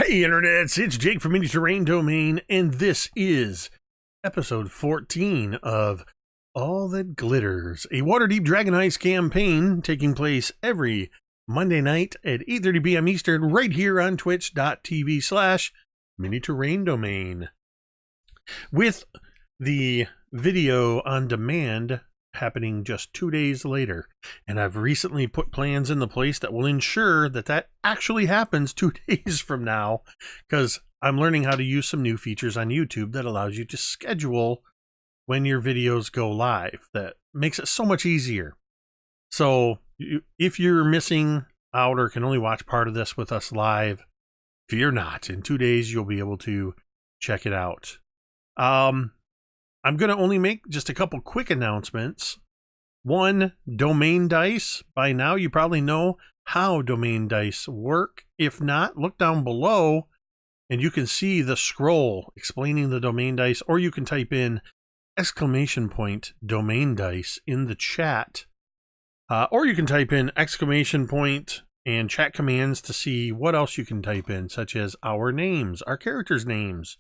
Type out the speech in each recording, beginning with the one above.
Hey internets, it's Jake from Mini Terrain Domain, and this is episode 14 of All That Glitters, a Waterdeep Dragon Heist campaign taking place every Monday night at 8:30 p.m. Eastern right here on twitch.tv/Mini Terrain Domain. With the video on demand happening just 2 days later, and I've recently put plans in the place that will ensure that that actually happens 2 days from now, because I'm learning how to use some new features on YouTube that allows you to schedule when your videos go live. That makes it so much easier. So if you're missing out or can only watch part of this with us live, fear not. In 2 days you'll be able to check it out. I'm going to only make just a couple quick announcements. One, domain dice. By now, you probably know how domain dice work. If not, look down below and you can see the scroll explaining the domain dice, or you can type in !domain dice in the chat. Or you can type in ! and chat commands to see what else you can type in, such as our names, our characters' names,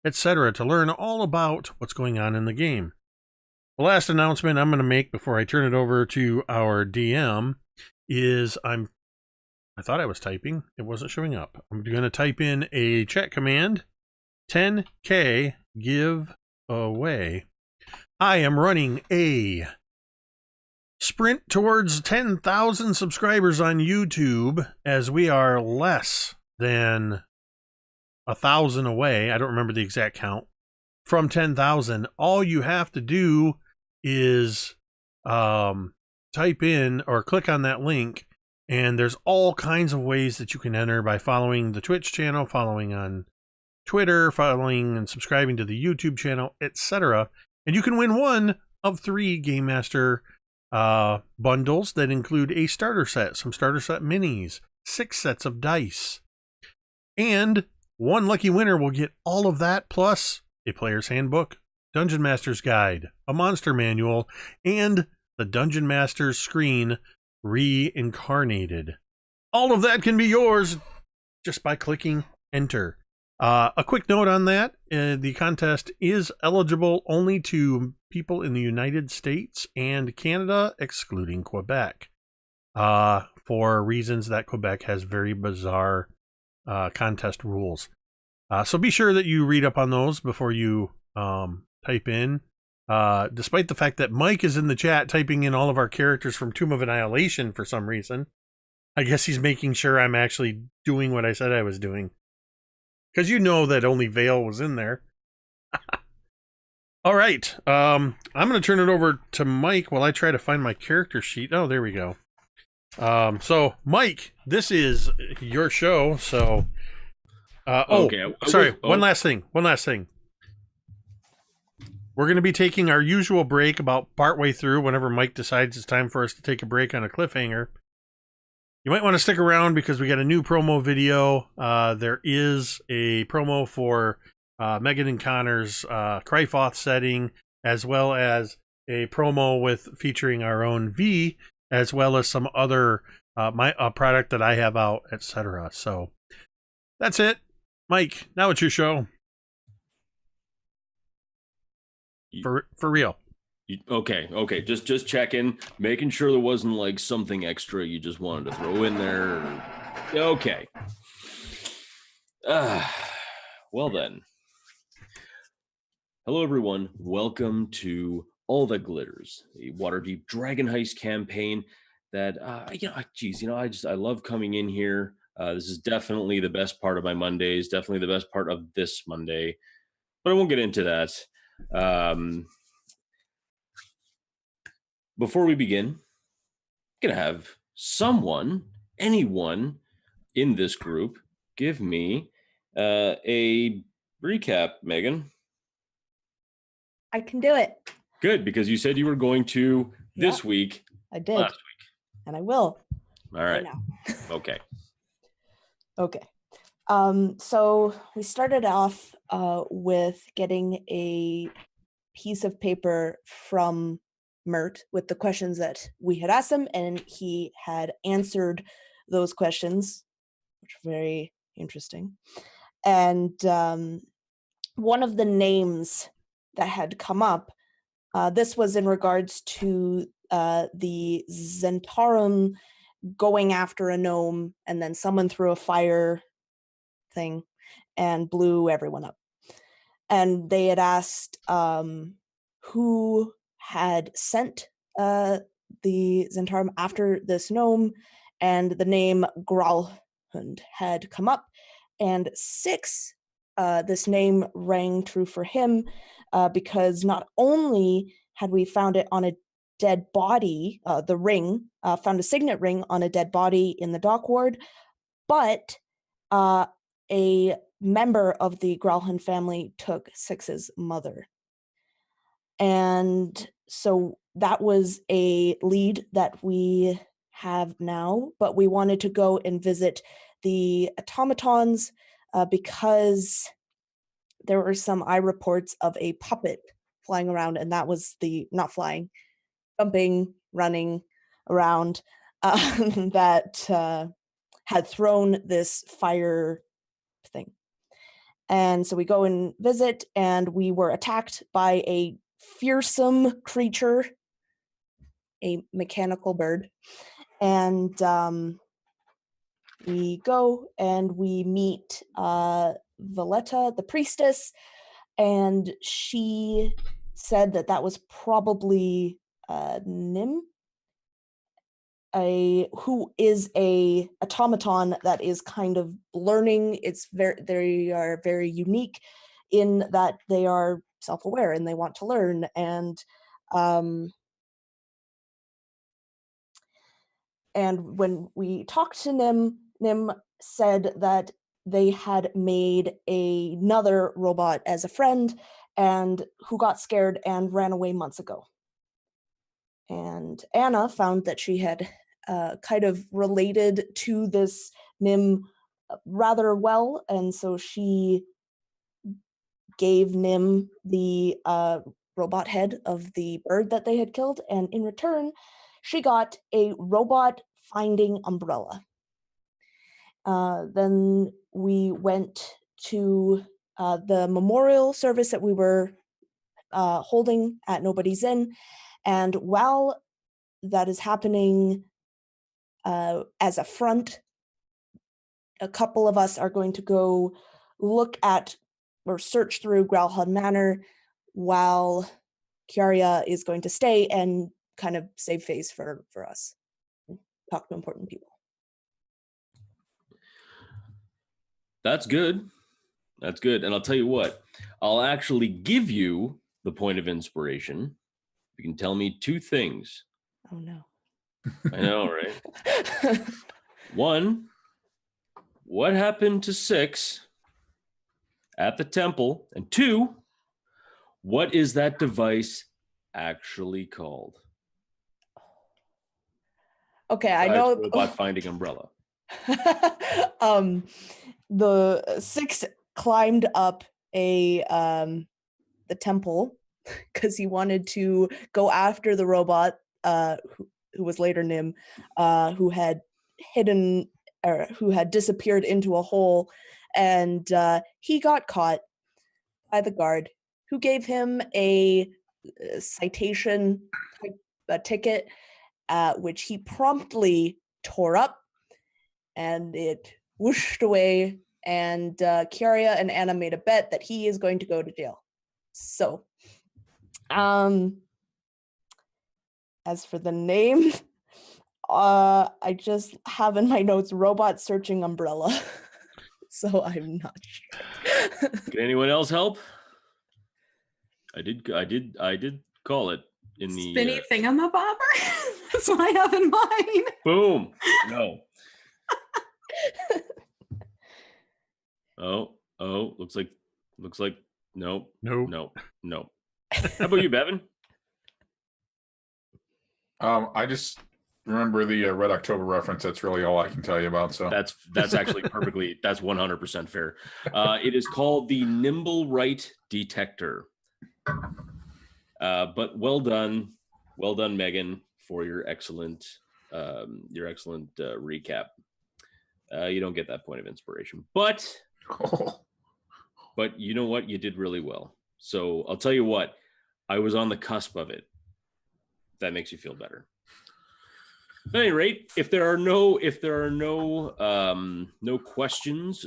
etc., to learn all about what's going on in the game. The last announcement I'm going to make before I turn it over to our DM is I thought I was typing. It wasn't showing up. I'm going to type in a chat command, 10K give away. I am running a sprint towards 10,000 subscribers on YouTube, as we are less than 1,000 away. I don't remember the exact count from 10,000. All you have to do is type in or click on that link, and there's all kinds of ways that you can enter by following the Twitch channel, following on Twitter, following and subscribing to the YouTube channel, etc. And you can win one of 3 Game Master bundles that include a starter set, some starter set minis, 6 sets of dice, and one lucky winner will get all of that, plus a player's handbook, Dungeon Master's Guide, a monster manual, and the Dungeon Master's screen reincarnated. All of that can be yours just by clicking enter. A quick note on that, the contest is eligible only to people in the United States and Canada, excluding Quebec, for reasons that Quebec has very bizarre contest rules. So be sure that you read up on those before you type in. Despite the fact that Mike is in the chat typing in all of our characters from Tomb of Annihilation for some reason. I guess he's making sure I'm actually doing what I said I was doing. Because you know that only Vale was in there. All right. I'm going to turn it over to Mike while I try to find my character sheet. Oh, there we go. So Mike, this is your show, so okay. Sorry, one last thing. We're going to be taking our usual break about partway through whenever Mike decides it's time for us to take a break on a cliffhanger. You might want to stick around because we got a new promo video. There is a promo for Megan and Connor's Cryfoth setting, as well as a promo featuring our own V, as well as some other product that I have out, etc. So that's it. Mike, now it's your show. For real. Okay. Just checking, making sure there wasn't like something extra you just wanted to throw in there. Okay. Well then. Hello everyone. Welcome to All That Glitters, a Waterdeep Dragon Heist campaign that I love coming in here. This is definitely the best part of my Mondays, definitely the best part of this Monday, but I won't get into that. Before we begin, I'm going to have anyone in this group, give me a recap, Megan. I can do it. Good, because you said you were going to this week. I did. Last week. And I will. All right. Okay. Okay. So we started off with getting a piece of paper from Mert with the questions that we had asked him, and he had answered those questions, which were very interesting. And one of the names that had come up, this was in regards to the Zentarum going after a gnome, and then someone threw a fire thing and blew everyone up. And they had asked who had sent the Zentarum after this gnome, and the name Gralhund had come up. And 6, this name rang true for him because not only had we found it on a dead body, the ring, found a signet ring on a dead body in the dock ward, but a member of the Gralhund family took 6's mother. And so that was a lead that we have now, but we wanted to go and visit the automatons because there were some eye reports of a puppet flying around, and that was not flying, jumping, running around, that had thrown this fire thing. And so we go and visit, and we were attacked by a fearsome creature, a mechanical bird. And we go and we meet Valletta, the priestess, and she said that was probably Nim, who is a automaton that is kind of learning. They are very unique in that they are self-aware and they want to learn. And when we talked to Nim said that they had made another robot as a friend and who got scared and ran away months ago. And Anna found that she had kind of related to this Nim rather well, and so she gave Nim the robot head of the bird that they had killed, and in return, she got a robot finding umbrella. Then we went to the memorial service that we were holding at Nobody's Inn, and while that is happening as a front, a couple of us are going to go look at or search through Gralhund Manor while Kiara is going to stay and kind of save face for us. Talk to important people. That's good. That's good. And I'll tell you what, I'll actually give you the point of inspiration. You can tell me 2 things. Oh, no. I know, right? 1, what happened to 6 at the temple? And 2, what is that device actually called? Okay, I know. Robot finding umbrella. The 6 climbed up the temple because he wanted to go after the robot who was later Nim, who had hidden or who had disappeared into a hole, and he got caught by the guard, who gave him a citation, a ticket, which he promptly tore up, and it whooshed away. And Kiara and Anna made a bet that he is going to go to jail. So, as for the name, I just have in my notes robot searching umbrella. So I'm not sure. Can anyone else help? I did call it in the spinny thingamabobber. That's what I have in mind. Boom. No. Oh, looks like no. How about you, Bevyn? I just remember the Red October reference. That's really all I can tell you about. So that's actually perfectly. That's 100% fair. It is called the Nimble Right Detector. But well done, Megan, for your excellent recap. You don't get that point of inspiration, but but you know what? You did really well. So I'll tell you what, I was on the cusp of it. That makes you feel better. At any rate, if there are no questions,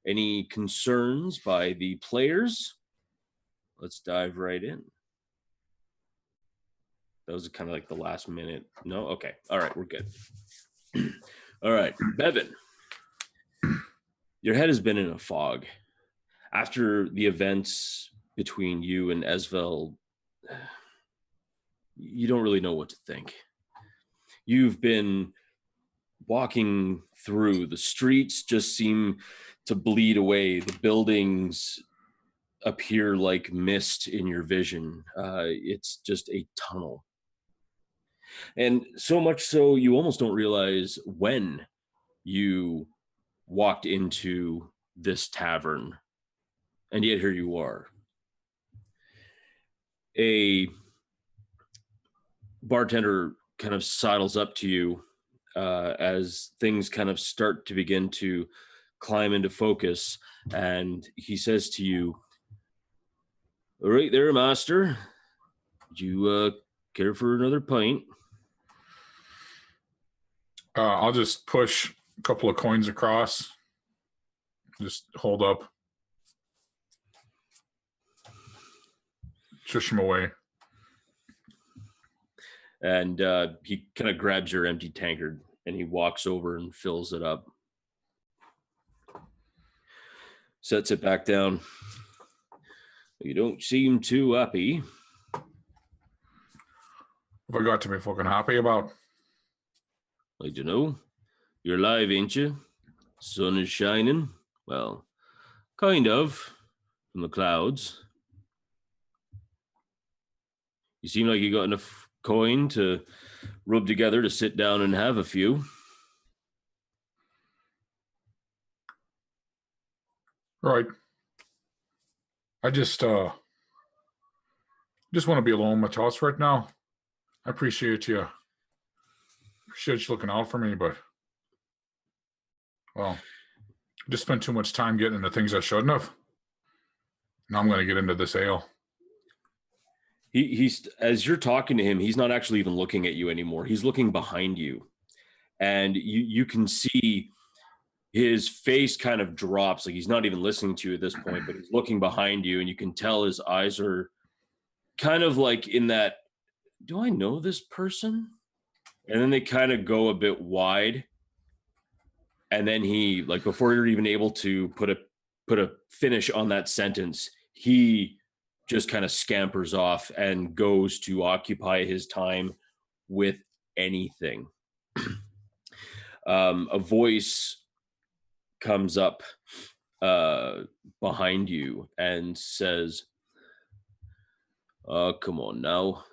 any concerns by the players, let's dive right in. That was kind of like the last minute. No? Okay. All right, we're good. All right, Bevyn, your head has been in a fog. After the events between you and Esvel, you don't really know what to think. You've been walking through. The streets just seem to bleed away. The buildings appear like mist in your vision. It's just a tunnel. And so much so, you almost don't realize when you walked into this tavern. And yet here you are. A bartender kind of sidles up to you as things kind of start to begin to climb into focus. And he says to you, "All right there, master. Would you care for another pint?" I'll just push a couple of coins across. Just hold up. Shush him away. And he kind of grabs your empty tankard and he walks over and fills it up. Sets it back down. You don't seem too happy. What I got to be fucking happy about? I don't know. You're alive, ain't you? Sun is shining. Well, kind of. From the clouds. You seem like you got enough coin to rub together to sit down and have a few. Right. I just want to be alone with my thoughts right now. I appreciate you. Appreciate you looking out for me, but well, I just spent too much time getting into things I shouldn't have. Now I'm going to get into this ale. He's as you're talking to him, he's not actually even looking at you anymore. He's looking behind you, and you can see his face kind of drops, like he's not even listening to you at this point, but he's looking behind you, and you can tell his eyes are kind of like in that, do I know this person? And then they kind of go a bit wide, and then he, like, before you're even able to put a finish on that sentence, he just kind of scampers off and goes to occupy his time with anything. A voice comes up behind you and says, "Come on now.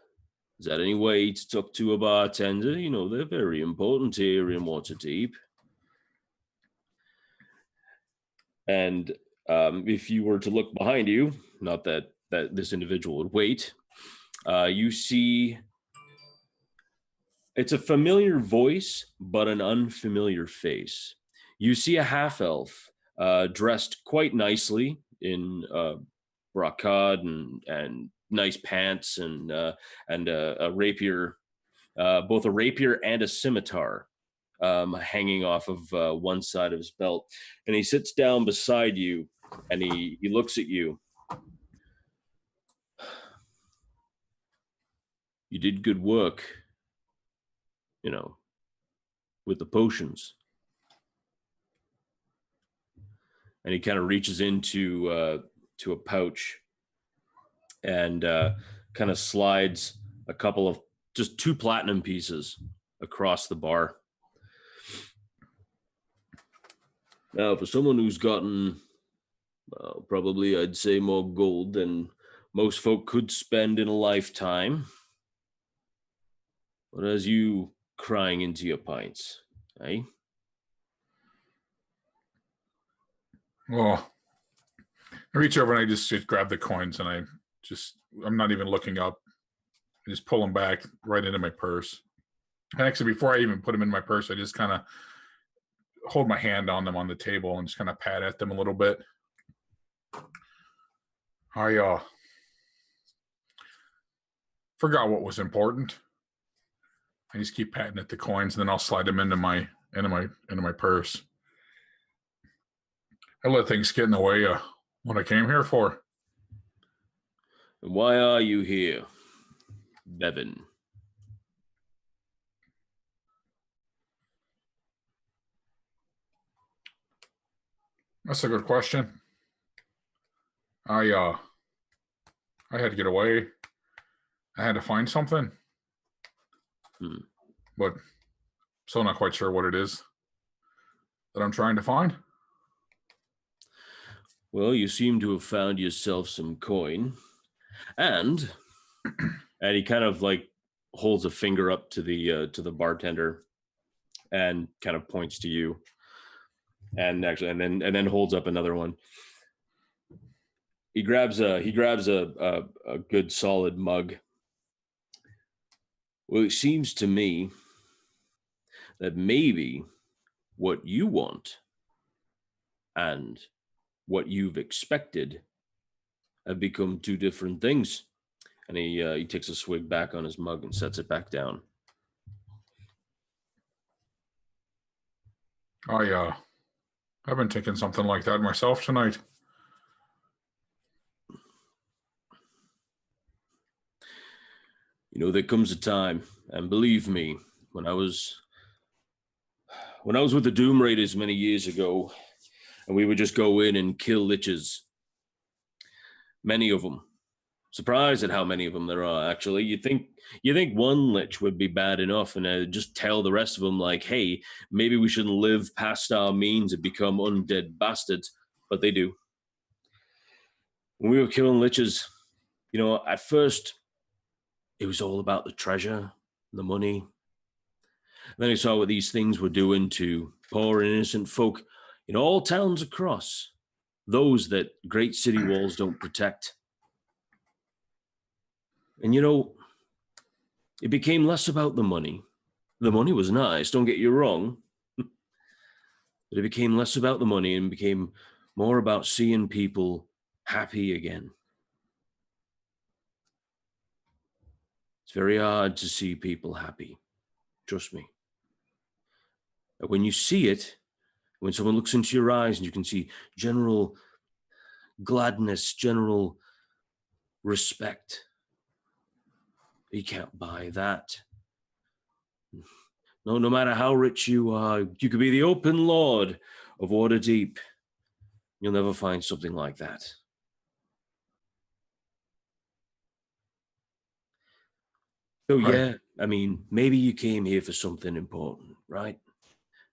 Is that any way to talk to a bartender? You know, they're very important here in Waterdeep." And if you were to look behind you, not that this individual would wait, you see it's a familiar voice, but an unfamiliar face. You see a half-elf dressed quite nicely in brocade and nice pants and a rapier, both a rapier and a scimitar hanging off of one side of his belt. And he sits down beside you and he looks at you. "You did good work, you know, with the potions." And he kind of reaches into to a pouch and kind of slides a couple of just 2 platinum pieces across the bar. Now, for someone who's gotten, well, probably I'd say more gold than most folk could spend in a lifetime, what has you crying into your pints, eh? Well, I reach over and I just grab the coins and I'm not even looking up. I just pull them back right into my purse. And actually, before I even put them in my purse, I just kind of hold my hand on them on the table and just kind of pat at them a little bit. I forgot what was important. I just keep patting at the coins, and then I'll slide them into my purse. I let things get in the way of what I came here for. And why are you here, Bevyn? That's a good question. I had to get away. I had to find something. But still not quite sure what it is that I'm trying to find. Well, you seem to have found yourself some coin. And he kind of like holds a finger up to the bartender and kind of points to you. And then holds up another one. He grabs a good solid mug. Well, it seems to me that maybe what you want and what you've expected have become two different things. And he takes a swig back on his mug and sets it back down. I've been thinking something like that myself tonight. You know, there comes a time, and believe me, when I was with the Doom Raiders many years ago, and we would just go in and kill liches. Many of them. Surprised at how many of them there are, actually. You think one lich would be bad enough, and just tell the rest of them, like, hey, maybe we shouldn't live past our means and become undead bastards, but they do. When we were killing liches, you know, at first, it was all about the treasure, the money. And then I saw what these things were doing to poor and innocent folk in all towns across, those that great city walls don't protect. And you know, it became less about the money. The money was nice, don't get you wrong. But it became less about the money and became more about seeing people happy again. It's very hard to see people happy. Trust me. But when you see it, when someone looks into your eyes and you can see general gladness, general respect, you can't buy that. No matter how rich you are, you could be the open lord of Waterdeep. You'll never find something like that. So yeah, I mean, maybe you came here for something important, right?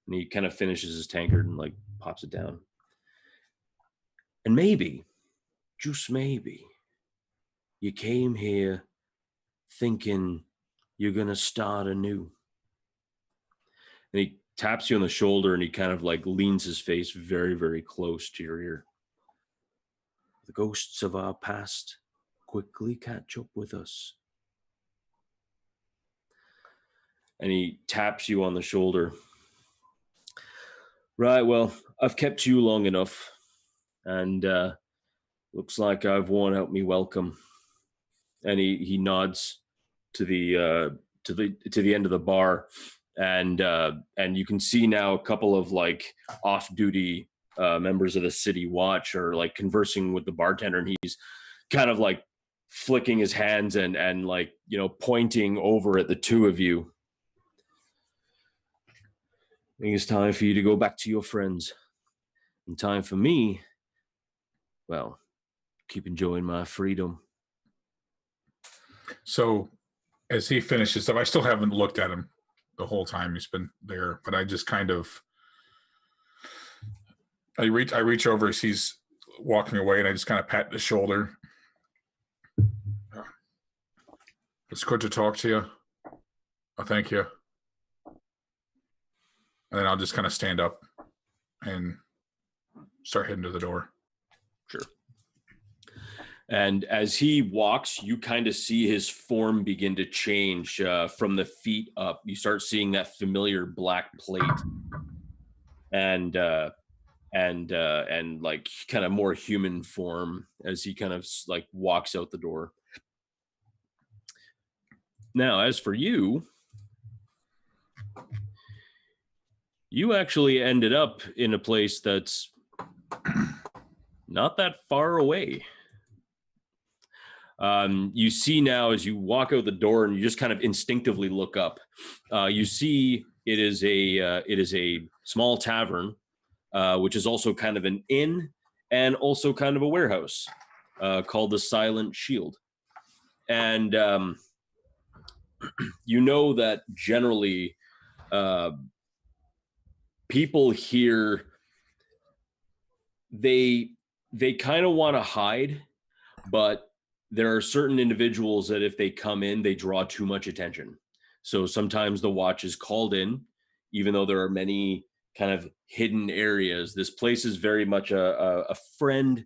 And he kind of finishes his tankard and like pops it down. And maybe, just maybe, you came here thinking you're going to start anew. And he taps you on the shoulder and he kind of like leans his face very, very close to your ear. The ghosts of our past quickly catch up with us. And he taps you on the shoulder. Right, well, I've kept you long enough, and looks like I've worn out me welcome. And he nods to the end of the bar, and you can see now a couple of like off-duty members of the city watch are like conversing with the bartender, and he's kind of like flicking his hands and like, you know, pointing over at the two of you. I think it's time for you to go back to your friends. And time for me, well, keep enjoying my freedom. So as he finishes up, I still haven't looked at him the whole time he's been there, but I just kind of, I reach over as he's walking away and I just kind of pat the shoulder. It's good to talk to you. Oh, thank you. And then I'll just kind of stand up and start heading to the door. Sure. And as he walks, you kind of see his form begin to change from the feet up. You start seeing that familiar black plate. And and like kind of more human form as he kind of like walks out the door. Now, as for you, you actually ended up in a place that's not that far away. You see now as you walk out the door and you just kind of instinctively look up, you see it is a small tavern, which is also kind of an inn and also kind of a warehouse, called the Silent Shield. And you know that generally people here, they kind of want to hide, but there are certain individuals that if they come in, they draw too much attention. So sometimes the watch is called in, even though there are many kind of hidden areas. This place is very much a friend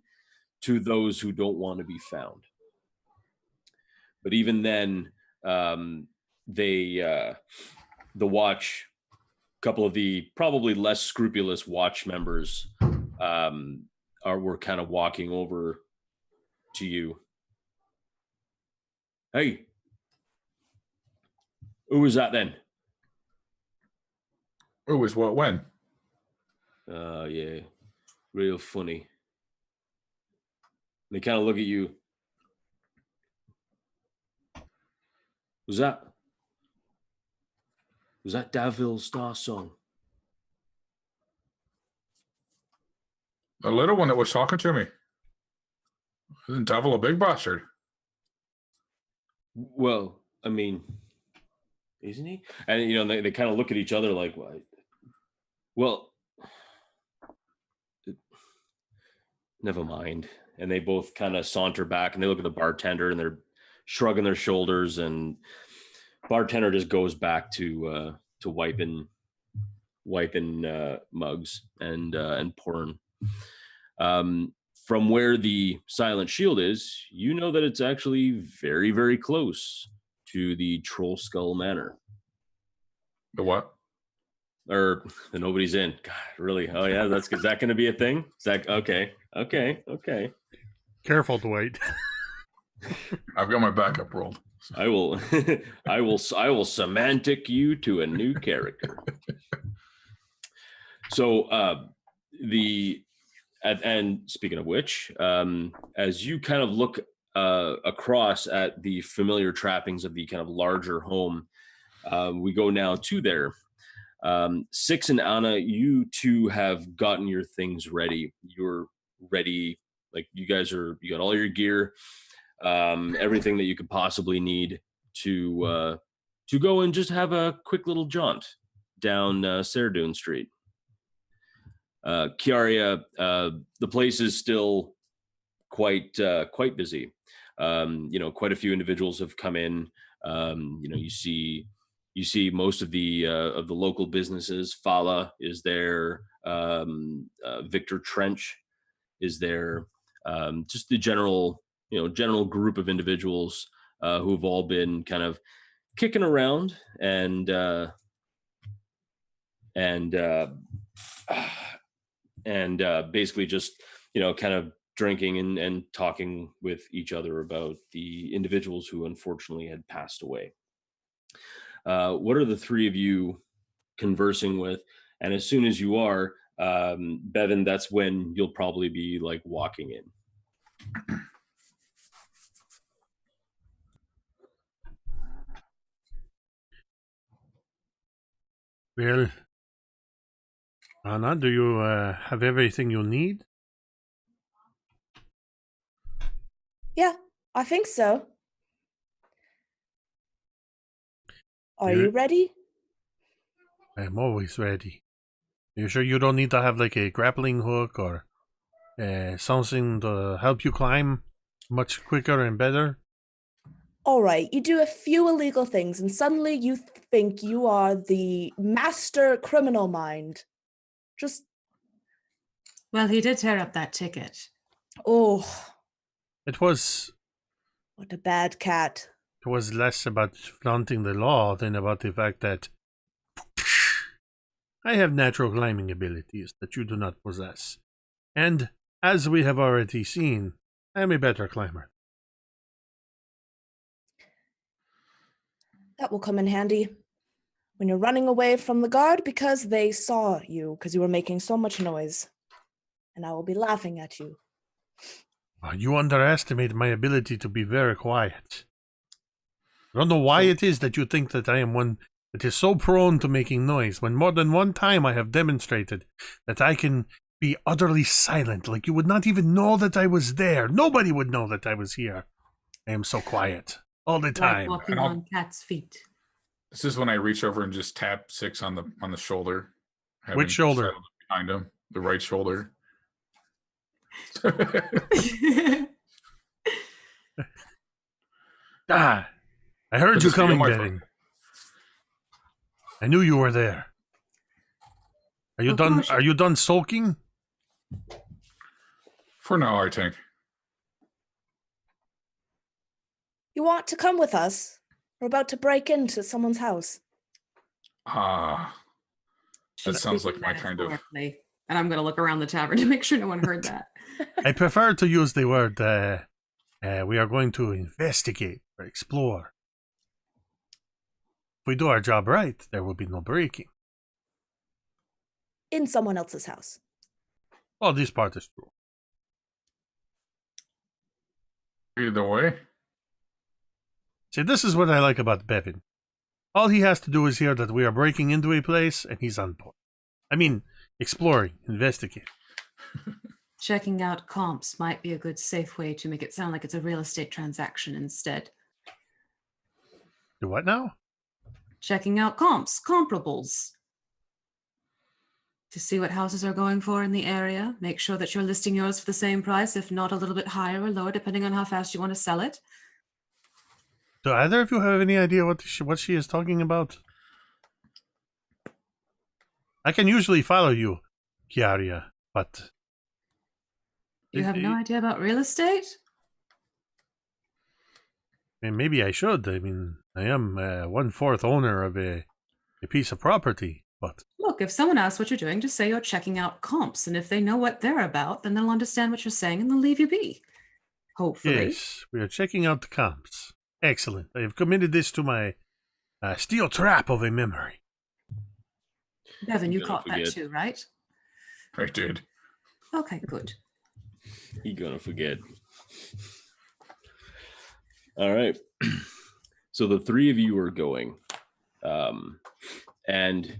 to those who don't want to be found. But even then, the watch, a couple of the probably less scrupulous watch members were kind of walking over to you. Hey, who was that then? Who was what when? Yeah, real funny. They kind of look at you. Was that Davil Star Song? The little one that was talking to me. Isn't Devil a big bastard? Well, I mean, isn't he? And, you know, they kind of look at each other like, what? Well, never mind. And they both kind of saunter back and they look at the bartender and they're shrugging their shoulders, and bartender just goes back to wiping mugs and pouring. From where the Silent Shield is, you know that it's actually very, very close to the Troll Skull Manor. The what? Or the Nobody's Inn. God, really? Oh yeah, is that going to be a thing? Is that okay? Careful, Dwight. I've got my backup rolled. I will semantic you to a new character. So and speaking of which, as you kind of look across at the familiar trappings of the kind of larger home, we go now to there. Six and Anna, you two have gotten your things ready. You're ready. Like you got all your gear, everything that you could possibly need to go and just have a quick little jaunt down Serdune Street. Kiara, the place is still quite busy. Quite a few individuals have come in. You see most of the local businesses. Fala is there. Victor Trench is there. Just the general group of individuals who have all been kind of kicking around and basically just kind of drinking and talking with each other about the individuals who unfortunately had passed away. What are the three of you conversing with? And as soon as you are, Bevyn, that's when you'll probably be like walking in. Well, Anna, do you have everything you need? Yeah, I think so. Are you ready? I'm always ready. You sure you don't need to have like a grappling hook or something to help you climb much quicker and better? All right, you do a few illegal things and suddenly you think you are the master criminal mind. Just... Well, he did tear up that ticket. Oh. It was... What a bad cat. It was less about flaunting the law than about the fact that I have natural climbing abilities that you do not possess. And, as we have already seen, I am a better climber. That will come in handy when you're running away from the guard because they saw you because you were making so much noise. And I will be laughing at you. You underestimate my ability to be very quiet. I don't know why it is that you think that I am one that is so prone to making noise, when more than one time I have demonstrated that I can be utterly silent, like you would not even know that I was there. Nobody would know that I was here. I am so quiet all the Like time. walking on cat's feet. This is when I reach over and just tap Six on the shoulder. Which shoulder? settled behind him, the right shoulder. Ah, I heard Does you it stay on coming, my Bevyn. I knew you were there. Are you Of done? course. Are you done sulking? For now, I think. You want to come with us? We're about to break into someone's house. Ah, that She's sounds like speaking my kind of. metaphorically. And I'm going to look around the tavern to make sure no one heard that. I prefer to use the word. We are going to investigate or explore. If we do our job right, there will be no breaking. In someone else's house. Well, this part is true. Either way. See, this is what I like about Bevyn. All he has to do is hear that we are breaking into a place, and he's on board. I mean, exploring, investigating. Checking out comps might be a good safe way to make it sound like it's a real estate transaction instead. Do what now? Checking out comps, comparables. To see what houses are going for in the area. Make sure that you're listing yours for the same price, if not a little bit higher or lower, depending on how fast you want to sell it. Do either of you have any idea what she is talking about? I can usually follow you, Kiara, but... You have no idea about real estate? Maybe I should. I mean, I am 1/4 owner of a piece of property, but... Look, if someone asks what you're doing, just say you're checking out comps. And if they know what they're about, then they'll understand what you're saying and they'll leave you be. Hopefully. Yes, we are checking out the comps. Excellent. I have committed this to my steel trap of a memory. Bevyn, you Don't caught that forget. too, right? I did. Okay, good. He gonna forget. All right. So the three of you are going. And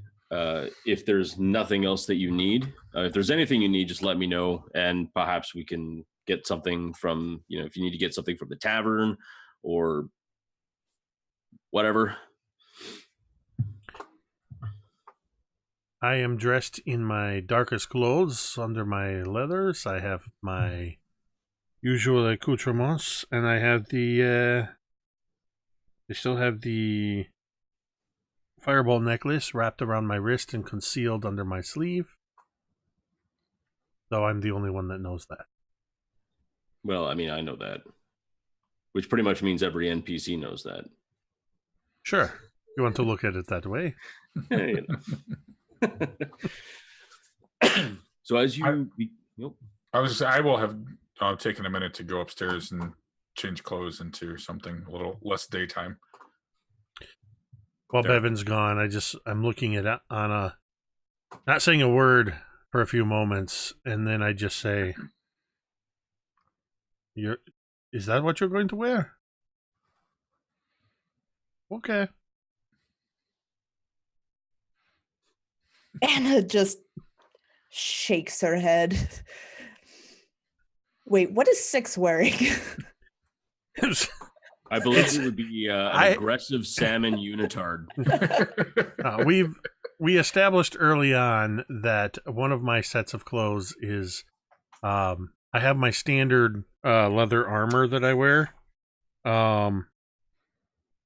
if there's nothing else that you need, if there's anything you need, just let me know. And perhaps we can get something from, if you need to get something from the tavern or whatever. I am dressed in my darkest clothes under my leathers. I have my usual accoutrements, and I have I still have the fireball necklace wrapped around my wrist and concealed under my sleeve. Though I'm the only one that knows that. Well, I mean, I know that, which pretty much means every NPC knows that. Sure. You want to look at it that way? You know. So as you, I will have taken a minute to go upstairs and change clothes into something a little less daytime. While Yeah. Bevyn's gone, I'm looking at Anna, not saying a word for a few moments, and then I just say, is that what you're going to wear? Okay. Anna just shakes her head. Wait, what is Six wearing? I believe it would be an aggressive salmon unitard. We established early on that one of my sets of clothes is I have my standard leather armor that I wear.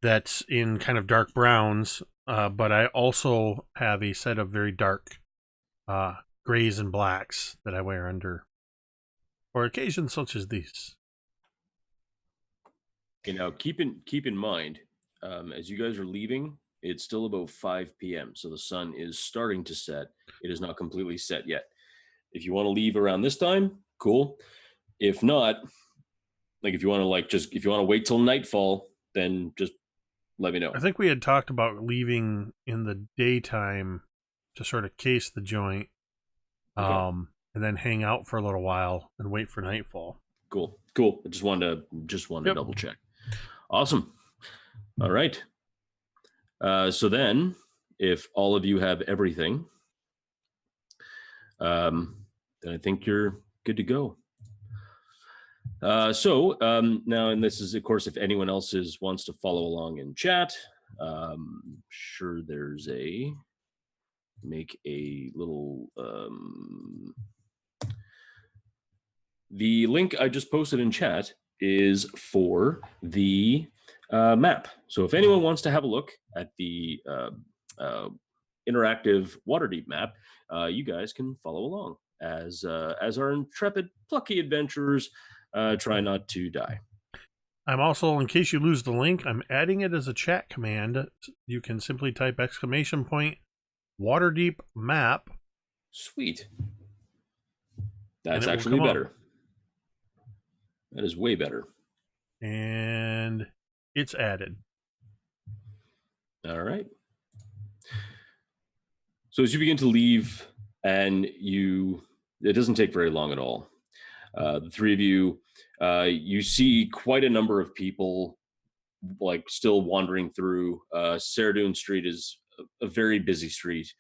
That's in kind of dark browns, but I also have a set of very dark grays and blacks that I wear under for occasions such as these. Keep in mind, as you guys are leaving, It's still about 5 p.m., so the sun is starting to set. It is not completely set yet. If you want to leave around this time, cool. If not, like if you want to wait till nightfall, then just let me know. I think we had talked about leaving in the daytime to sort of case the joint, Okay. and then hang out for a little while and wait for nightfall. Cool. I just wanted to double check. Awesome. All right. So then, if all of you have everything, then I think you're good to go. So now, and this is, of course, if anyone else wants to follow along in chat, sure there's make a little, the link I just posted in chat is for the map. So if anyone wants to have a look at the interactive Waterdeep map, you guys can follow along as our intrepid, plucky adventurers try not to die. I'm also, in case you lose the link, I'm adding it as a chat command. You can simply type !Waterdeep map. Sweet. That's actually better. That is way better. And it's added. All right. So as you begin to leave, and it doesn't take very long at all. The three of you, you see quite a number of people like still wandering through. Saradoun Street is a very busy street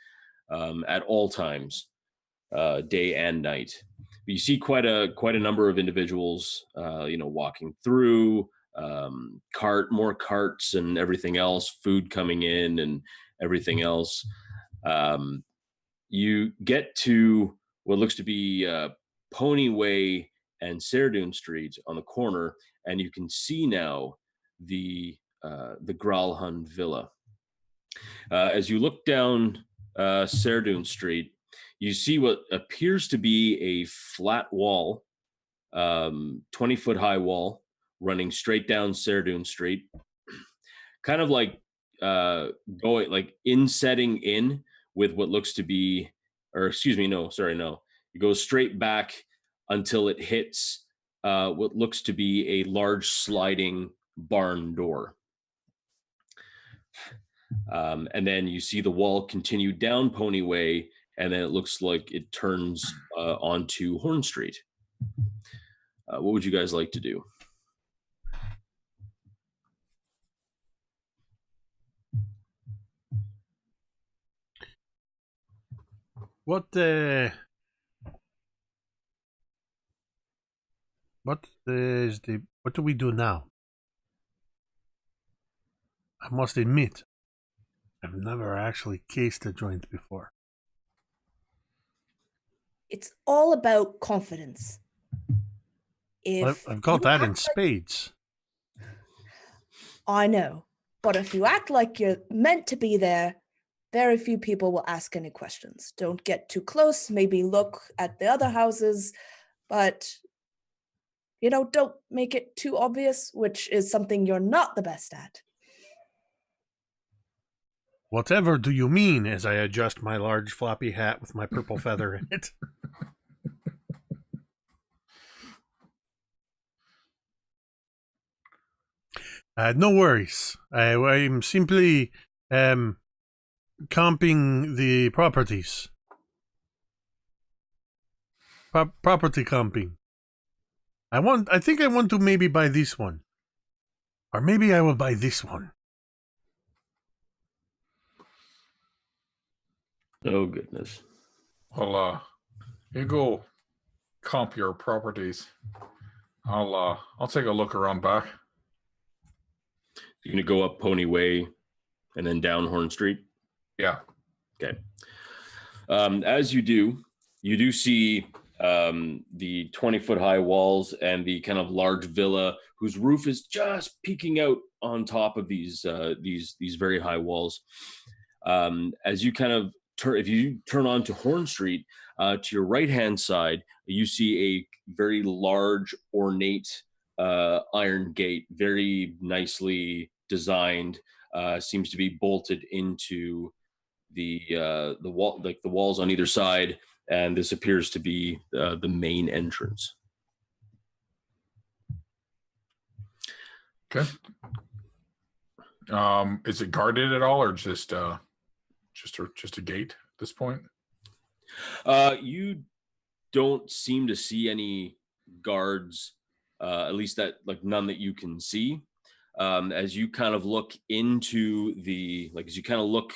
at all times, day and night. You see quite a number of individuals, walking through, more carts and everything else, food coming in and everything else. You get to what looks to be Pony Way and Saradoun Street on the corner, and you can see now the Gralhund Villa. As you look down Saradoun Street, you see what appears to be a flat wall, 20-foot high wall running straight down Saradoun Street, kind of like going like setting in with what looks to be, or excuse me, no. It goes straight back until it hits what looks to be a large sliding barn door. And then you see the wall continue down Pony Way, and then it looks like it turns onto Horn Street. What would you guys like to do? What do we do now? I must admit, I've never actually cased a joint before. It's all about confidence. I've got that in spades. I know, but if you act like you're meant to be there, very few people will ask any questions. Don't get too close, maybe look at the other houses, but, don't make it too obvious, which is something you're not the best at. Whatever do you mean, as I adjust my large floppy hat with my purple feather in it? No worries. I'm simply comping the properties. Property comping. I think I want to maybe buy this one. Or maybe I will buy this one. Oh, goodness. Well, you go comp your properties. I'll take a look around back. You're going to go up Pony Way and then down Horn Street? Yeah. Okay. As you do see the 20-foot high walls and the kind of large villa whose roof is just peeking out on top of these very high walls. As you kind of if you turn onto Horn Street, to your right-hand side, you see a very large, ornate iron gate, very nicely designed. seems to be bolted into the wall, like the walls on either side, and this appears to be the main entrance. Okay. Is it guarded at all, or just a gate at this point? You don't seem to see any guards, at least that, like, none that you can see. As you kind of look into the, like, as you kind of look,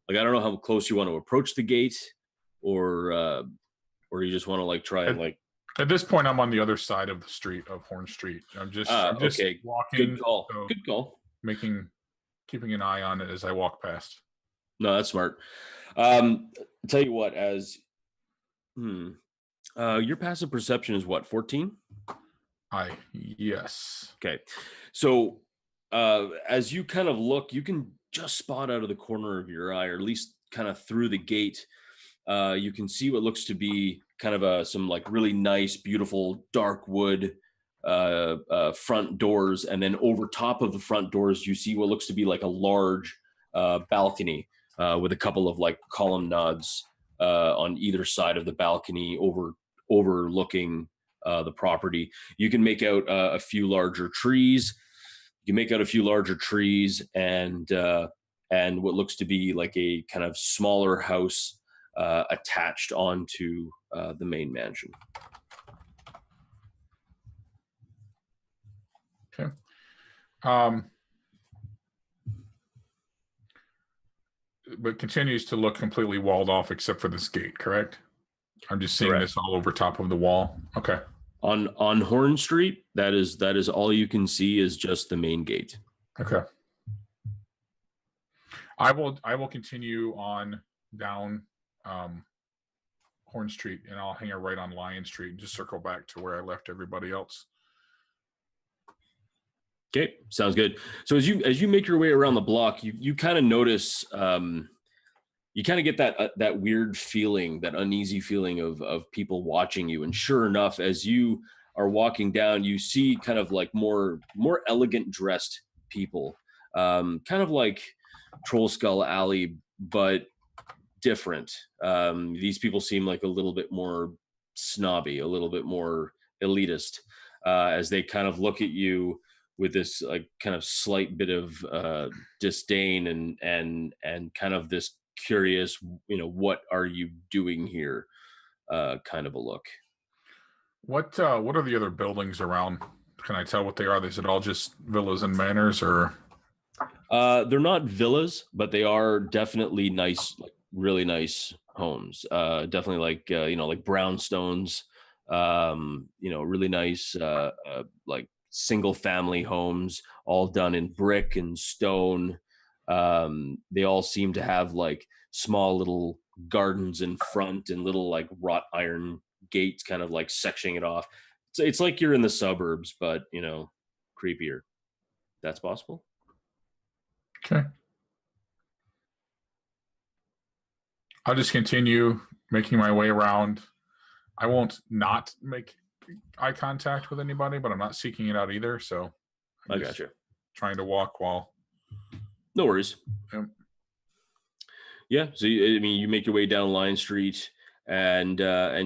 like, I don't know how close you want to approach the gate, or you just want to, like, try and, like. At this point, I'm on the other side of the street of Horn Street. I'm just okay. walking. Good call. So Good call. Keeping an eye on it as I walk past. No, that's smart. I'll tell you what, as your passive perception is what, 14? Yes. Okay. So as you kind of look, you can just spot out of the corner of your eye, or at least kind of through the gate, you can see what looks to be kind of some like really nice, beautiful dark wood front doors, and then over top of the front doors you see what looks to be like a large balcony with a couple of like columnades on either side of the balcony overlooking the property. You can make out a few larger trees. And what looks to be like a kind of smaller house attached onto the main mansion. Okay. But continues to look completely walled off except for this gate, correct? I'm just seeing this all over top of the wall. Okay. On Horn Street, that is all you can see is just the main gate. Okay. I will continue on down Horn Street, and I'll hang a right on Lion Street and just circle back to where I left everybody else. Okay, sounds good. So as you make your way around the block, you kind of notice, you kind of get that weird feeling, that uneasy feeling of people watching you. And sure enough, as you are walking down, you see kind of like more elegant dressed people, kind of like Troll Skull Alley, but different. These people seem like a little bit more snobby, a little bit more elitist, as they kind of look at you with this like kind of slight bit of disdain and kind of this curious, what are you doing here, kind of a look. What are the other buildings around? Can I tell what they are? Is it all just villas and manors, or? They're not villas, but they are definitely nice, like really nice homes. Definitely like like brownstones. Really nice like single family homes, all done in brick and stone. They all seem to have like small little gardens in front and little like wrought iron gates kind of like sectioning it off. It's like you're in the suburbs, but creepier. That's possible. Okay. I'll just continue making my way around. I won't not make eye contact with anybody, but I'm not seeking it out either. So I gotcha. Trying to walk while. No worries. Yep. Yeah. So you make your way down Lion Street and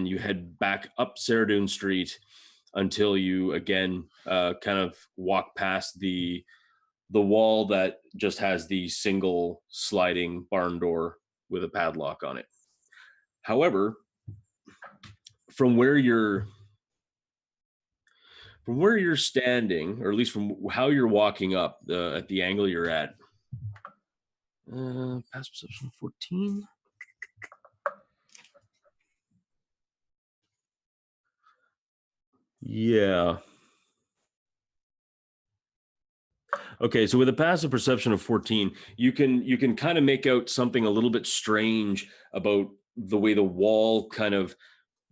you head back up Saradoon Street until you again kind of walk past the wall that just has the single sliding barn door with a padlock on it. However, from where you're standing, or at least from how you're walking up at the angle you're at, past perception 14. Yeah. Okay, so with a passive perception of 14, you can kind of make out something a little bit strange about the way the wall kind of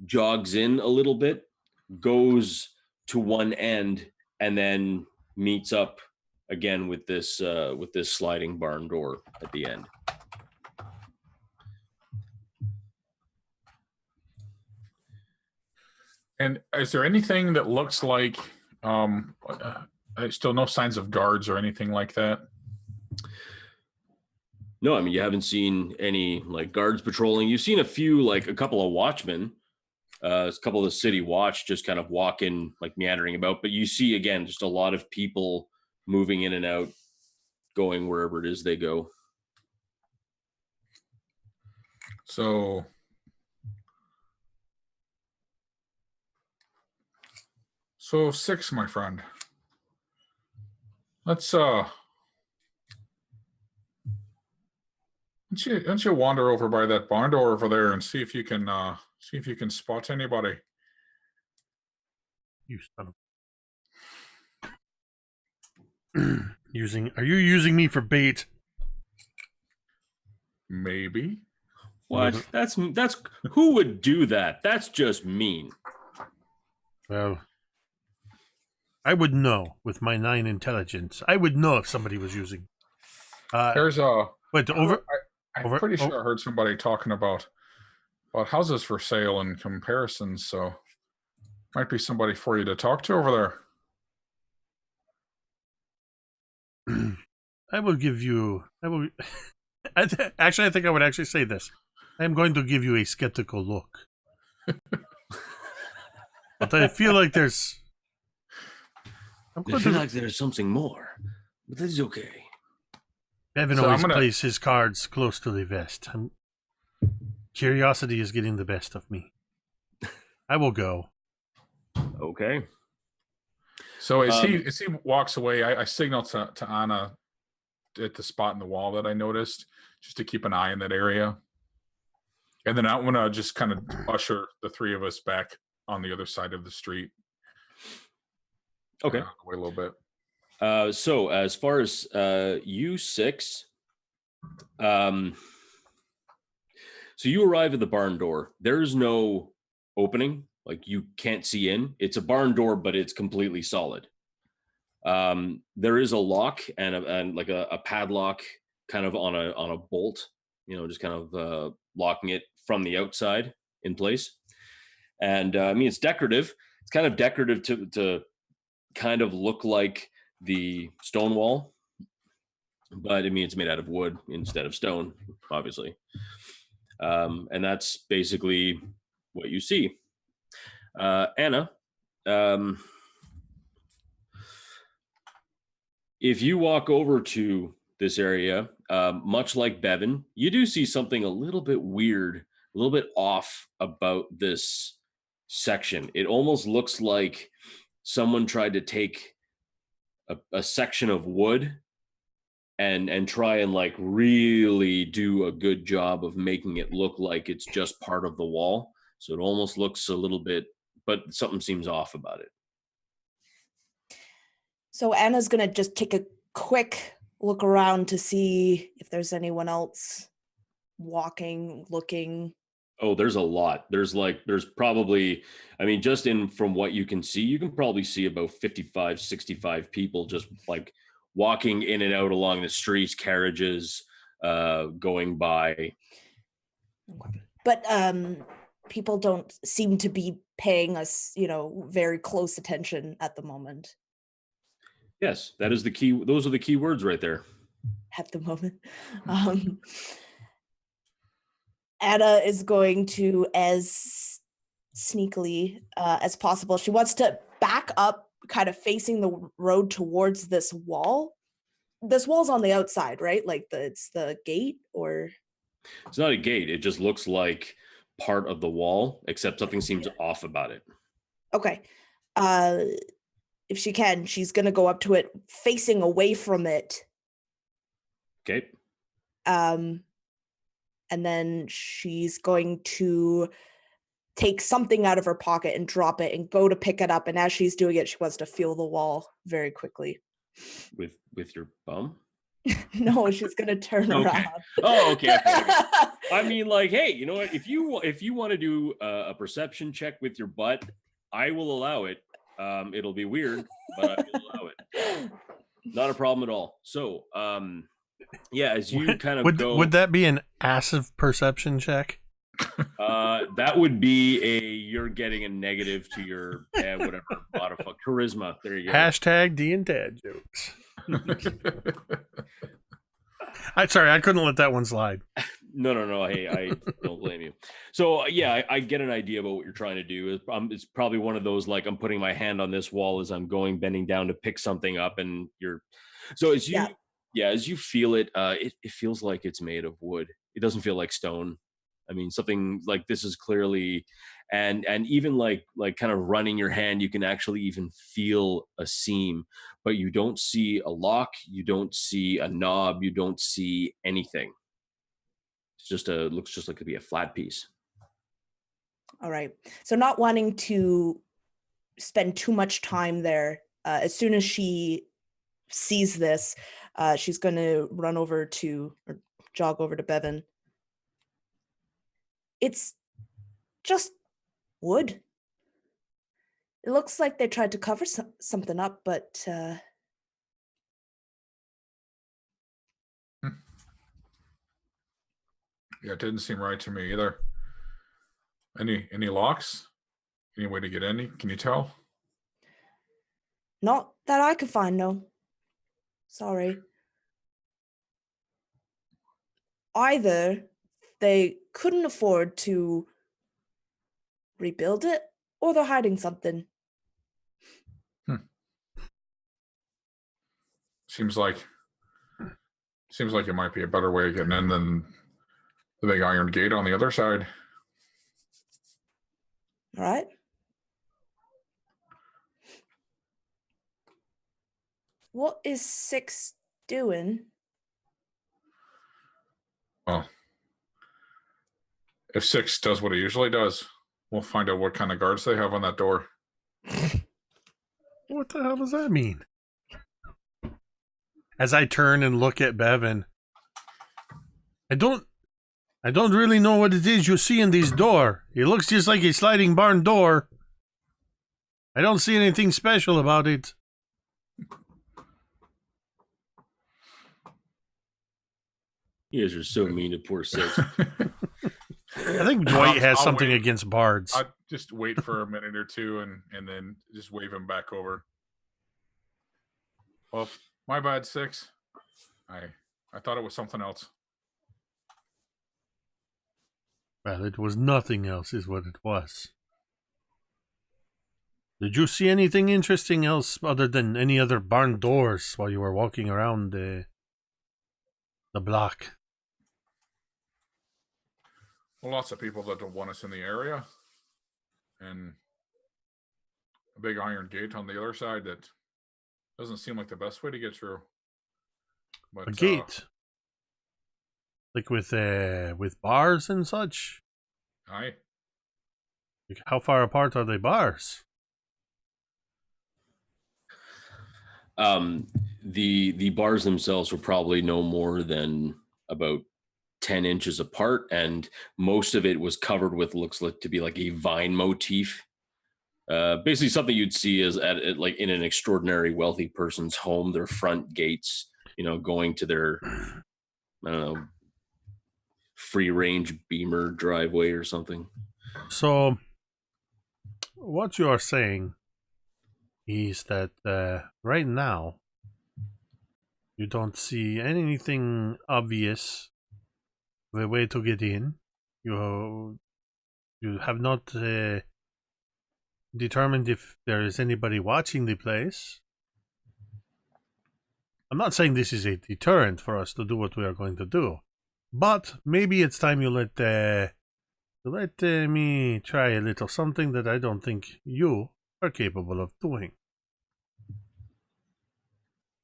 jogs in a little bit, goes to one end, and then meets up again with this sliding barn door at the end. And is there anything that looks like still no signs of guards or anything like that? No, I mean, you haven't seen any like guards patrolling. You've seen a couple of watchmen, a couple of the city watch just kind of walking, like meandering about. But you see, again, just a lot of people moving in and out, going wherever it is they go. So six, my friend. Let's Why don't you wander over by that barn door over there and see if you can spot anybody. You son of... Are you using me for bait? Maybe. What? That's who would do that? That's just mean. Well, I would know with my 9 intelligence. I would know if somebody was using. There's But over. I'm pretty sure I heard somebody talking about houses for sale and comparisons, so might be somebody for you to talk to over there. I will give you. Actually, I think I would actually say this. I am going to give you a skeptical look. But I feel like there's. I feel like there's something more, but that is okay. Bevyn always plays his cards close to the vest. Curiosity is getting the best of me. I will go. Okay. So as he walks away, I signal to Anna at the spot in the wall that I noticed, just to keep an eye in that area. And then I'm gonna just kind of usher the three of us back on the other side of the street. Okay. Wait a little bit. So as far as you six, so you arrive at the barn door. There's no opening, like you can't see in. It's a barn door, but it's completely solid. There is a lock and like a padlock, kind of on a bolt. Just kind of locking it from the outside in place. And I mean, it's decorative. It's kind of decorative to kind of look like the stone wall, but I mean, it's made out of wood instead of stone, obviously. And that's basically what you see. Anna, if you walk over to this area, much like Bevyn, you do see something a little bit weird, a little bit off about this section. It almost looks like someone tried to take a section of wood and try and like really do a good job of making it look like it's just part of the wall. So it almost looks a little bit, but something seems off about it. So Anna's going to just take a quick look around to see if there's anyone else walking, looking. Oh, there's a lot. There's probably, I mean, just from what you can see, you can probably see about 55, 65 people just like walking in and out along the streets, carriages going by. Okay. But people don't seem to be paying us, very close attention at the moment. Yes, that is the key. Those are the key words right there. At the moment. Anna is going to, as sneakily as possible, she wants to back up, kind of facing the road towards this wall. This wall's on the outside, right? Like it's the gate, or? It's not a gate. It just looks like part of the wall, except something seems off about it. Okay. If she can, she's going to go up to it, facing away from it. Okay. And then she's going to take something out of her pocket and drop it and go to pick it up. And as she's doing it, she wants to feel the wall very quickly. With your bum? No, she's going to turn around. Oh, okay. I mean, like, hey, you know what? If you want to do a perception check with your butt, I will allow it. It'll be weird, but I will allow it. Not a problem at all. So, yeah, as you kind of go, would that be an passive perception check? That would be you're getting a negative to your whatever charisma. There you go. Hashtag D and Dad jokes. Sorry, I couldn't let that one slide. No. Hey, I don't blame you. So yeah, I get an idea about what you're trying to do. It's probably one of those like I'm putting my hand on this wall as I'm bending down to pick something up, and you're. So as you, as you feel it, it feels like it's made of wood. It doesn't feel like stone. I mean, something like this is clearly, and even like kind of running your hand, you can actually even feel a seam, but you don't see a lock, you don't see a knob, you don't see anything. It's just looks just like it'd be a flat piece. All right. So not wanting to spend too much time there, as soon as she sees this, she's going to run over to, or jog over to Bevyn. It's just wood. It looks like they tried to cover something up, but Yeah, it didn't seem right to me either. Any locks? Any way to get in? Can you tell? not that I could find, no. Sorry. Either they couldn't afford to rebuild it, or they're hiding something. Seems like it might be a better way of getting in than the big iron gate on the other side. All right. What is 6 doing? Well, if 6 does what it usually does, we'll find out what kind of guards they have on that door. What the hell does that mean? As I turn and look at Bevyn, I don't really know what it is you see in this door. It looks just like a sliding barn door. I don't see anything special about it. You guys are so mean to poor Six. I think Dwight has I'll something wait. against bards. I'll just wait for a minute or two and then just wave him back over. Well, my bad, 6. I thought it was something else. Well, it was nothing else, is what it was. Did you see anything interesting else other than any other barn doors while you were walking around the block? Well, lots of people that don't want us in the area, and a big iron gate on the other side that doesn't seem like the best way to get through. But, A gate? Like with bars and such? Aye. Like how far apart are they bars? The bars themselves were probably no more than about 10 inches apart, and most of it was covered with looks like to be like a vine motif. Basically something you'd see is at like in an extraordinary wealthy person's home, their front gates, going to their, I don't know, free range Beamer driveway or something. So, what you are saying is that right now you don't see anything obvious the way to get in. You have not determined if there is anybody watching the place. I'm not saying this is a deterrent for us to do what we are going to do, but maybe it's time you let me try a little something that I don't think you are capable of doing.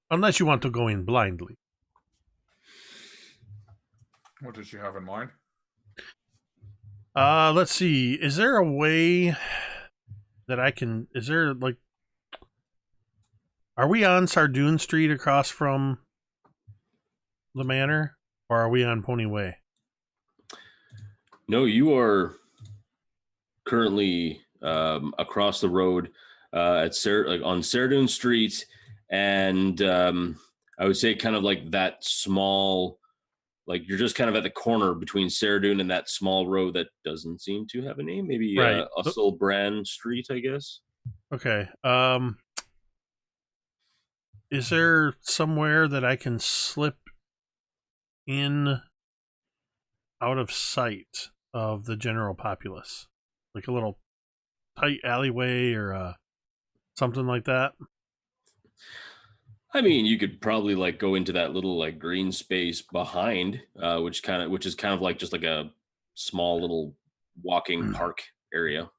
Unless you want to go in blindly. What did you have in mind? Let's see. Is there a way that I can... Is there, like... Are we on Sardoon Street across from the manor? Or are we on Pony Way? No, you are currently across the road on Sardoon Street, and I would say kind of like that small... Like you're just kind of at the corner between Sardoon and that small road that doesn't seem to have a name. Maybe Right. Usselbrand Street, I guess. Okay. Is there somewhere that I can slip out of sight of the general populace, like a little tight alleyway or something like that? I mean, you could probably like go into that little like green space behind, which is kind of like just like a small little walking park area.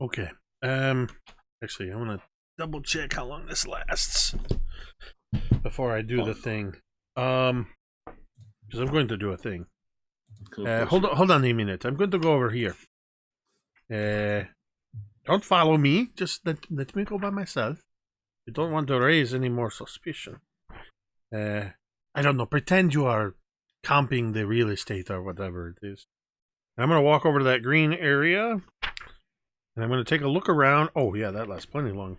Okay. Actually, I'm gonna double check how long this lasts before I do the thing. Because I'm going to do a thing. Hold on a minute. I'm going to go over here. Don't follow me. Just let me go by myself. I don't want to raise any more suspicion. I don't know. Pretend you are comping the real estate or whatever it is. I'm going to walk over to that green area. And I'm going to take a look around. Oh, yeah, that lasts plenty long.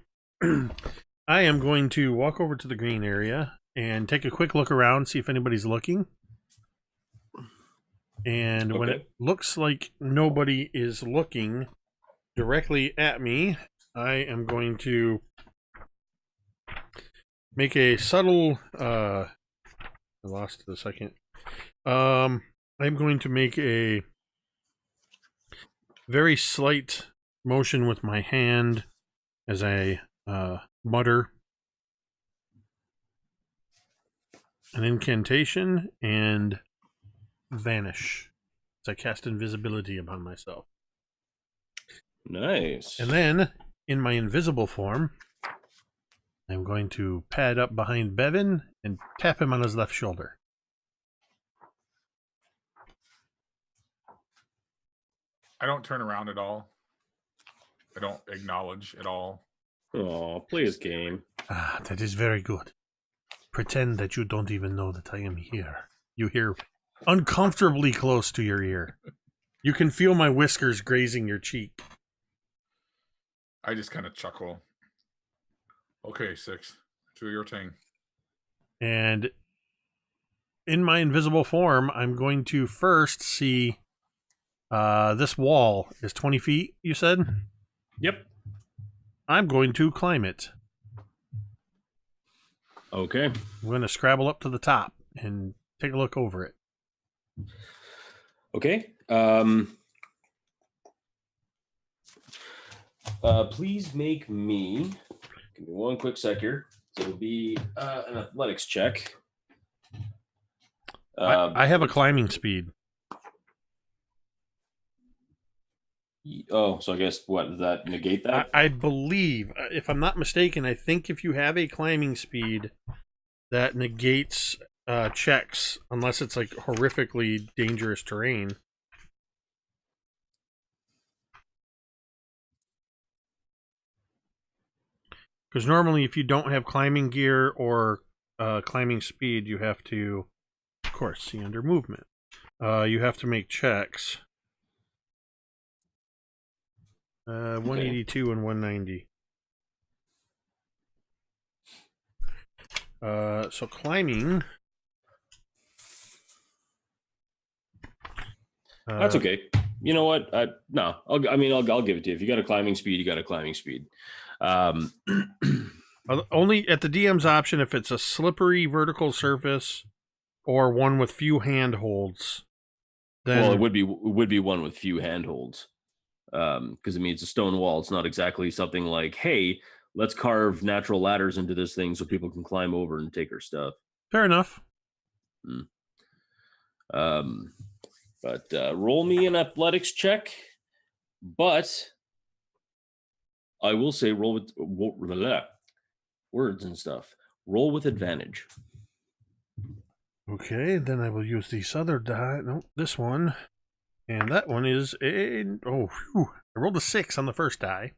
I am going to walk over to the green area and take a quick look around, see if anybody's looking. And when it looks like nobody is looking directly at me, I am going to make a subtle... I lost it a second. I'm going to make a very slight motion with my hand as I mutter an incantation and vanish as I cast invisibility upon myself. Nice. And then, in my invisible form, I'm going to pad up behind Bevyn and tap him on his left shoulder. I don't turn around at all. I don't acknowledge at all. Oh, play his game. Ah, that is very good. Pretend that you don't even know that I am here. You hear uncomfortably close to your ear. You can feel my whiskers grazing your cheek. I just kind of chuckle. Okay, 6. Do your thing. And in my invisible form, I'm going to first see this wall is 20 feet, you said? Yep. I'm going to climb it. Okay. I'm going to scrabble up to the top and take a look over it. Okay. Please make me... Give me one quick sec here. So it'll be an athletics check. I have a climbing speed. Oh, so I guess, what, does that negate that? I believe, if I'm not mistaken, I think if you have a climbing speed, that negates checks, unless it's like horrifically dangerous terrain. Because normally if you don't have climbing gear or climbing speed, you have to, of course, see under movement. You have to make checks. 182 and 190. So climbing. That's okay. You know what? I'll give it to you. If you got a climbing speed, you got a climbing speed. Only at the DM's option if it's a slippery vertical surface or one with few handholds. Then... Well, it would be one with few handholds. Because I mean, it's a stone wall. It's not exactly something like, hey, let's carve natural ladders into this thing so people can climb over and take our stuff. Fair enough. But roll me an athletics check. But I will say roll with words and stuff. Roll with advantage. Okay, then I will use this other die. No, this one. And that one is a... Oh, whew. I rolled a 6 on the first die.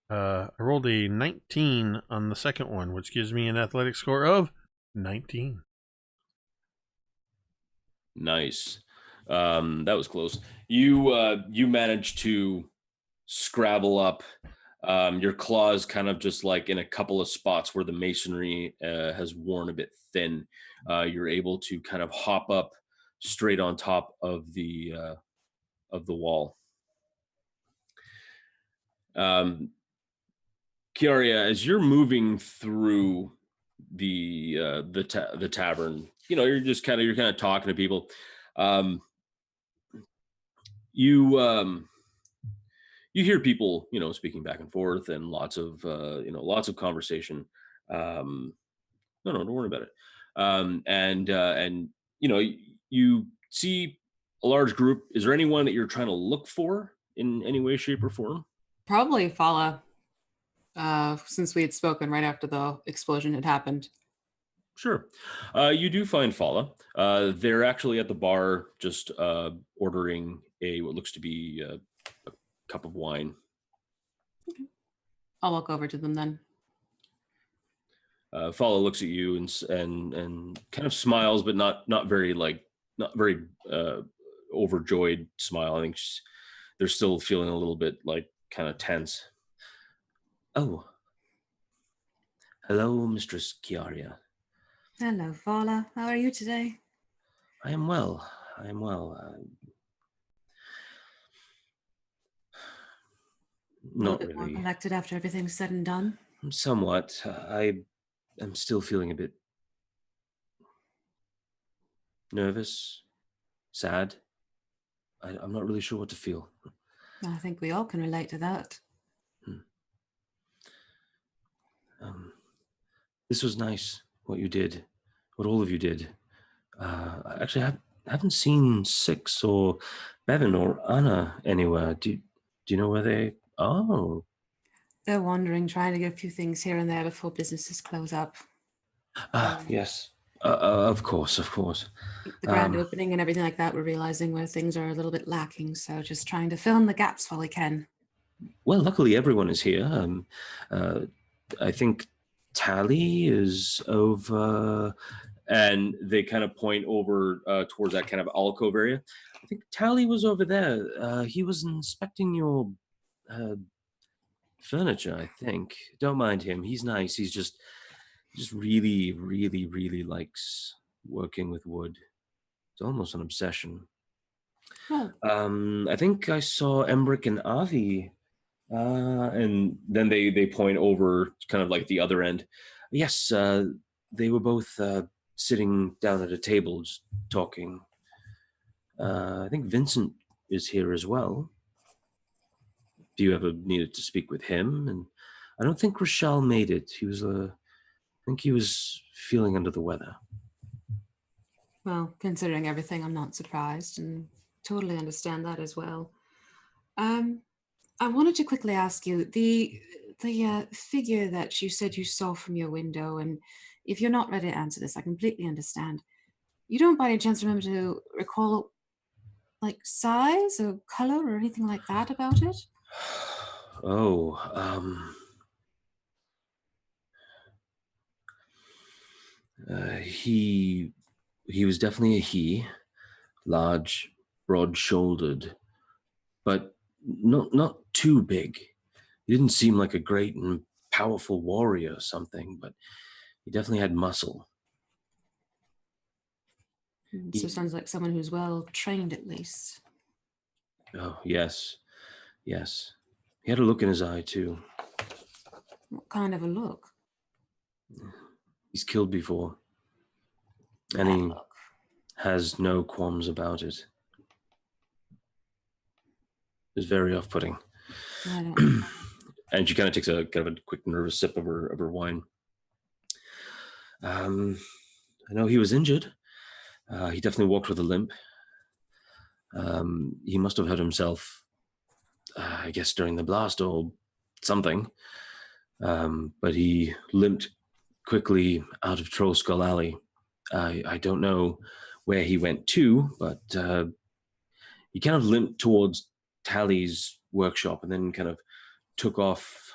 I rolled a 19 on the second one, which gives me an athletic score of 19. Nice. That was close. You managed to scrabble up. Your claws kind of just like in a couple of spots where the masonry has worn a bit thin. You're able to kind of hop up straight on top of the wall. Kiara, as you're moving through the tavern, you're just kind of talking to people. You hear people, speaking back and forth, and lots of conversation. No, don't worry about it. And you see a large group. Is there anyone that you're trying to look for in any way, shape, or form? Probably Fala, since we had spoken right after the explosion had happened. Sure. You do find Fala. They're actually at the bar just ordering what looks to be a cup of wine. Okay. I'll walk over to them then. Fala looks at you and kind of smiles, but not very overjoyed smile. I think they're still feeling a little bit kind of tense. Oh, hello, Mistress Kiara. Hello, Fala. How are you today? I am well. Not really. More collected after everything's said and done? Somewhat. I am still feeling a bit nervous, sad. I'm not really sure what to feel. I think we all can relate to that. This was nice, what you did, what all of you did. Actually, I haven't seen Six or Bevyn or Anna anywhere. Do you know where they are? Oh. They're wandering, trying to get a few things here and there before businesses close up. Yes. Of course. The grand opening and everything like that, we're realizing where things are a little bit lacking. So just trying to fill in the gaps while we can. Well, luckily everyone is here. I think Tally is over, and they kind of point over towards that kind of alcove area. I think Tally was over there. He was inspecting your furniture, I think. Don't mind him. He's nice. He's just really, really, really likes working with wood. It's almost an obsession. Oh. I think I saw Embrick and Avi, and then they point over kind of like the other end. Yes, they were both sitting down at a table just talking. I think Vincent is here as well. Do you ever needed to speak with him? And I don't think Rochelle made it. I think he was feeling under the weather. Well, considering everything, I'm not surprised and totally understand that as well. I wanted to quickly ask you, the figure that you said you saw from your window, and if you're not ready to answer this, I completely understand. You don't by any chance remember to recall size or color or anything like that about it? Oh, he was definitely a he, large, broad-shouldered, but not too big. He didn't seem like a great and powerful warrior or something, but he definitely had muscle. So it sounds like someone who's well trained at least. Oh, yes. He had a look in his eye too. What kind of a look? He's killed before, and he has no qualms about it. It's very off-putting. I don't And she kind of takes a quick nervous sip of her wine. I know he was injured. He definitely walked with a limp. He must have hurt himself, I guess, during the blast or something. But he limped quickly out of Troll Skull Alley. I don't know where he went to, but he kind of limped towards Tally's workshop and then kind of took off,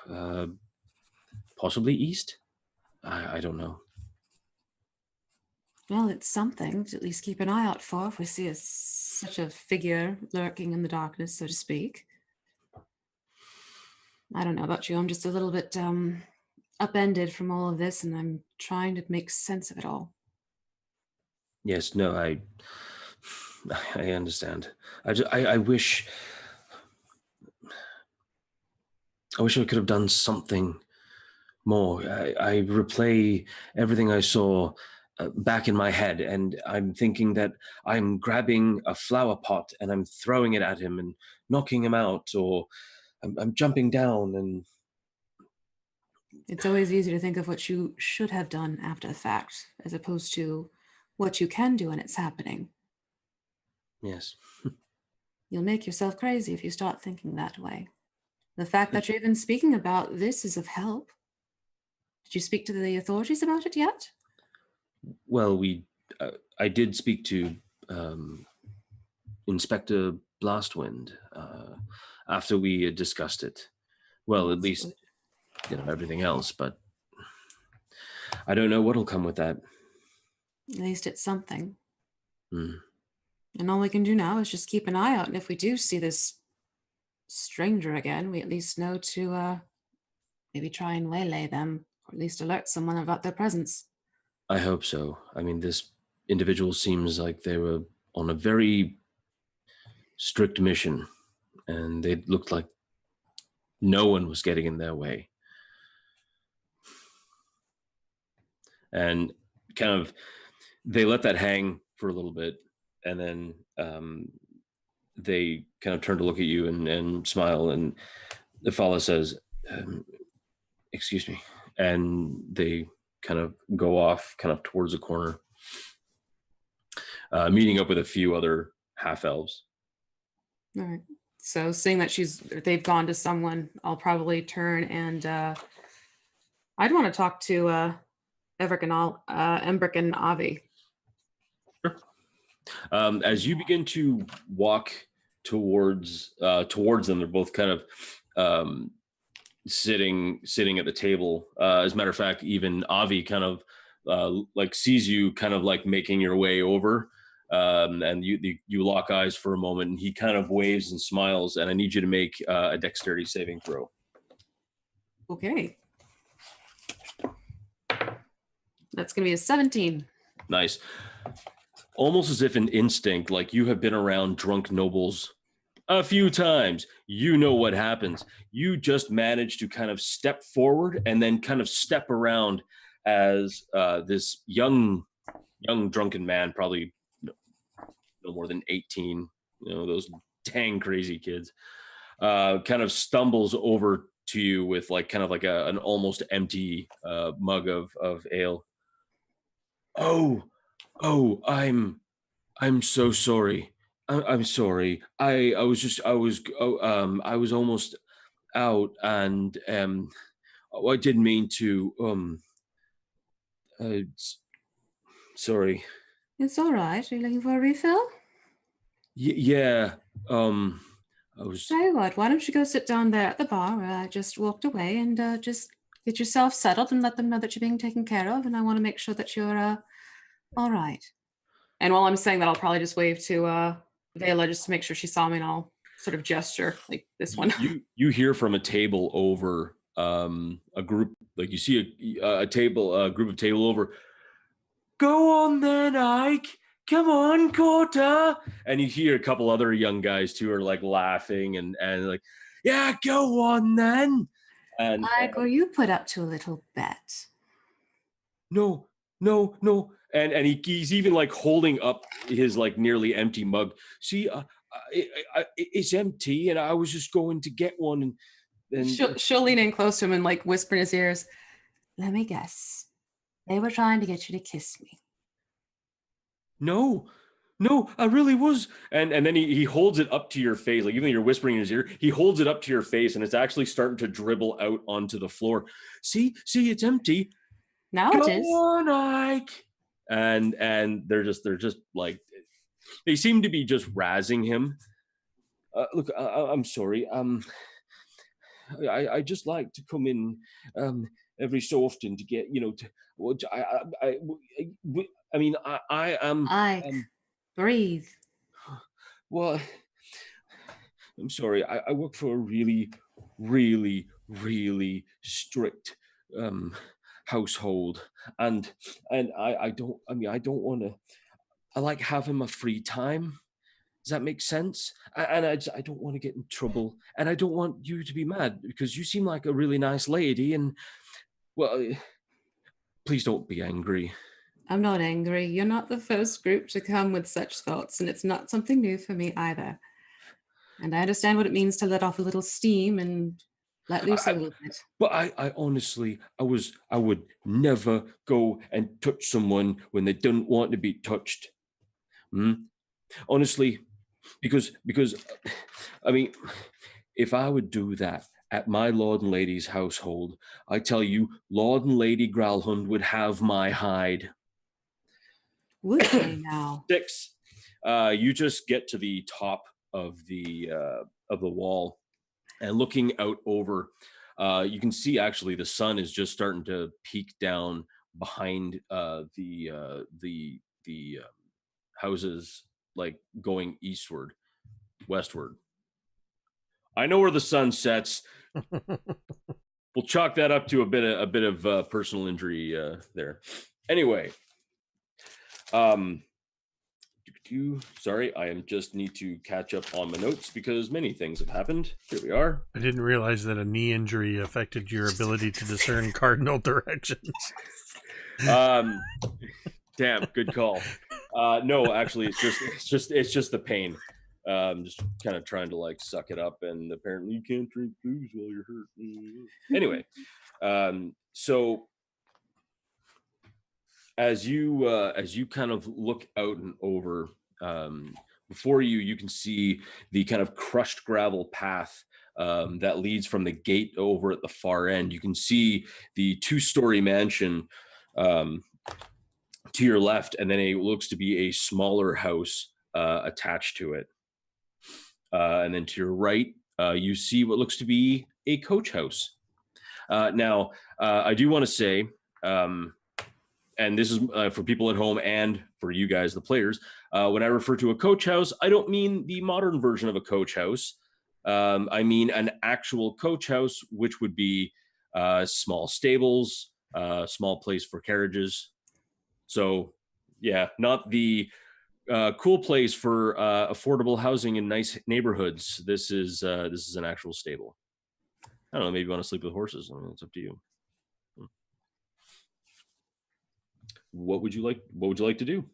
possibly east. I don't know. Well, it's something to at least keep an eye out for if we see such a figure lurking in the darkness, so to speak. I don't know about you. I'm just a little bit upended from all of this, and I'm trying to make sense of it all. Yes, no, I understand. I wish I could have done something more. I replay everything I saw back in my head, and I'm thinking that I'm grabbing a flower pot and I'm throwing it at him and knocking him out, or I'm jumping down. And It's always easy to think of what you should have done after the fact, as opposed to what you can do when it's happening. yes. You'll make yourself crazy if you start thinking that way. The fact that you're even speaking about this is of help. Did you speak to the authorities about it yet? Well, I did speak to Inspector Blastwind after we had discussed it. Well, at least, everything else, but I don't know what'll come with that. At least it's something. Mm. And all we can do now is just keep an eye out, and if we do see this stranger again, we at least know to maybe try and waylay them, or at least alert someone about their presence. I hope so. I mean, this individual seems like they were on a very strict mission, and they looked like no one was getting in their way. And kind of, they let that hang for a little bit, and then they kind of turn to look at you and smile, and the fella says, excuse me, and they kind of go off kind of towards the corner, meeting up with a few other half-elves. All right. So seeing that they've gone to someone, I'll probably turn and I'd want to talk to Embrick and Avi. Sure. As you begin to walk towards them, they're both kind of sitting at the table. As a matter of fact, even Avi kind of like sees you kind of like making your way over, and you lock eyes for a moment, and he kind of waves and smiles, and I need you to make a dexterity saving throw. Okay. That's going to be a 17. Nice. Almost as if an instinct, like you have been around drunk nobles a few times. You know what happens. You just manage to kind of step forward and then kind of step around as this young drunken man, probably no more than 18, those dang crazy kids, kind of stumbles over to you with like kind of like an almost empty mug of ale. Oh, I'm so sorry. I'm sorry. I was almost out, and I didn't mean to. Sorry. It's all right. Are you looking for a refill? Yeah. I was. Tell you what, why don't you go sit down there at the bar where I just walked away, and just get yourself settled and let them know that you're being taken care of, and I want to make sure that you're all right. And while I'm saying that, I'll probably just wave to Vela just to make sure she saw me, and I'll sort of gesture like this one. You hear from a table over, a group, like you see a group of table over. Go on then, Ike. Come on, Kota. And you hear a couple other young guys too are like laughing and like, yeah, go on then. And Ike, or you put up to a little bet. No. And he's even like holding up his like nearly empty mug. See, it's empty, and I was just going to get one. And she'll lean in close to him and like whisper in his ears, "Let me guess. They were trying to get you to kiss me." No, I really was. And then he holds it up to your face, like even though you're whispering in his ear, he holds it up to your face, and it's actually starting to dribble out onto the floor. See, it's empty. Now Go it is. on, Ike. And they're just like, they seem to be just razzing him. Look, I'm sorry. I just like to come in every so often to get, I mean, I am. Ike, breathe. Well, I'm sorry. I work for a really, really, really strict household, and I don't want to. I like having my free time. Does that make sense? And I don't want to get in trouble, and I don't want you to be mad because you seem like a really nice lady, and well, please don't be angry. I'm not angry. You're not the first group to come with such thoughts, and it's not something new for me either. And I understand what it means to let off a little steam and let loose a little bit. But I honestly, I would never go and touch someone when they don't want to be touched. Honestly, because I mean, if I would do that at my Lord and Lady's household, I tell you, Lord and Lady Growlhund would have my hide. Would they now? 6. You just get to the top of the wall, and looking out over, you can see actually the sun is just starting to peek down behind the houses, like going westward. I know where the sun sets. We'll chalk that up to a bit of personal injury there. Anyway, sorry, I just need to catch up on my notes because many things have happened. Here we are. I didn't realize that a knee injury affected your ability to discern cardinal directions. Damn, good call. No, actually, it's just the pain. Just kind of trying to like suck it up, and apparently you can't drink booze while you're hurt. Anyway, so as you kind of look out and over, before you can see the kind of crushed gravel path that leads from the gate over at the far end. You can see the 2-story mansion to your left, and then it looks to be a smaller house attached to it. And then to your right, you see what looks to be a coach house. Now, I do want to say, and this is for people at home and for you guys, the players, when I refer to a coach house, I don't mean the modern version of a coach house. I mean an actual coach house, which would be small stables, small place for carriages. So, yeah, not the cool place for affordable housing in nice neighborhoods. This is an actual stable. I don't know. Maybe you want to sleep with horses. I mean, it's up to you. What would you like to do?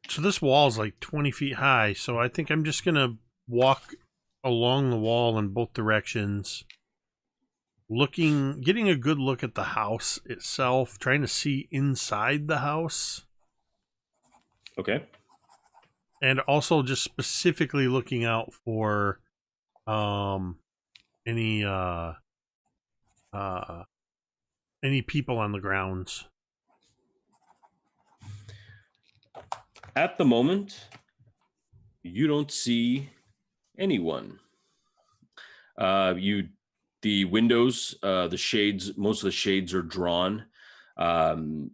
So this wall is like 20 feet high, so I think I'm just gonna walk along the wall in both directions, getting a good look at the house itself, trying to see inside the house. Okay. And also just specifically looking out for any people on the grounds. At the moment, you don't see anyone. The windows, the shades, most of the shades are drawn.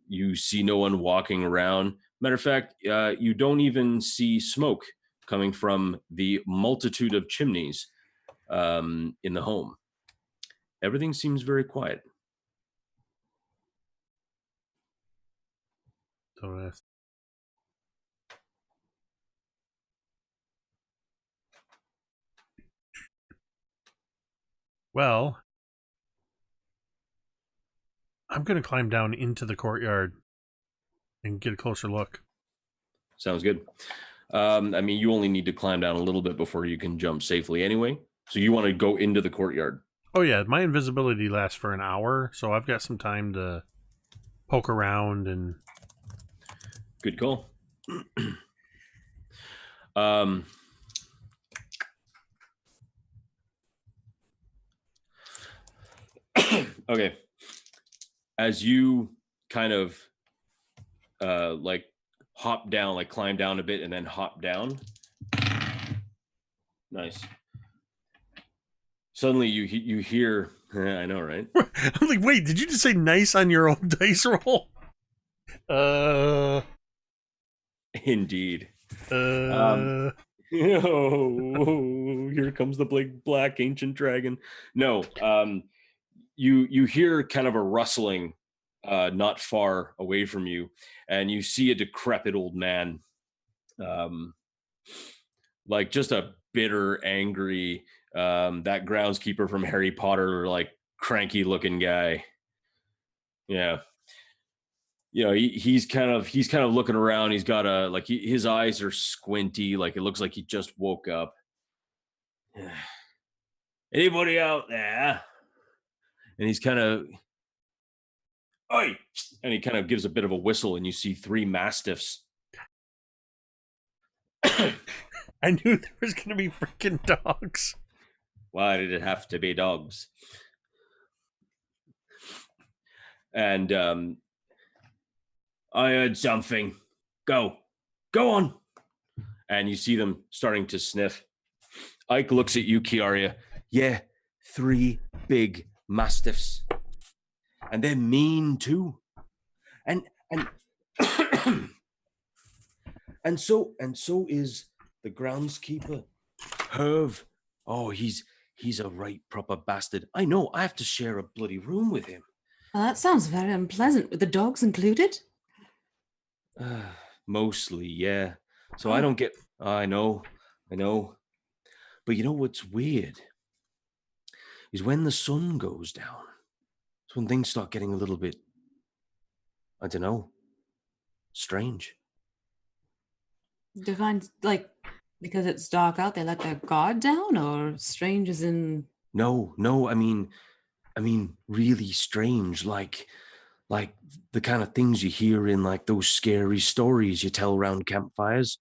You see no one walking around. Matter of fact, you don't even see smoke coming from the multitude of chimneys in the home. Everything seems very quiet. Well, I'm going to climb down into the courtyard and get a closer look. Sounds good. I mean, you only need to climb down a little bit before you can jump safely anyway. So you want to go into the courtyard. Oh, yeah. My invisibility lasts for an hour, so I've got some time to poke around and... Good call. Okay. As you kind of like hop down, like climb down a bit and then hop down. Nice. Suddenly you hear, I know, right? I'm like, wait, did you just say nice on your own dice roll? Indeed. Oh, here comes the black ancient dragon. No, you hear kind of a rustling not far away from you, and you see a decrepit old man, like just a bitter, angry, That groundskeeper from Harry Potter, like cranky looking guy. Yeah. You know, he's kind of looking around. He's got his eyes are squinty, like it looks like he just woke up. Anybody out there? And he's kind of, oi! And he kind of gives a bit of a whistle, and you see 3 mastiffs. I knew there was going to be freaking dogs. Why did it have to be dogs? And I heard something. Go on. And you see them starting to sniff. Ike looks at you, Kiara. Yeah, 3 big mastiffs, and they're mean too. And and so is the groundskeeper, Herv. Oh, he's a right proper bastard. I know. I have to share a bloody room with him. Well, that sounds very unpleasant. With the dogs included? Mostly, yeah. So I don't get. I know. But you know what's weird? Is when the sun goes down. It's when things start getting a little bit, I don't know, strange. Divine, like, because it's dark out, they let their guard down, or strange as in... No, I mean really strange, like the kind of things you hear in like those scary stories you tell around campfires.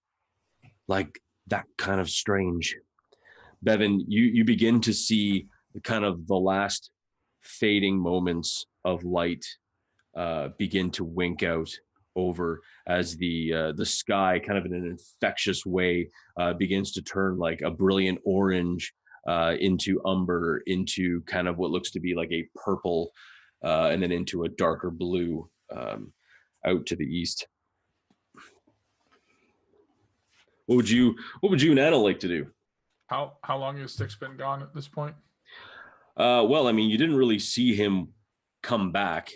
Like that kind of strange. Bevyn, you begin to see kind of the last fading moments of light begin to wink out over as the sky, kind of in an infectious way, begins to turn like a brilliant orange into umber, into kind of what looks to be like a purple, and then into a darker blue out to the east. What would you and Anna like to do? How long has Stick's been gone at this point? Well, I mean, you didn't really see him come back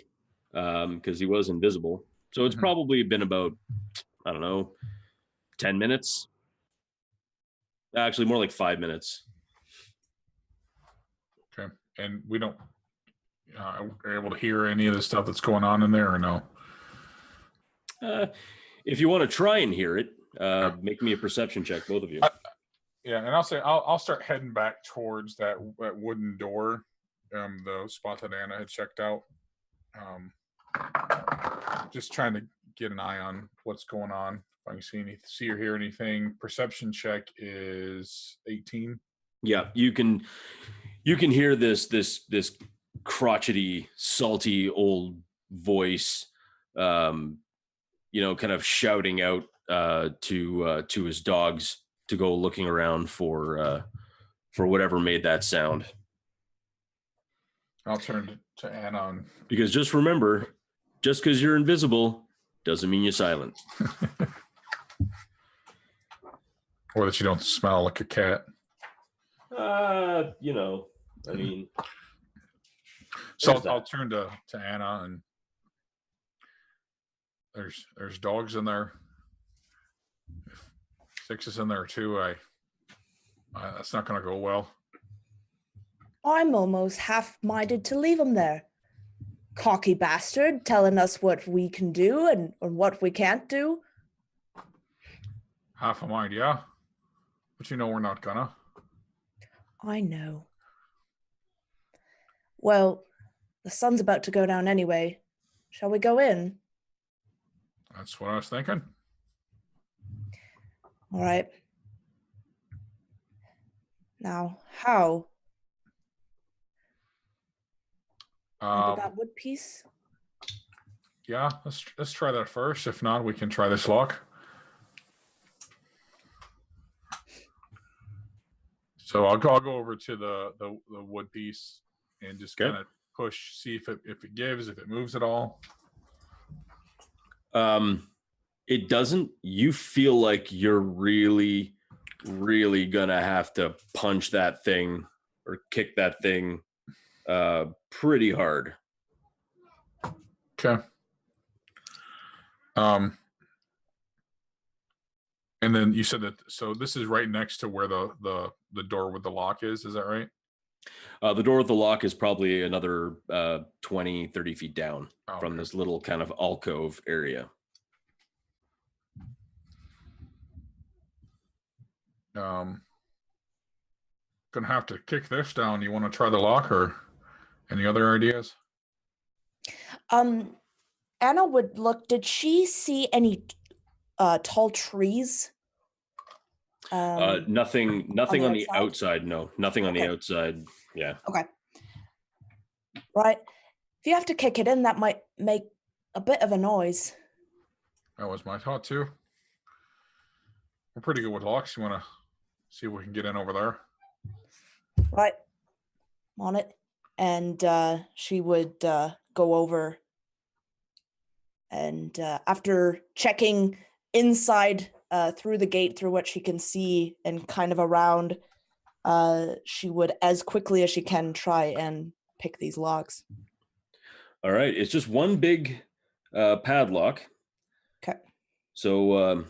because he was invisible. So it's probably been about, I don't know, 10 minutes. Actually, more like 5 minutes. Okay. And we don't are able to hear any of the stuff that's going on in there, or no? If you want to try and hear it, make me a perception check, both of you. Yeah, and I'll start heading back towards that wooden door, the spot that Anna had checked out. Just trying to get an eye on what's going on. If I can see or hear anything. Perception check is 18. Yeah, you can hear this crotchety, salty old voice, kind of shouting out to his dogs to go looking around for whatever made that sound. I'll turn to Anna. Because just remember, just because you're invisible doesn't mean you're silent. Or that you don't smell like a cat. I mean. So I'll turn to Anna, and there's dogs in there. If Six is in there too, that's not going to go well. I'm almost half-minded to leave him there. Cocky bastard, telling us what we can do and what we can't do. Half a mind, yeah. But we're not gonna. I know. Well, the sun's about to go down anyway. Shall we go in? That's what I was thinking. All right. Now, how? Maybe that wood piece? Yeah, let's try that first. If not, we can try this lock. So I'll go over to the wood piece and just kind of push, see if it gives, if it moves at all. It doesn't. You feel like you're really, really gonna have to punch that thing or kick that thing pretty hard. Okay. And And then you said that, so this is right next to where the door with the lock is that right? The door with the lock is probably another 20, 30 feet down from Okay. this little kind of alcove area. Gonna have to kick this down. You want to try the lock or any other ideas? Anna would look. Did she see any tall trees? Nothing on the outside? outside. No, nothing on the Okay. outside. Yeah. Okay. Right. If you have to kick it in, that might make a bit of a noise. That was my thought too. We're pretty good with locks. You want to see if we can get in over there? Right. I'm on it. And she would go over. And after checking inside through the gate, through what she can see and kind of around, she would, as quickly as she can, try and pick these locks. All right. It's just one big padlock. Okay. So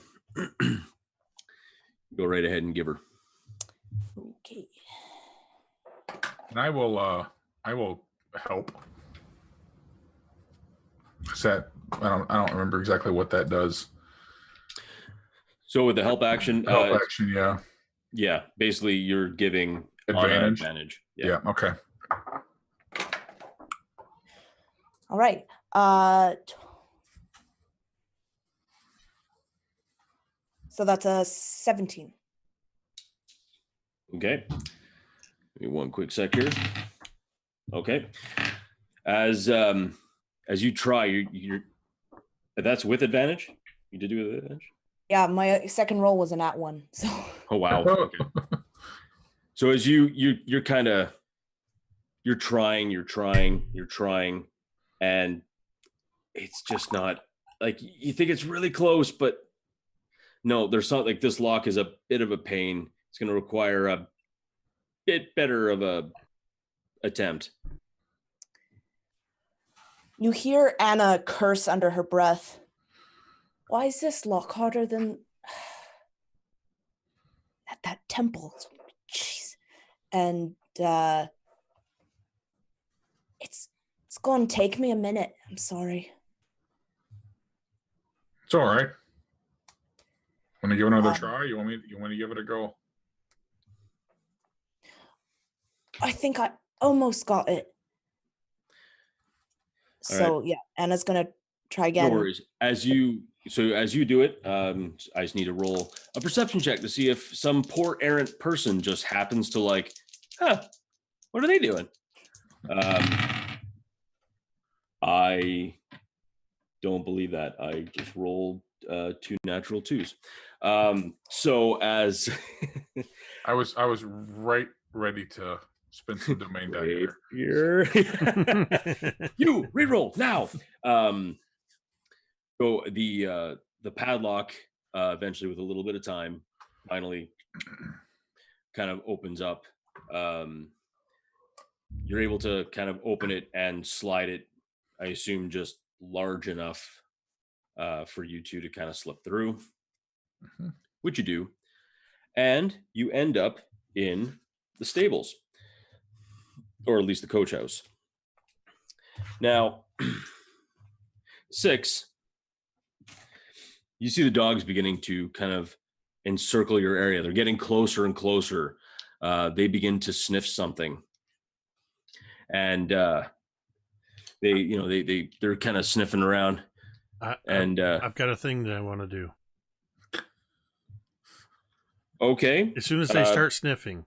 go right ahead and give her. Okay. And I will help. Is that I don't remember exactly what that does. So with the help action, Action, yeah. Yeah, basically you're giving Advantage. Advantage. Yeah. Okay. All right. So that's a 17. Okay. Give me one quick sec here. Okay. As you try, you're that's with advantage? You did do it with advantage? Yeah, my second roll was an at one. So Oh wow. Okay. So as you're kind of you're trying, and it's just not like you think it's really close, but no, there's something like this lock is a bit of a pain. It's going to require a bit better of a attempt. you hear Anna curse under her breath. Why is this lock harder than that temple? Jeez. And it's going to take me a minute. I'm sorry. It's all right. Want to give it another try? You want to give it a go? I think I almost got it. So yeah, Anna's gonna try again. No worries. As you do it, I just need to roll a perception check to see if some poor errant person just happens to like, what are they doing? I don't believe that. I just rolled 2 natural 2s. So as I was right ready to spend some domain die here. You reroll now. So the padlock eventually, with a little bit of time, finally kind of opens up. You're able to kind of open it and slide it, I assume just large enough for you two to kind of slip through, which you do. And you end up in the stables, or at least the coach house. Now, 6, you see the dogs beginning to kind of encircle your area. They're getting closer and closer. They begin to sniff something. And they're kind of sniffing around. I've got a thing that I want to do. Okay. As soon as they start sniffing.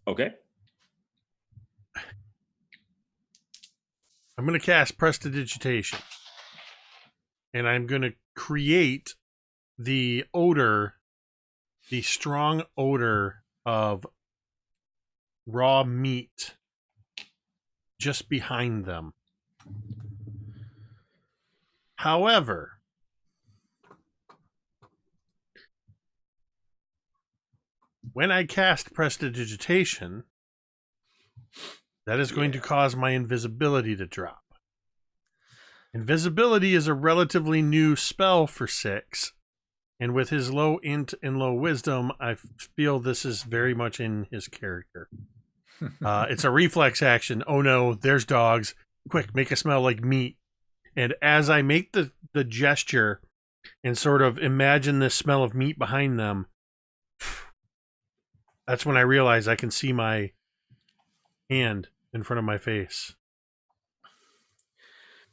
Okay. I'm going to cast Prestidigitation. And I'm going to create the strong odor of raw meat just behind them. However, when I cast Prestidigitation, that is going to cause my invisibility to drop. Invisibility is a relatively new spell for 6, And with his low int and low wisdom, I feel this is very much in his character. It's a reflex action. Oh no, there's dogs. Quick, make it smell like meat. And as I make the gesture and sort of imagine this smell of meat behind them, that's when I realize I can see my hand in front of my face.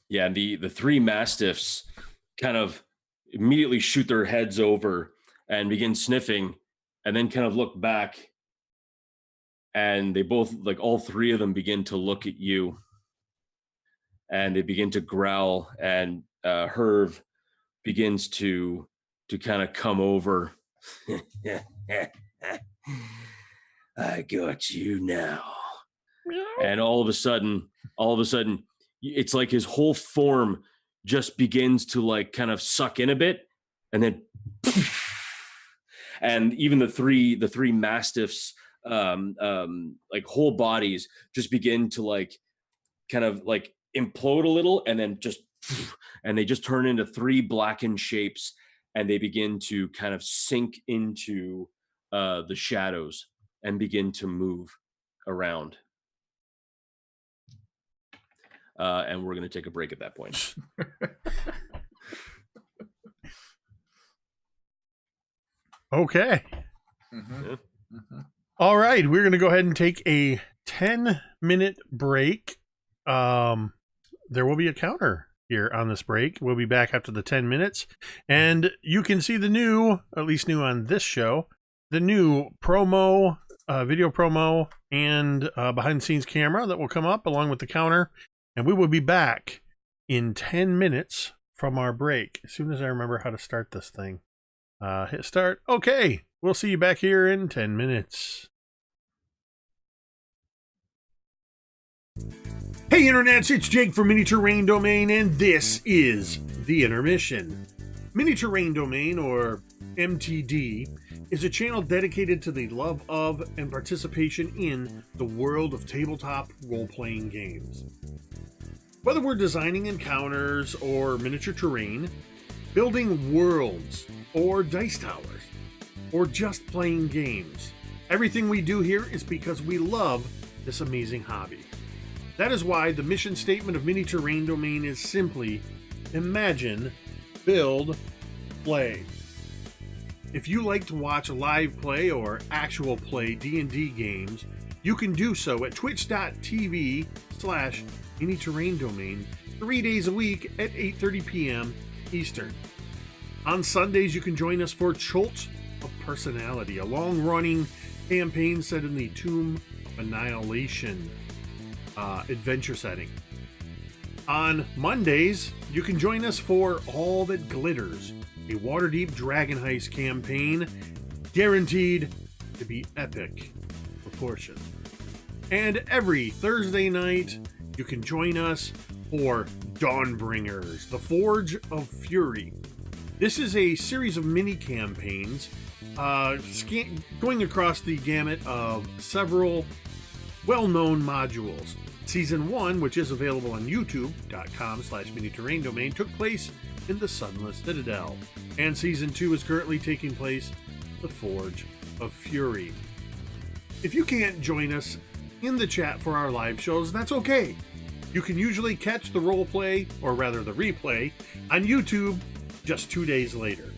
Yeah, the three mastiffs kind of immediately shoot their heads over and begin sniffing, and then kind of look back, and they both, like, all three of them begin to look at you, and they begin to growl, and Herv begins to kind of come over. I got you now. And all of a sudden, it's like his whole form just begins to, like, kind of suck in a bit, and then and even the three mastiffs like whole bodies just begin to, like, kind of like implode a little, and then and they just turn into three blackened shapes, and they begin to kind of sink into the shadows and begin to move around. And we're going to take a break at that point. Okay. Mm-hmm. Yeah. Mm-hmm. All right. We're going to go ahead and take a 10-minute break. There will be a counter here on this break. We'll be back after the 10 minutes. And you can see the new, at least new on this show, the new promo, video promo, and behind the scenes camera that will come up along with the counter. And we will be back in 10 minutes from our break. As soon as I remember how to start this thing. Hit start. Okay. We'll see you back here in 10 minutes. Hey internets, it's Jake from Mini Terrain Domain, and this is The Intermission. Mini Terrain Domain, or MTD, is a channel dedicated to the love of and participation in the world of tabletop role-playing games. Whether we're designing encounters or miniature terrain, building worlds or dice towers, or just playing games, everything we do here is because we love this amazing hobby. That is why the mission statement of Mini Terrain Domain is simply imagine, build, play. If you like to watch live play or actual play D&D games, you can do so at twitch.tv/Mini Terrain Domain 3 days a week at 8:30 p.m. Eastern. On Sundays, you can join us for Cult of Personality, a long-running campaign set in the Tomb of Annihilation adventure setting. On Mondays, you can join us for All That Glitters, a Waterdeep Dragon Heist campaign guaranteed to be epic proportions. And every Thursday night, you can join us for Dawnbringers, the Forge of Fury. This is a series of mini campaigns going across the gamut of several well-known modules. Season 1, which is available on youtube.com/Mini Terrain Domain, took place in the Sunless Citadel. And Season 2 is currently taking place in the Forge of Fury. If you can't join us in the chat for our live shows, that's okay. You can usually catch the roleplay, or rather the replay, on YouTube just 2 days later.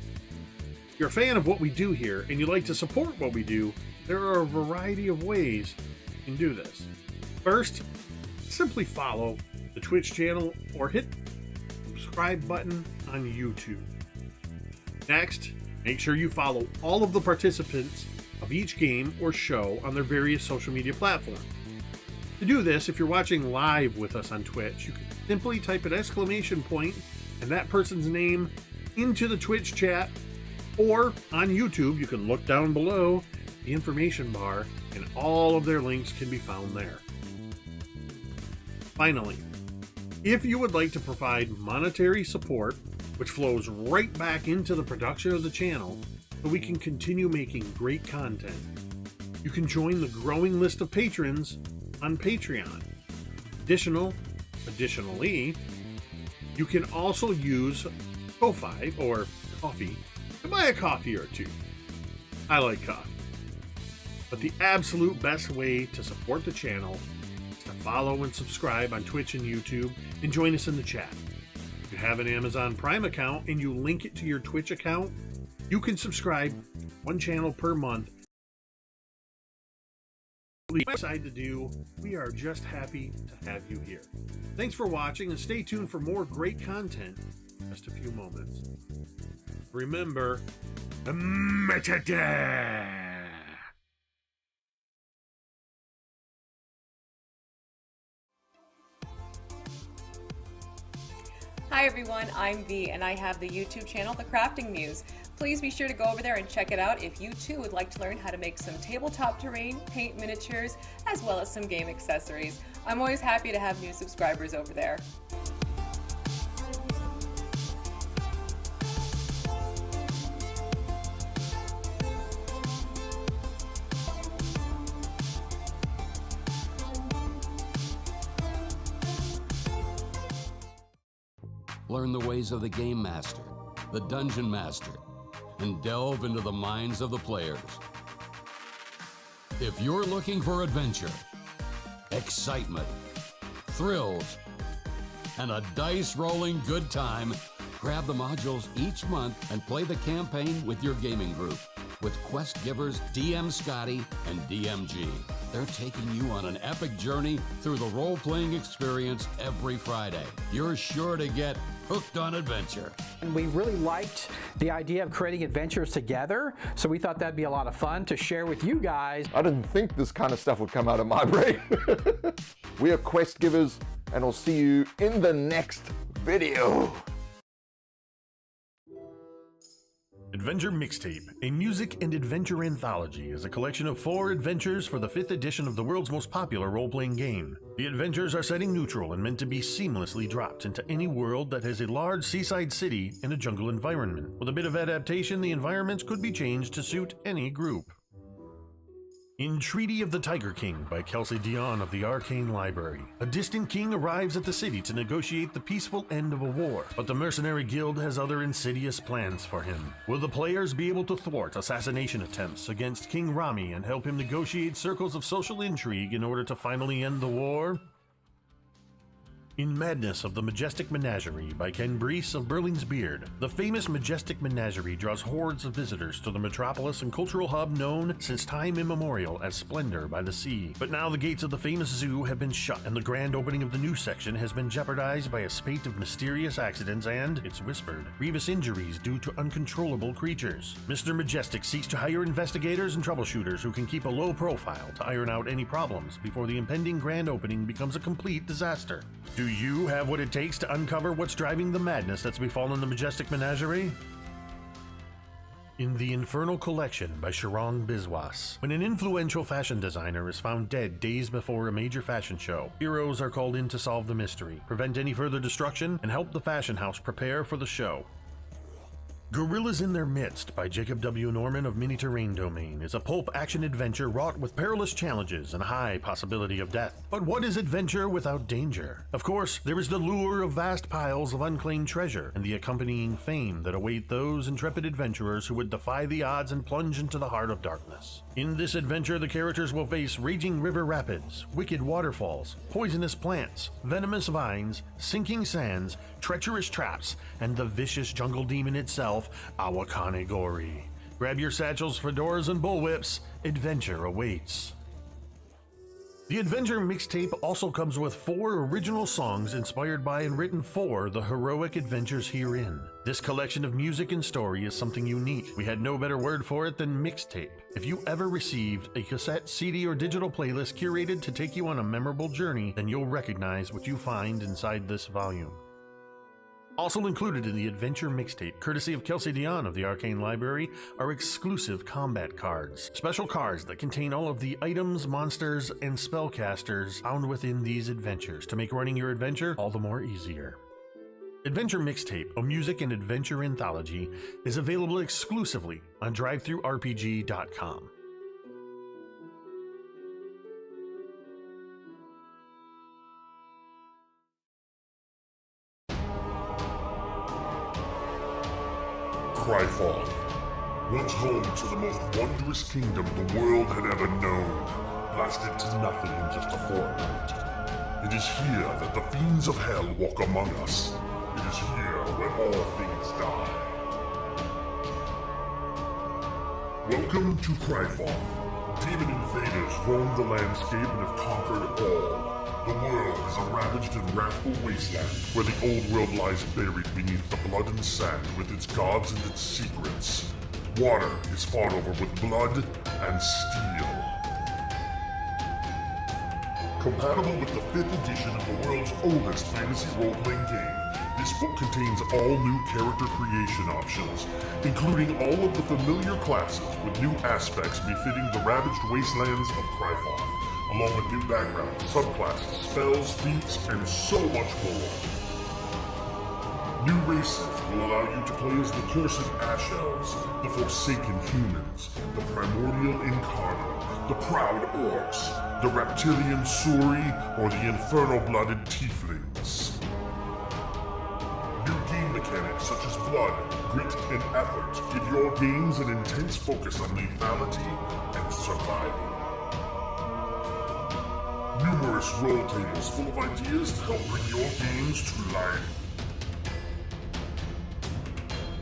If you're a fan of what we do here and you'd like to support what we do, there are a variety of ways you can do this. First, simply follow the Twitch channel or hit the subscribe button on YouTube. Next, make sure you follow all of the participants of each game or show on their various social media platforms. To do this, if you're watching live with us on Twitch, you can simply type an exclamation point and that person's name into the Twitch chat, or on YouTube, you can look down below the information bar and all of their links can be found there. Finally, if you would like to provide monetary support, which flows right back into the production of the channel so we can continue making great content, you can join the growing list of patrons on Patreon. Additionally, you can also use Ko-Fi or Coffee and buy a coffee or two. I like coffee. But the absolute best way to support the channel is to follow and subscribe on Twitch and YouTube and join us in the chat. If you have an Amazon Prime account and you link it to your Twitch account, you can subscribe one channel per month. What we decide to do, we are just happy to have you here. Thanks for watching and stay tuned for more great content in just a few moments. Remember, metadata! Hi everyone, I'm V and I have the YouTube channel, The Crafting Muse. Please be sure to go over there and check it out if you too would like to learn how to make some tabletop terrain, paint miniatures, as well as some game accessories. I'm always happy to have new subscribers over there. Learn the ways of the Game Master, the Dungeon Master, and delve into the minds of the players. If you're looking for adventure, excitement, thrills, and a dice-rolling good time, grab the modules each month and play the campaign with your gaming group with quest givers DM Scotty and DMG. They're taking you on an epic journey through the role-playing experience every Friday. You're sure to get hooked on adventure. And we really liked the idea of creating adventures together, so we thought that'd be a lot of fun to share with you guys. I didn't think this kind of stuff would come out of my brain. We are quest givers, and I'll see you in the next video. Adventure Mixtape, a music and adventure anthology, is a collection of 4 adventures for the 5th edition of the world's most popular role-playing game. The adventures are setting neutral and meant to be seamlessly dropped into any world that has a large seaside city and a jungle environment. With a bit of adaptation, the environments could be changed to suit any group. In Treaty of the Tiger King by Kelsey Dion of the Arcane Library, a distant king arrives at the city to negotiate the peaceful end of a war, but the mercenary guild has other insidious plans for him. Will the players be able to thwart assassination attempts against King Rami and help him negotiate circles of social intrigue in order to finally end the war? In Madness of the Majestic Menagerie by Ken Brees of Burling's Beard, the famous Majestic Menagerie draws hordes of visitors to the metropolis and cultural hub known since time immemorial as Splendor by the Sea. But now the gates of the famous zoo have been shut and the grand opening of the new section has been jeopardized by a spate of mysterious accidents and, it's whispered, grievous injuries due to uncontrollable creatures. Mr. Majestic seeks to hire investigators and troubleshooters who can keep a low profile to iron out any problems before the impending grand opening becomes a complete disaster. Do you have what it takes to uncover what's driving the madness that's befallen the Majestic Menagerie? In The Infernal Collection by Sharm Biswas, when an influential fashion designer is found dead days before a major fashion show, heroes are called in to solve the mystery, prevent any further destruction, and help the fashion house prepare for the show. Gorillas in Their Midst by Jacob W. Norman of Mini Terrain Domain is a pulp action adventure wrought with perilous challenges and a high possibility of death. But what is adventure without danger? Of course, there is the lure of vast piles of unclaimed treasure and the accompanying fame that await those intrepid adventurers who would defy the odds and plunge into the heart of darkness. In this adventure, the characters will face raging river rapids, wicked waterfalls, poisonous plants, venomous vines, sinking sands, treacherous traps, and the vicious jungle demon itself, Awakane Gori. Grab your satchels, fedoras, and bullwhips. Adventure awaits. The Adventure Mixtape also comes with 4 original songs inspired by and written for the heroic adventures herein. This collection of music and story is something unique. We had no better word for it than mixtape. If you ever received a cassette, CD, or digital playlist curated to take you on a memorable journey, then you'll recognize what you find inside this volume. Also included in the Adventure Mixtape, courtesy of Kelsey Dion of the Arcane Library, are exclusive combat cards. Special cards that contain all of the items, monsters, and spellcasters found within these adventures to make running your adventure all the more easier. Adventure Mixtape, a music and adventure anthology, is available exclusively on drivethrurpg.com. Cry forth. Once home to the most wondrous kingdom the world had ever known, blasted to nothing in just a fortnight. It is here that the fiends of hell walk among us. It is here where all things die. Welcome to Cryfoth. Demon invaders roam the landscape and have conquered all. The world is a ravaged and wrathful wasteland where the old world lies buried beneath the blood and sand with its gods and its secrets. Water is fought over with blood and steel. Compatible with the 5th edition of the world's oldest fantasy role-playing game, this book contains all new character creation options, including all of the familiar classes with new aspects befitting the ravaged wastelands of Cryfoth, along with new backgrounds, subclasses, spells, feats, and so much more. New races will allow you to play as the cursed Ash Elves, the Forsaken Humans, the Primordial Incarnate, the Proud Orcs, the Reptilian Suri, or the Infernal-Blooded Tieflings. New game mechanics such as blood, grit, and effort give your games an intense focus on lethality and survival. Numerous role tables full of ideas to help bring your games to life.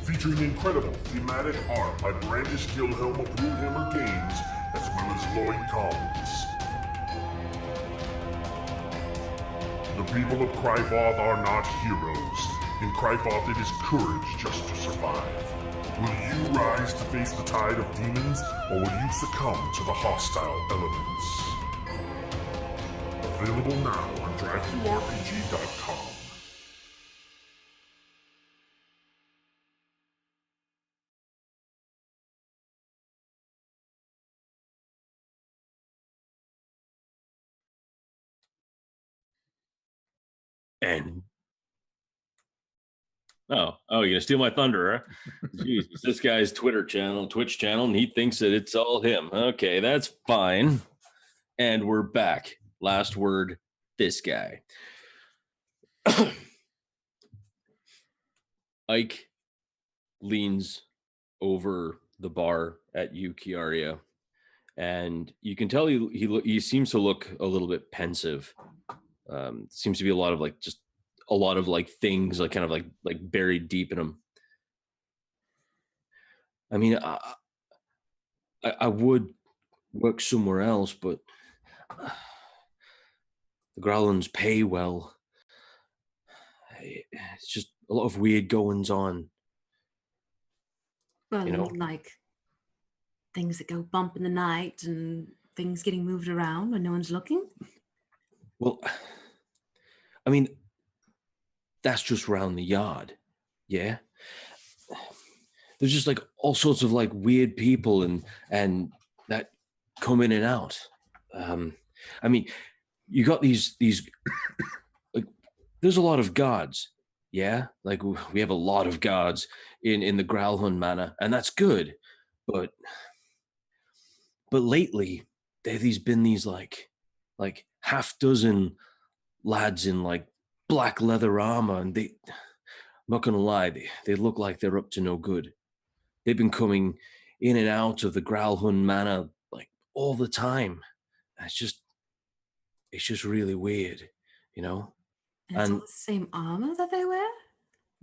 Featuring incredible thematic art by Brandish Gilhelm of Runehammer Games, as well as Lloyd Collins. The people of Cryfoth are not heroes. In Cryfoth, it is courage just to survive. Will you rise to face the tide of demons, or will you succumb to the hostile elements? Available now on DriveThruRPG.com. And oh, you're gonna steal my thunder, huh? Jeez, it's this guy's Twitch channel, and he thinks that it's all him. Okay, that's fine. And we're back. Last word, this guy. Ike leans over the bar at you, Kiara, and you can tell he seems to look a little bit pensive. Seems to be a lot of like things like kind of like buried deep in him. I mean, I would work somewhere else, but the Growlins pay well. It's just a lot of weird goings on. Well, I mean, like things that go bump in the night and things getting moved around when no one's looking. Well, I mean, that's just around the yard, yeah? There's just like all sorts of like weird people and that come in and out. I mean, you got these like, there's a lot of guards, yeah? Like we have a lot of guards in the Growlhund Manor, and that's good. But lately, there's been these like half dozen lads in like black leather armor, and I'm not gonna lie, they look like they're up to no good. They've been coming in and out of the Growlhund Manor like all the time. It's just really weird, you know? And it's all the same armor that they wear?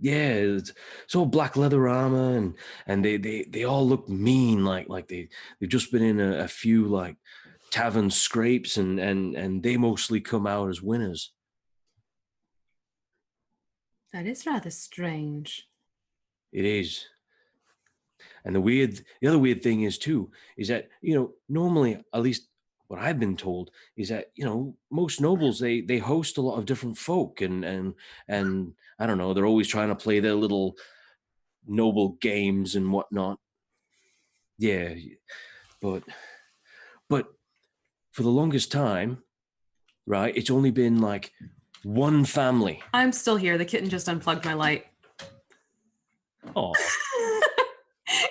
Yeah, it's all black leather armor, and they all look mean, like they've just been in a few like tavern scrapes, and they mostly come out as winners. That is rather strange. It is. And the other weird thing is too, is that, you know, normally, at least what I've been told, is that, you know, most nobles, they host a lot of different folk, and I don't know, they're always trying to play their little noble games and whatnot. Yeah, but for the longest time, right, it's only been like one family. I'm still here. The kitten just unplugged my light. Oh.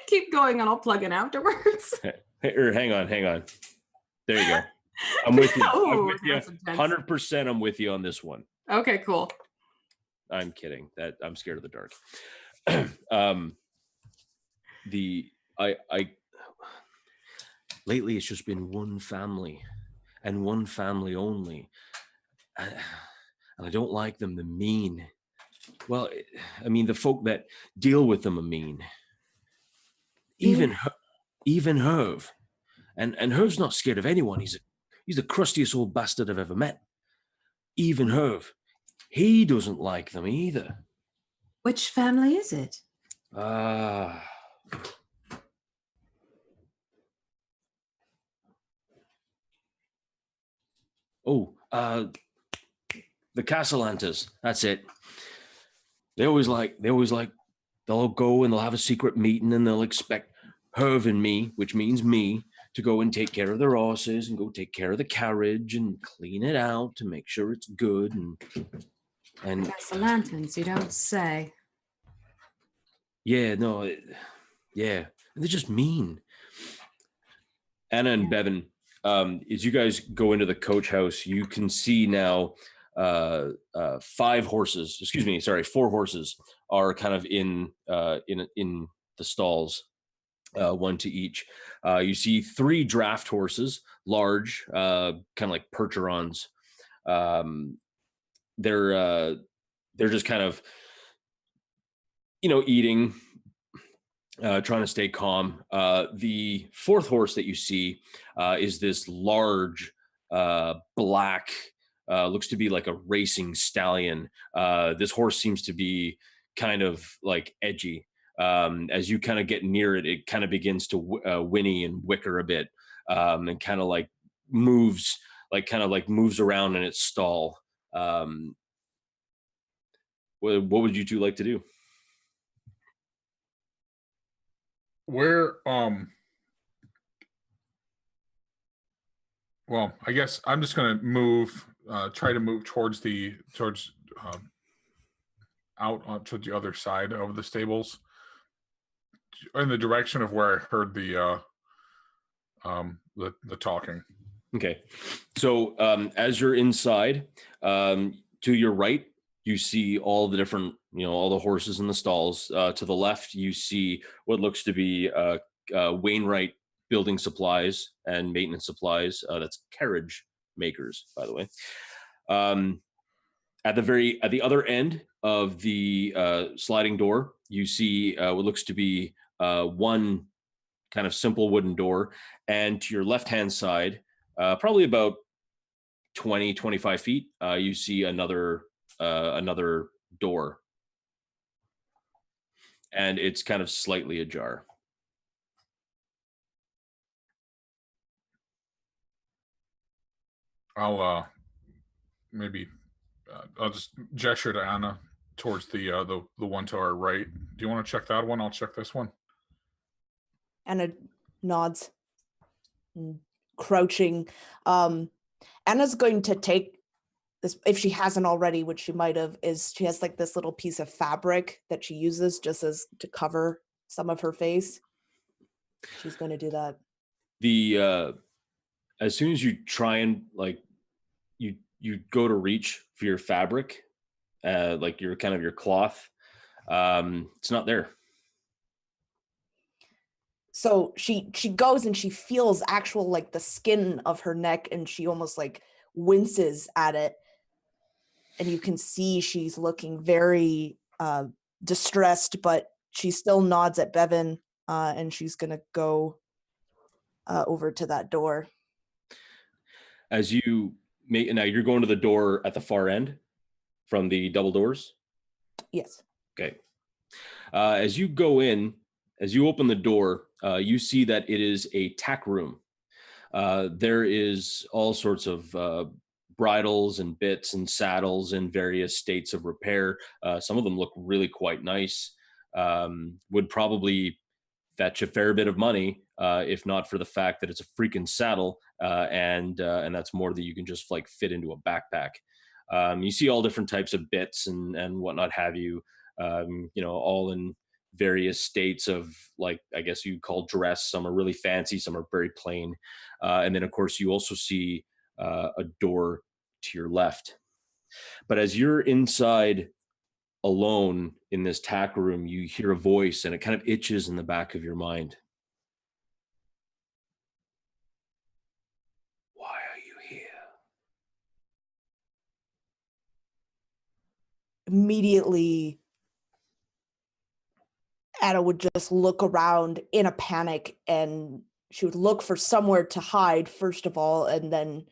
Keep going and I'll plug in afterwards. Hang on. There you go. I'm with you. Oh, I'm with you. 100% I'm with you on this one. Okay, cool. I'm kidding. That I'm scared of the dark. I lately it's just been one family and one family only. And I don't like them. They're mean. Well, I mean, the folk that deal with them are mean. Even Herv. And Herv's not scared of anyone. He's the crustiest old bastard I've ever met. Even Herv. He doesn't like them either. Which family is it? The Castellantas. That's it. They'll go and they'll have a secret meeting and they'll expect Herv and me, which means me, to go and take care of their horses and go take care of the carriage and clean it out to make sure it's good and Castellantans, you don't say. Yeah, no, yeah, they're just mean. Anna and Bevyn, as you guys go into the coach house, you can see now 4 horses are kind of in the stalls, one to each. You see 3 draft horses, large, kind of like percherons. They're just kind of, eating, trying to stay calm. The 4th horse that you see is this large, black, looks to be like a racing stallion. This horse seems to be kind of like edgy. As you kind of get near it, it kind of begins to whinny and wicker a bit, and kind of like moves around in its stall. What would you two like to do? Where well, I guess I'm just gonna try to move towards out onto the other side of the stables, in the direction of where I heard the talking. Okay, so as you're inside, to your right, you see all the different, all the horses in the stalls. To the left, you see what looks to be Wainwright building supplies and maintenance supplies. That's carriage makers, by the way. At the other end of the sliding door, you see what looks to be one kind of simple wooden door. And to your left-hand side, probably about 20-25 feet, you see another door, and it's kind of slightly ajar. I'll I'll just gesture to Anna towards the one to our right. Do you want to check that one? I'll check this one. Anna nods, crouching. Anna's going to take this, if she hasn't already, which she might have, is she has like this little piece of fabric that she uses just as to cover some of her face. She's going to do that. As soon as you try and you go to reach for your fabric, like your kind of your cloth, it's not there. So she goes and she feels actual like the skin of her neck, and she almost like winces at it. And you can see she's looking very distressed, but she still nods at Bevyn, and she's going to go over to that door. As you now you're going to the door at the far end from the double doors? Yes. Okay. As you go in, as you open the door, you see that it is a tack room. There is all sorts of bridles and bits and saddles in various states of repair. Some of them look really quite nice. Would probably fetch a fair bit of money, if not for the fact that it's a freaking saddle, and that's more that you can just like fit into a backpack. You see all different types of bits and whatnot have you, all in various states of, like, I guess you'd call dress. Some are really fancy, some are very plain. And then of course you also see a door to your left. But as you're inside alone in this tack room, you hear a voice and it kind of itches in the back of your mind. immediately Anna would just look around in a panic, and she would look for somewhere to hide, first of all, and then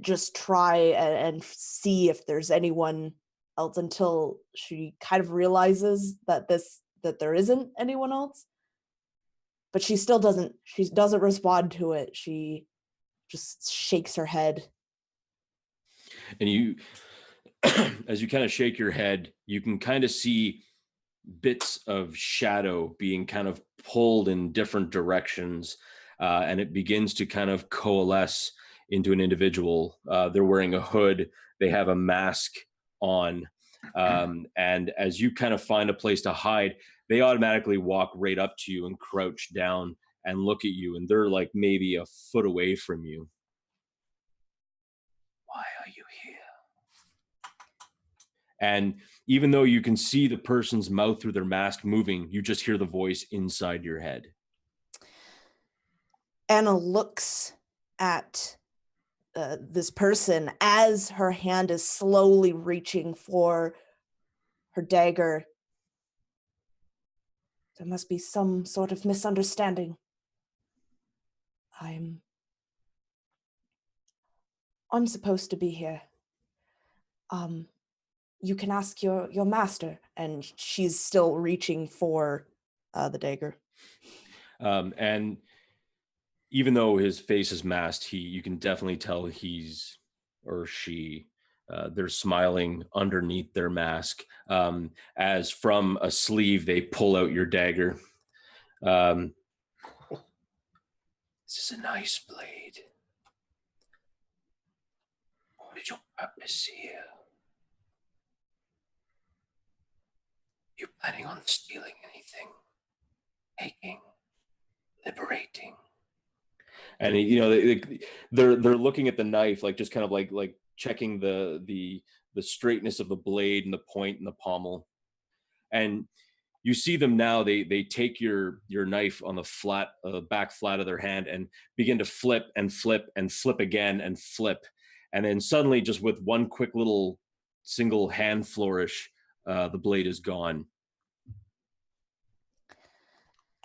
just try and see if there's anyone else until she kind of realizes that there isn't anyone else. But she doesn't respond to it. She just shakes her head. And you, as you kind of shake your head, you can kind of see bits of shadow being kind of pulled in different directions, and it begins to kind of coalesce into an individual. They're wearing a hood, they have a mask on, and as you kind of find a place to hide, they automatically walk right up to you and crouch down and look at you, and they're like maybe a foot away from you. Why are you here? And even though you can see the person's mouth through their mask moving, you just hear the voice inside your head. Anna looks at this person as her hand is slowly reaching for her dagger. There must be some sort of misunderstanding. I'm supposed to be here. You can ask your master. And she's still reaching for the dagger. And even though his face is masked, you can definitely tell he's or she, they're smiling underneath their mask, as from a sleeve they pull out your dagger. This is a nice blade. What is your purpose here? You planning on stealing anything? Taking? Liberating? And they're looking at the knife, like just kind of like checking the straightness of the blade and the point and the pommel. And you see them now. They take your knife on the flat back flat of their hand and begin to flip and flip and flip again and flip, and then suddenly, just with one quick little single hand flourish, the blade is gone.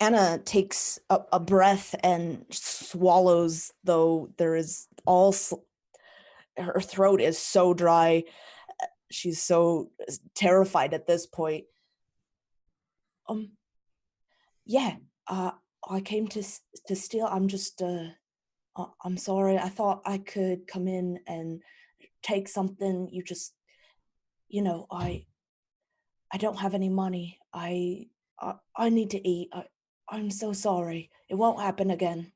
Anna takes a breath and swallows, though there is her throat is so dry. She's so terrified at this point. Yeah, I came to steal. I'm just, I'm sorry. I thought I could come in and take something. You just, I don't have any money. I need to eat. I'm so sorry. It won't happen again.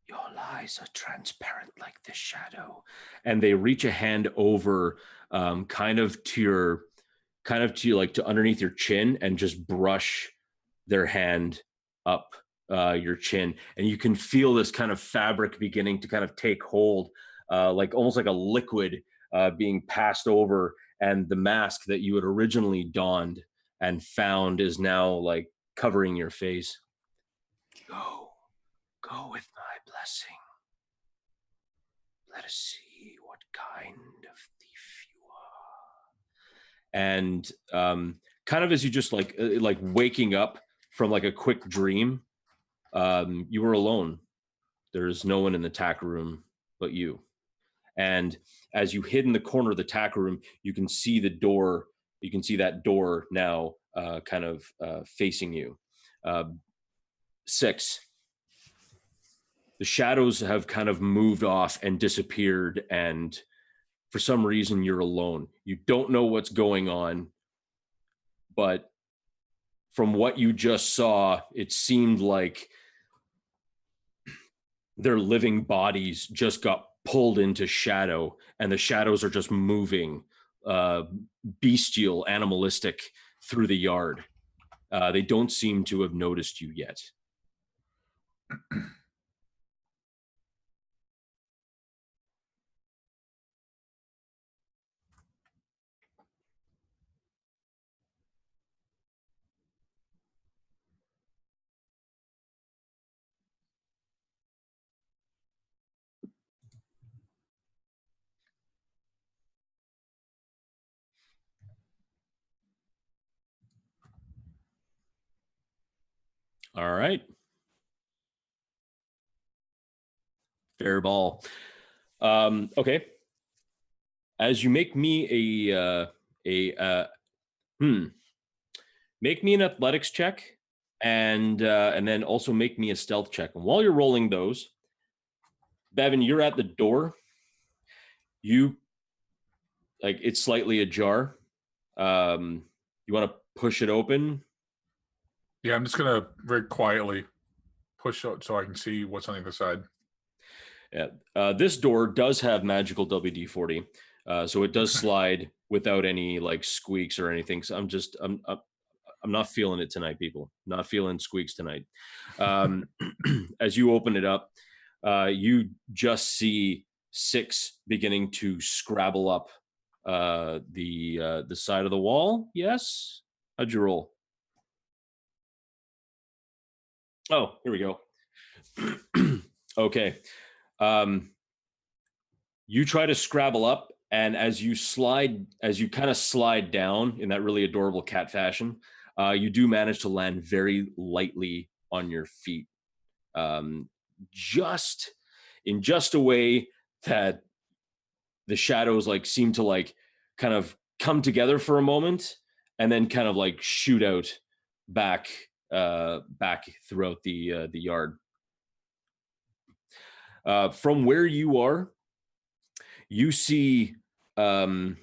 Your lies are transparent like the shadow. And they reach a hand over, kind of to like to underneath your chin, and just brush their hand up your chin. And you can feel this kind of fabric beginning to kind of take hold, like almost like a liquid being passed over. And the mask that you had originally donned and found is now like covering your face. Go with my blessing. Let us see what kind of thief you are. And kind of as you just like waking up from like a quick dream, you were alone. There's no one in the tack room but you. And as you hid in the corner of the tack room, you can see the door. You can see that door now kind of facing you. 6. The shadows have kind of moved off and disappeared, and for some reason you're alone. You don't know what's going on, but from what you just saw, it seemed like their living bodies just got pulled into shadow, and the shadows are just moving, bestial, animalistic, through the yard. They don't seem to have noticed you yet. All right. Fair ball. Okay. As you make me make me an athletics check, and then also make me a stealth check. And while you're rolling those, Bevyn, you're at the door. You like it's slightly ajar. You want to push it open? Yeah, I'm just gonna very quietly push out so I can see what's on the other side. Yeah. This door does have magical WD-40, so it does slide without any like squeaks or anything. So I'm not feeling it tonight, people. Not feeling squeaks tonight. As you open it up, you just see 6 beginning to scrabble up the side of the wall. Yes. How'd you roll? Oh, here we go. Okay. You try to scrabble up, and as you kind of slide down in that really adorable cat fashion, you do manage to land very lightly on your feet, just a way that the shadows like seem to like kind of come together for a moment, and then kind of like shoot out back throughout the yard. From where you are, you see, and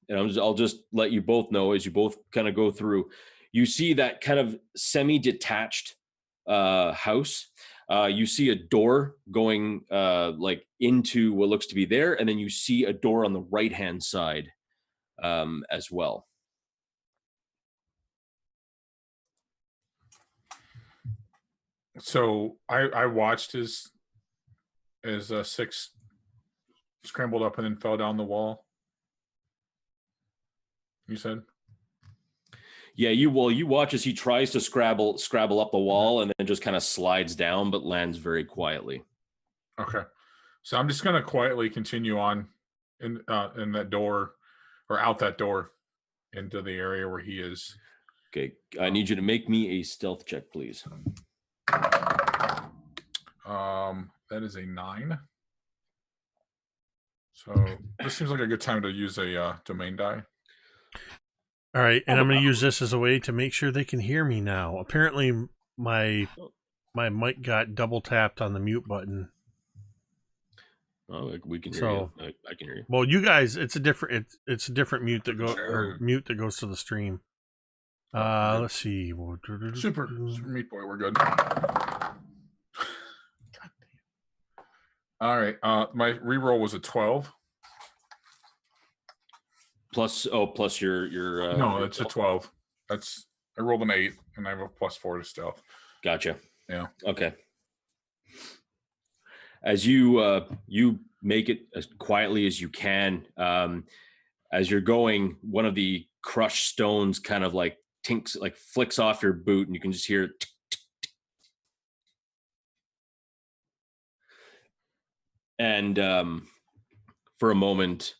I'll just let you both know as you both kind of go through, you see that kind of semi-detached house. You see a door going like into what looks to be there, and then you see a door on the right-hand side as well. So I watched as 6 scrambled up and then fell down the wall. You said? Yeah, you watch as he tries to scrabble up the wall and then just kind of slides down, but lands very quietly. Okay. So I'm just gonna quietly continue on in that door, or out that door into the area where he is. Okay. I need you to make me a stealth check, please. That is a 9. So this seems like a good time to use a domain die. All right, and I'm going to use this as a way to make sure they can hear me now. Apparently, my mic got double tapped on the mute button. Oh, we can hear you. I can hear you. Well, you guys, it's a different mute that mute that goes to the stream. Let's see. Super Meat Boy, we're good. All right. My reroll was a 12. Plus your no, it's a 12. I rolled an 8, and I have a +4 to stealth. Gotcha. Yeah. Okay. As you make it as quietly as you can, as you're going, one of the crushed stones kind of like tinks, like flicks off your boot, and you can just hear it. And for a moment,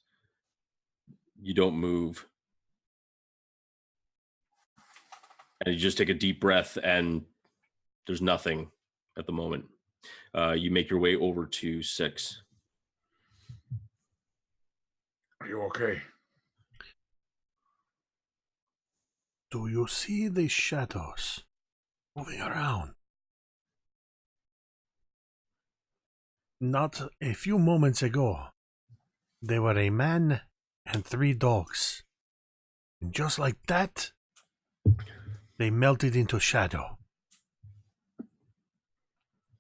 you don't move. And you just take a deep breath, and there's nothing at the moment. You make your way over to 6. Are you okay? Do you see the shadows moving around? Not a few moments ago, they were a man and 3 dogs. And just like that, they melted into shadow.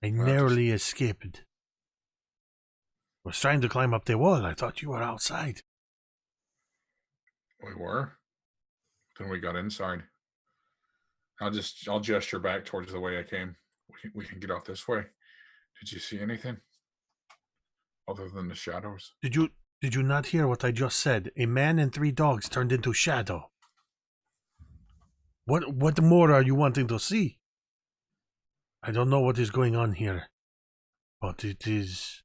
I narrowly escaped. I was trying to climb up the wall. I thought you were outside. We were? Then we got inside. I'll gesture back towards the way I came. We can get out this way. Did you see anything other than the shadows? Did you not hear what I just said? A man and 3 dogs turned into shadow. What more are you wanting to see? I don't know what is going on here, but it is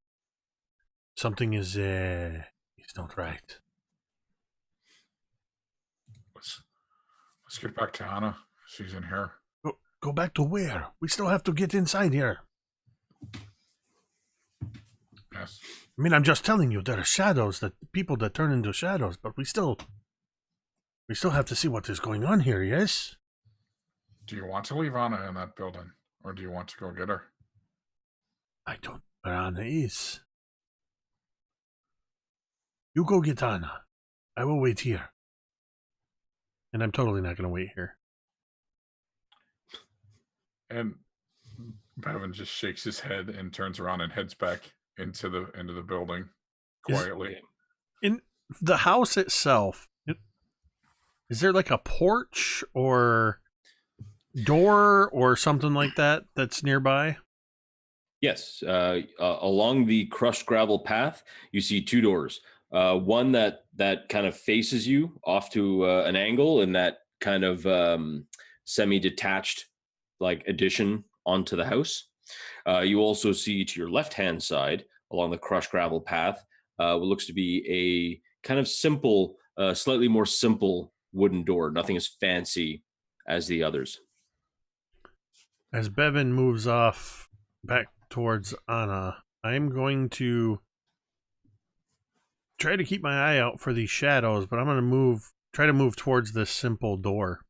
something is not right. Let's get back to Anna. She's in here. Go back to where? We still have to get inside here. Yes. I mean, I'm just telling you, there are shadows, that people that turn into shadows, but we still have to see what is going on here, yes? Do you want to leave Anna in that building, or do you want to go get her? I don't know where Anna is. You go get Anna. I will wait here. And I'm totally not going to wait here. And Bevyn just shakes his head and turns around and heads back into the building quietly. In the house itself, is there like a porch or door or something like that that's nearby? Yes. Along the crushed gravel path, you see two doors. One that kind of faces you off to an angle, and that kind of semi-detached like addition onto the house. You also see to your left-hand side along the crushed gravel path what looks to be a kind of simple, slightly more simple wooden door. Nothing as fancy as the others. As Bevyn moves off back towards Anna, I'm going to try to keep my eye out for these shadows, but I'm going to try to move towards this simple door.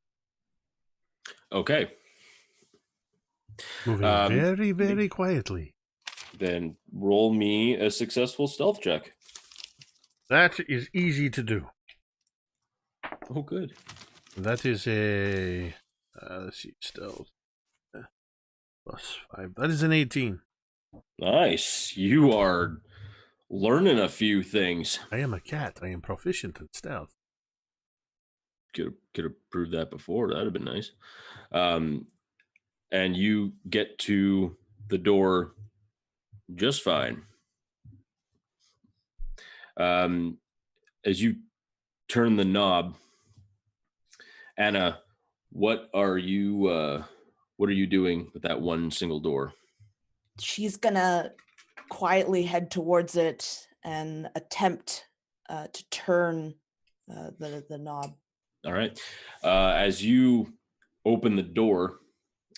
Okay. Moving very, very quietly. Then roll me a successful stealth check. That is easy to do. Oh, good. That is a, let's see, stealth. +5. That is an 18. Nice. You are learning a few things. I am a cat. I am proficient in stealth. Could have proved that before. That'd have been nice. And you get to the door just fine. As you turn the knob, Anna, what are you doing with that one single door? She's gonna quietly head towards it and attempt to turn the knob. All right. As you open the door,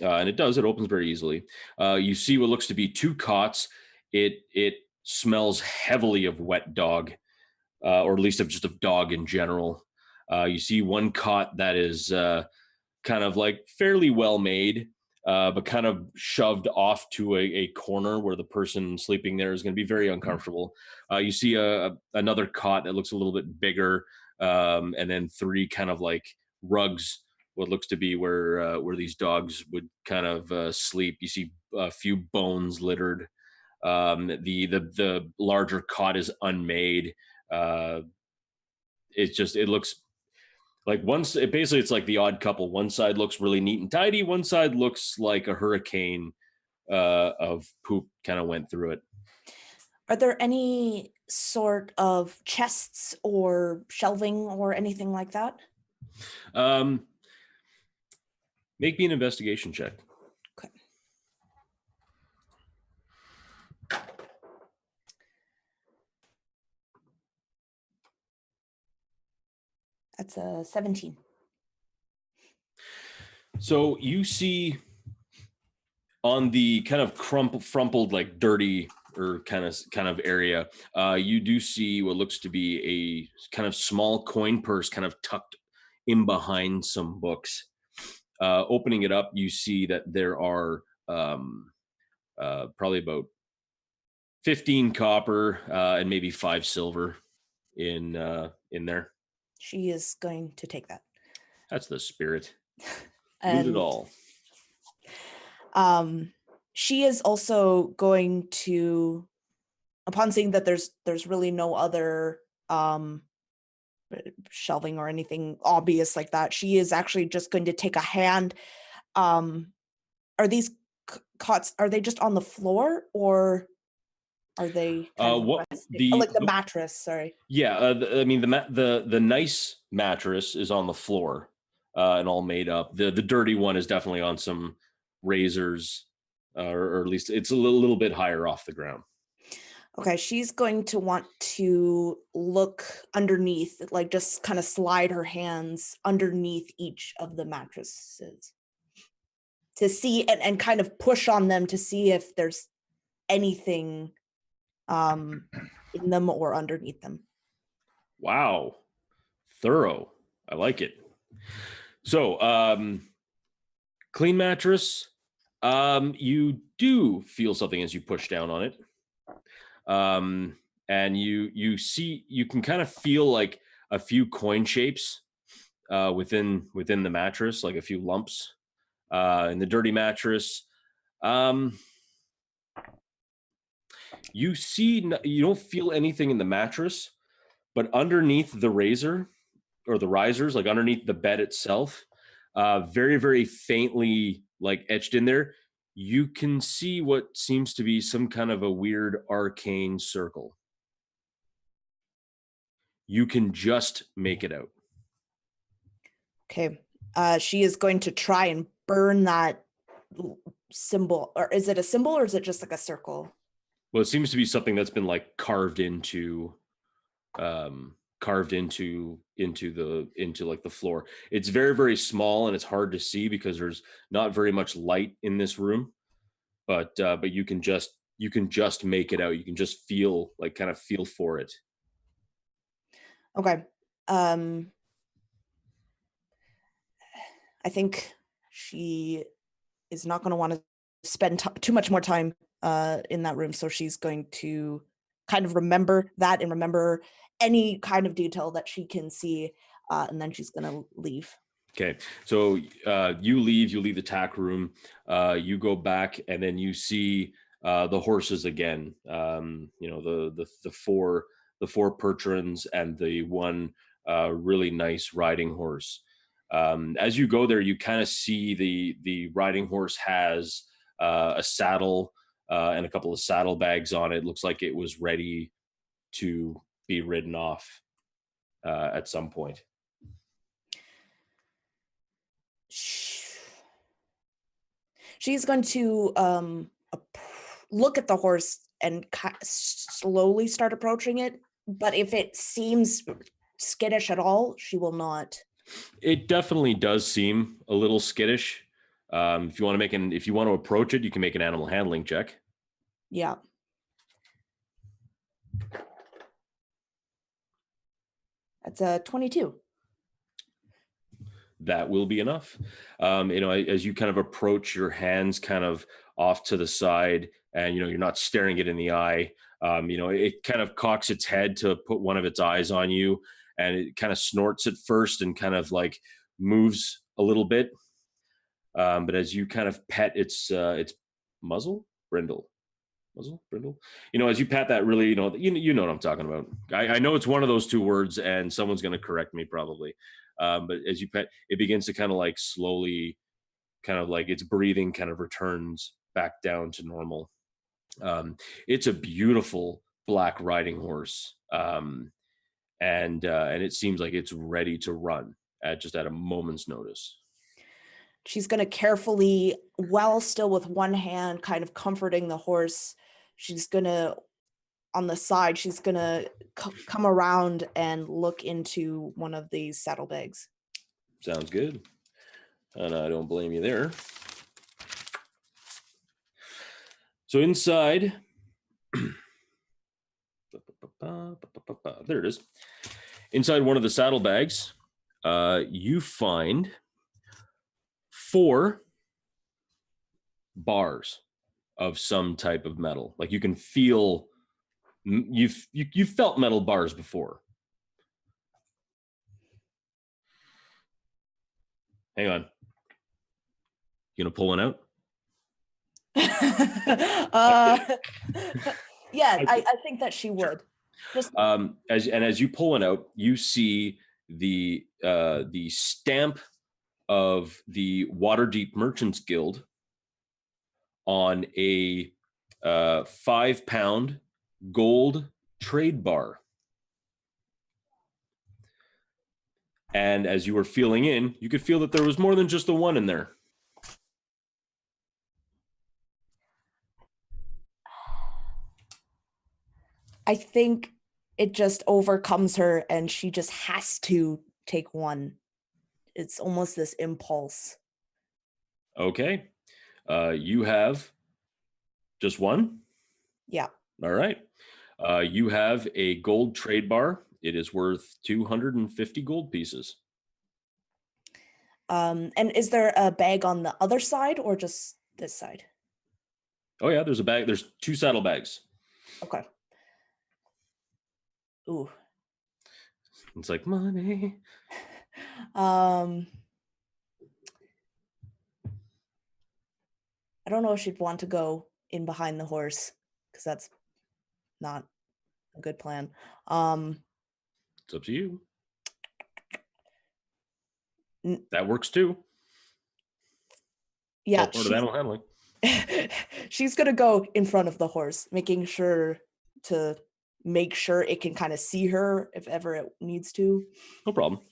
and it opens very easily, you see what looks to be two cots. It smells heavily of wet dog, or at least of just of dog in general. You see one cot that is kind of like fairly well made, but kind of shoved off to a corner where the person sleeping there is going to be very uncomfortable. You see another cot that looks a little bit bigger, and then three kind of like rugs, what looks to be where these dogs would kind of sleep. You see a few bones littered. The larger cot is unmade. It looks like it's like the Odd Couple. One side looks really neat and tidy. One side looks like a hurricane of poop kind of went through it. Are there any sort of chests or shelving or anything like that? Make me an investigation check. Okay. That's a 17. So you see on the kind of crumpled, like dirty or kind of area, you do see what looks to be a kind of small coin purse kind of tucked in behind some books. Opening it up, you see that there are probably about 15 copper and maybe 5 silver in there. She is going to take that. That's the spirit. Loot it all. She is also going to, upon seeing that there's really no other shelving or anything obvious like that, she is actually just going to take a hand. Are these cots, are they just on the floor, or are they like the mattress? Sorry. Yeah, the nice mattress is on the floor and all made up. The dirty one is definitely on some razors, or at least it's a little bit higher off the ground. Okay, she's going to want to look underneath, like just kind of slide her hands underneath each of the mattresses. to see and kind of push on them to see if there's anything in them or underneath them. Wow. Thorough. I like it. So, clean mattress. You do feel something as you push down on it. And you see, you can kind of feel like a few coin shapes within the mattress, like a few lumps in the dirty mattress. You don't feel anything in the mattress, but underneath the razor or the risers, like underneath the bed itself, very, very faintly like etched in there, you can see what seems to be some kind of a weird arcane circle. You can just make it out. Okay. She is going to try and burn that symbol. Or is it a symbol or is it just like a circle? Well, it seems to be something that's been like carved into like the floor. It's very, very small and it's hard to see because there's not very much light in this room. But you can just make it out. You can just feel for it. Okay. I think she is not going to want to spend too much more time in that room. So she's going to kind of remember that and remember any kind of detail that she can see. And then she's going to leave. Okay. So you leave the tack room, you go back and then you see the horses again. The four Percherons and the one really nice riding horse. As you go there, you kind of see the riding horse has a saddle and a couple of saddlebags on it. Looks like it was ready to be ridden off at some point. She's going to look at the horse and slowly start approaching it. But if it seems skittish at all, she will not. It definitely does seem a little skittish. If you want to approach it, you can make an animal handling check. Yeah. That's a 22. That will be enough. As you kind of approach, your hands kind of off to the side, and you're not staring it in the eye. It kind of cocks its head to put one of its eyes on you, and it kind of snorts at first and kind of like moves a little bit. But as you kind of pet its muzzle, brindle. As you pat that, really, you know what I'm talking about. I know it's one of those two words, and someone's going to correct me probably. But as you pet, it begins to kind of like slowly, kind of like its breathing kind of returns back down to normal. It's a beautiful black riding horse, and it seems like it's ready to run at a moment's notice. She's going to carefully, while still with one hand, kind of comforting the horse. She's going to, on the side, she's going to come around and look into one of these saddlebags. Sounds good. And I don't blame you there. So inside, there it is. Inside one of the saddlebags, you find 4 bars of some type of metal. Like you can feel, you've felt metal bars before. Hang on. You gonna pull one out? Yeah, I think that she would. Just as you pull one out, you see the stamp of the Waterdeep Merchants Guild on a 5-pound gold trade bar. And as you were feeling in, you could feel that there was more than just the one in there. I think it just overcomes her and she just has to take one. It's almost this impulse. Okay. You have just one? Yeah. All right. You have a gold trade bar. It is worth 250 gold pieces. And is there a bag on the other side or just this side? Oh yeah, there's a bag. There's 2 saddlebags. Okay. Ooh. It's like money. I don't know if she'd want to go in behind the horse because that's not a good plan. It's up to you. That works too. Yeah, All part of animal handling. she's gonna go in front of the horse, making sure it can kind of see her if ever it needs to. No problem.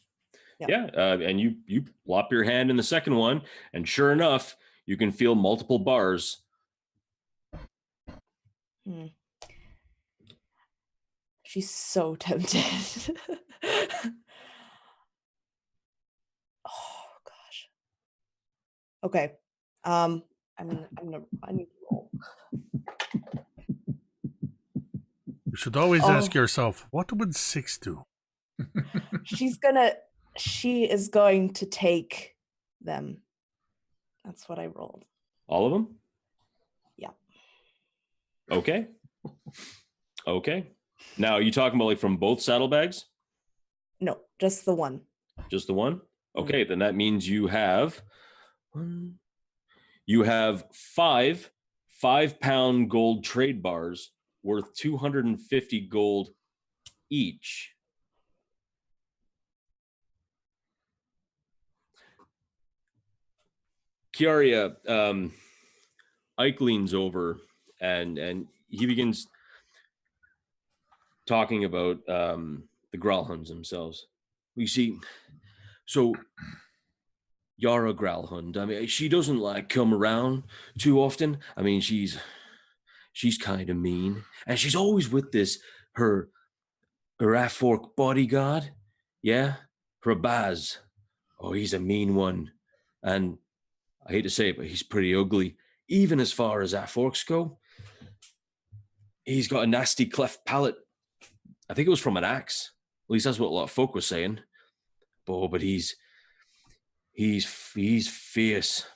Yeah, and you plop your hand in the second one, and sure enough, you can feel multiple bars. She's so tempted. Oh gosh. Okay. I need to roll. You should always ask yourself, what would 6 do? She is going to take them. That's what I rolled. All of them? Yeah. Okay. Okay. Now, are you talking about like from both saddlebags? No, just the one. Just the one? Okay, then that means you have 5 5-pound gold trade bars worth 250 gold each. Kiara, Ike leans over and he begins talking about the Growlhunds themselves. You see, so Yara Growlhund, I mean, she doesn't like come around too often. I mean, she's kind of mean, and she's always with her Afork bodyguard. Yeah, her Baz. Oh, he's a mean one, and I hate to say it, but he's pretty ugly. Even as far as Aforks go, he's got a nasty cleft palate. I think it was from an axe. At least that's what a lot of folk were saying. But he's fierce.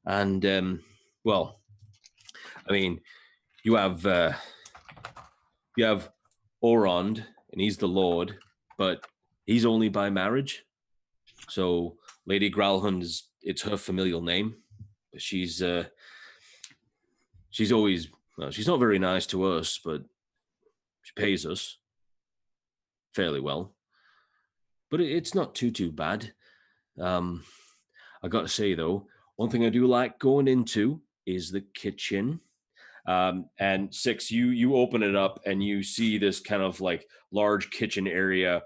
And well, I mean, you have Orond, and he's the Lord, but he's only by marriage. So Lady Growlhund it's her familial name. But she's always, well, she's not very nice to us, but she pays us fairly well. But it's not too bad. I got to say, though, one thing I do like going into is the kitchen. And 6, you open it up and you see this kind of like large kitchen area,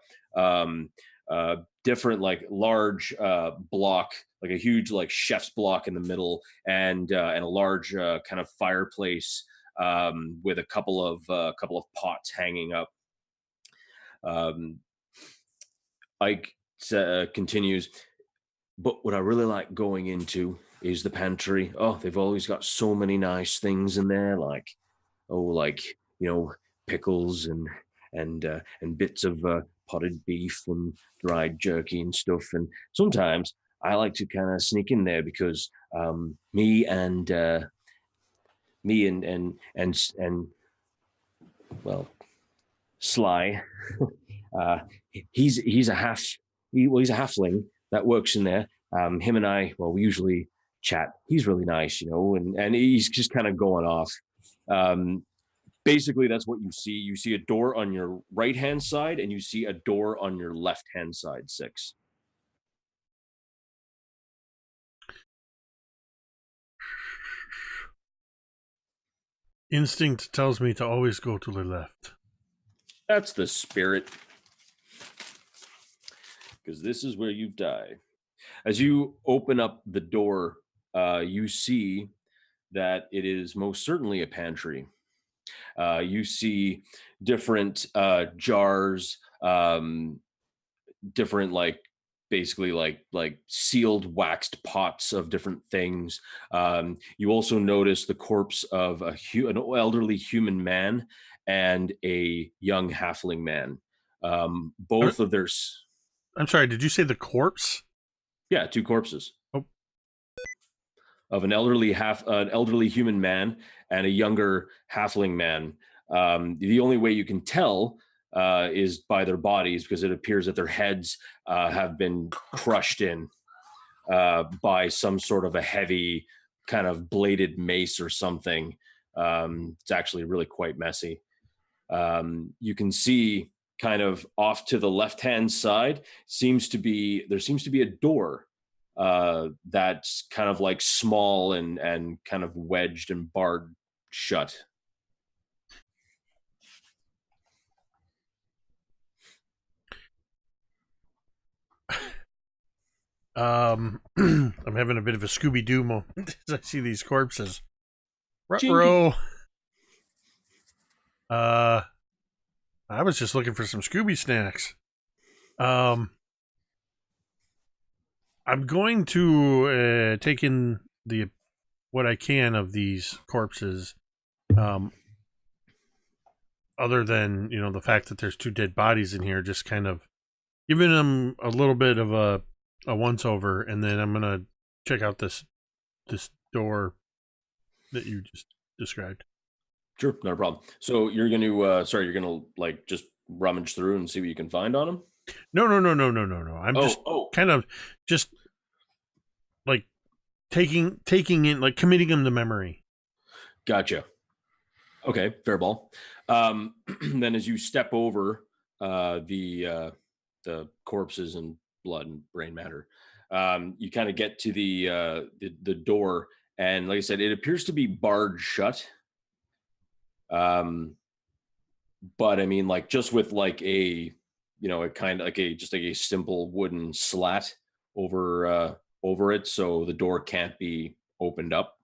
different like large block, like a huge like chef's block in the middle, and a large kind of fireplace with a couple of pots hanging up. Ike continues, but what I really like going into is the pantry. Oh, they've always got so many nice things in there, like pickles and bits of potted beef and dried jerky and stuff. And sometimes I like to kind of sneak in there because me and Sly, he's a halfling that works in there. Him and I, well, we usually chat. He's really nice, and he's just kind of going off. Basically, that's what you see. You see a door on your right-hand side, and you see a door on your left-hand side, 6. Instinct tells me to always go to the left. That's the spirit. Because this is where you die. As you open up the door, you see that it is most certainly a pantry. You see different jars, different like basically like sealed waxed pots of different things. You also notice the corpse of an elderly human man and a young halfling man. Both of their I'm sorry, did you say the corpse? yeah, two corpses. Oh. Of an elderly human man and a younger halfling man. The only way you can tell is by their bodies, because it appears that their heads have been crushed in by some sort of a heavy kind of bladed mace or something. It's actually really quite messy. You can see kind of off to the left-hand side there seems to be a door that's kind of like small and kind of wedged and barred shut. I'm having a bit of a Scooby-Doo moment as I see these corpses. Ruh-roh. I was just looking for some Scooby snacks. I'm going to take in what I can of these corpses. Other than, the fact that there's two dead bodies in here, just kind of giving them a little bit of a once over, and then I'm gonna check out this door that you just described. Sure, not a problem. So you're gonna like just rummage through and see what you can find on them? No. I'm just kind of just like taking in, like committing them to memory. Gotcha. Okay, fair ball. Then as you step over the corpses and blood and brain matter, you kind of get to the door, and like I said, it appears to be barred shut. But I mean, like just with like a kind of like a simple wooden slat over it, so the door can't be opened up.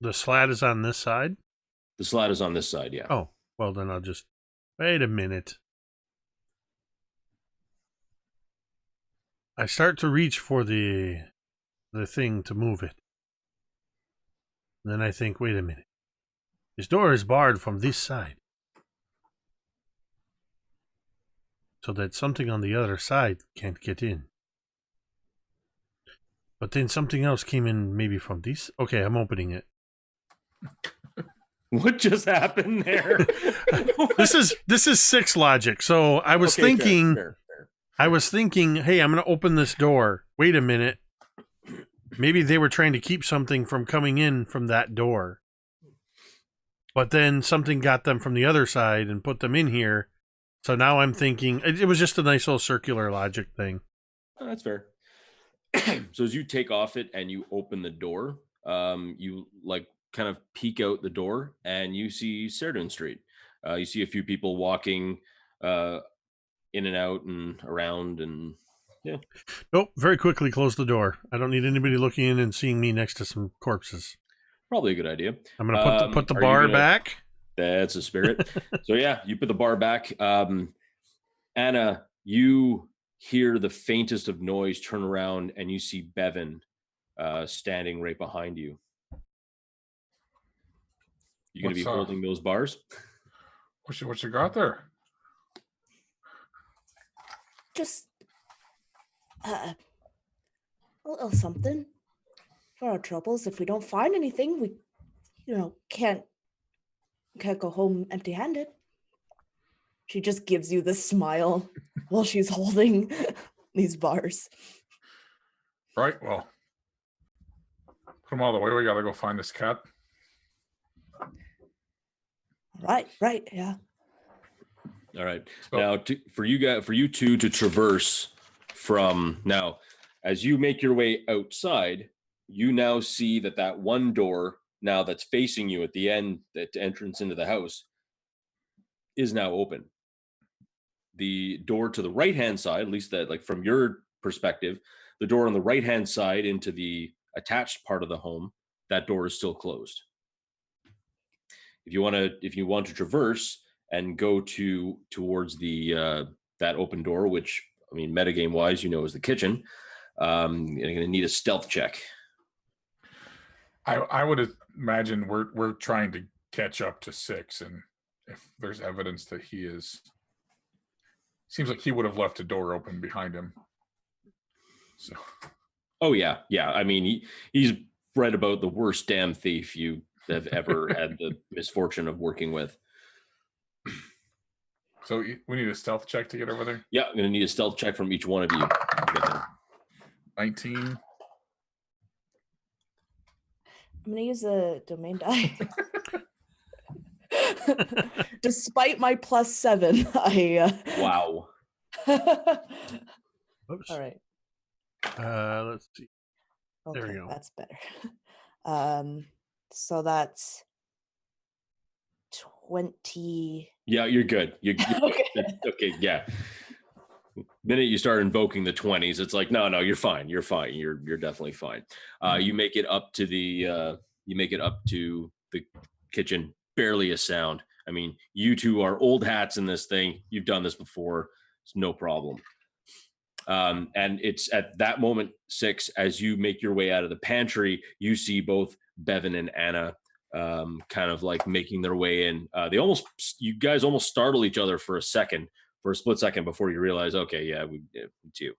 The slat is on this side? The slat is on this side, yeah. Oh, well then I'll just wait a minute. I start to reach for the thing to move it. Then I think, wait a minute. This door is barred from this side. So that something on the other side can't get in. But then something else came in maybe from this. Okay, I'm opening it. What just happened there? This is 6 logic. So I was thinking, fair. I was thinking, hey, I'm going to open this door. Wait a minute. Maybe they were trying to keep something from coming in from that door. But then something got them from the other side and put them in here. So now I'm thinking, it was just a nice little circular logic thing. Oh, that's fair. So as you take off it and you open the door, you like kind of peek out the door and you see Serdun Street. You see a few people walking in and out and around, and yeah. Nope, very quickly close the door. I don't need anybody looking in and seeing me next to some corpses. Probably a good idea. I'm going to put the bar back. That's a spirit. So yeah, you put the bar back. Anna, you hear the faintest of noise, turn around, and you see Bevyn standing right behind you. You going to be holding those bars? What you got there? Just a little something for our troubles. If we don't find anything, we, can't go home empty-handed. She just gives you this smile while she's holding these bars. Right, well, put them all the way. We gotta go find this cat. Right, yeah. All right. So, now, for you two to traverse from now, as you make your way outside, you now see that one door now that's facing you at the end, that entrance into the house, is now open. The door to the right-hand side, at least that, like from your perspective, the door on the right-hand side into the attached part of the home, that door is still closed. If you want to traverse and go towards the that open door, which I mean, metagame wise, is the kitchen. You're going to need a stealth check. I would imagine we're trying to catch up to 6, and if there's evidence that he is, seems like he would have left a door open behind him. So. Oh yeah. I mean, he's right about the worst damn thief you have ever had the misfortune of working with. So we need a stealth check to get over there? Yeah, I'm going to need a stealth check from each one of you. 19. I'm going to use a domain die. Despite my +7, Wow. Oops. All right. Let's see. Okay, There we go. That's better. So that's 20. Yeah, you're good. You're Okay. okay. Yeah. The minute you start invoking the 20s, it's like, no, you're fine. You're fine. You're definitely fine. You make it up to the kitchen, barely a sound. I mean, you two are old hats in this thing. You've done this before. It's no problem. And it's at that moment, 6, as you make your way out of the pantry, you see both Bevyn and Anna kind of like making their way in. You guys almost startle each other for a split second before you realize, okay, yeah, it's you.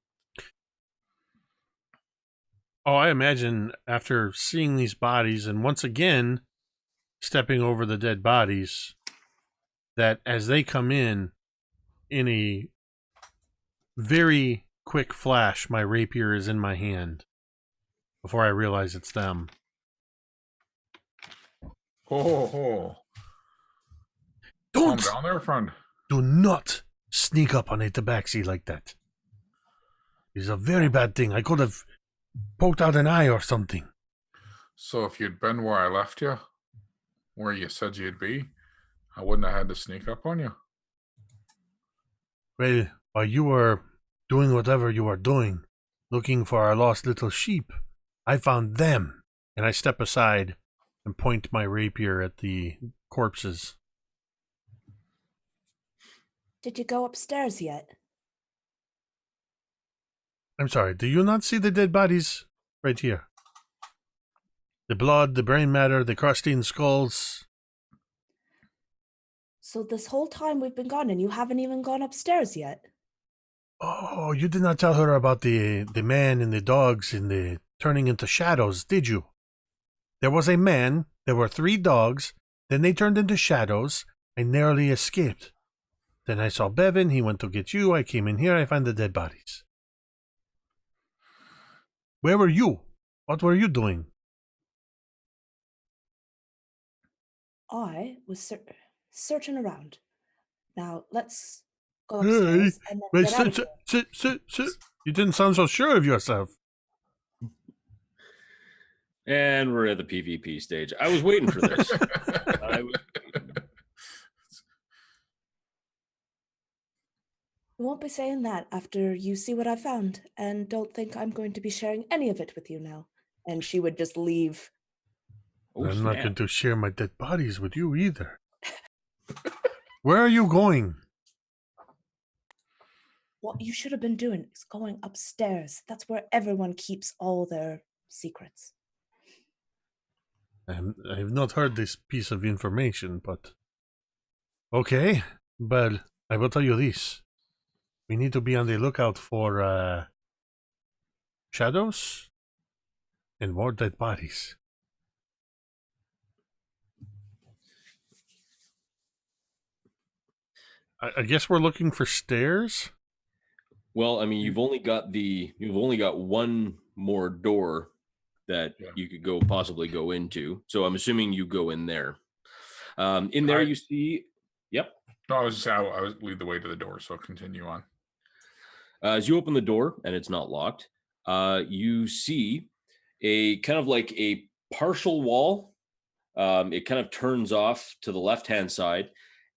Oh, I imagine after seeing these bodies and once again stepping over the dead bodies, that as they come in a very quick flash, my rapier is in my hand before I realize it's them. Calm Don't! down there, friend. Do not sneak up on a tabaxi like that. It's a very bad thing. I could have poked out an eye or something. So if you'd been where I left you, where you said you'd be, I wouldn't have had to sneak up on you. Well, while you were doing whatever you were doing, looking for our lost little sheep, I found them. And I step aside and point my rapier at the corpses. Did you go upstairs yet? I'm sorry, do you not see the dead bodies right here? The blood, the brain matter, the crusting skulls. So this whole time we've been gone and you haven't even gone upstairs yet? Oh, you did not tell her about the man and the dogs and the turning into shadows, did you? There was a man, there were 3 dogs, then they turned into shadows. I narrowly escaped. Then I saw Bevyn, he went to get you, I came in here, I found the dead bodies. Where were you? What were you doing? I was searching around. Now, let's go Hey, upstairs and then wait, get out of here. sit. You didn't sound so sure of yourself. And we're at the PvP stage. I was waiting for this. You won't be saying that after you see what I found, and don't think I'm going to be sharing any of it with you now. And she would just leave. Oh, I'm not snap. going to share my dead bodies with you either. Where are you going? What you should have been doing is going upstairs. That's where everyone keeps all their secrets. I have not heard this piece of information, but... Okay, but I will tell you this. We need to be on the lookout for shadows and more dead bodies. I guess we're looking for stairs? Well, I mean, you've only got one more door that you could possibly go into. So I'm assuming you go in there. In there you see, yep. No, I was lead the way to the door, so continue on. As you open the door and it's not locked, you see a kind of like a partial wall. It kind of turns off to the left-hand side.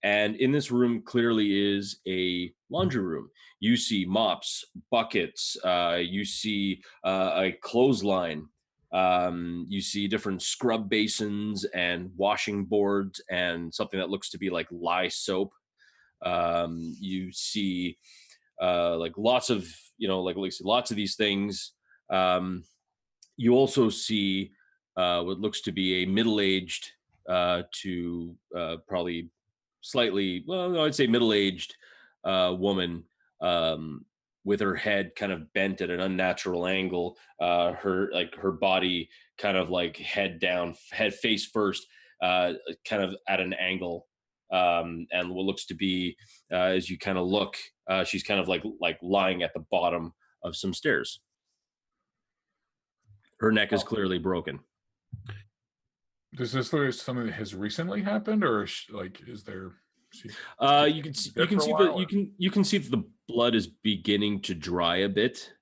And in this room clearly is a laundry room. You see mops, buckets, you see a clothesline, you see different scrub basins and washing boards and something that looks to be like lye soap. You see like lots of, like lots of these things. You also see what looks to be a middle-aged to probably slightly, well, no, I'd say middle-aged woman, with her head kind of bent at an unnatural angle, her body kind of like head down, head face first, kind of at an angle, and what looks to be, as you kind of look, she's kind of like lying at the bottom of some stairs. Her neck is clearly broken. Does this look like something that has recently happened, or is there? You can see that the blood is beginning to dry a bit,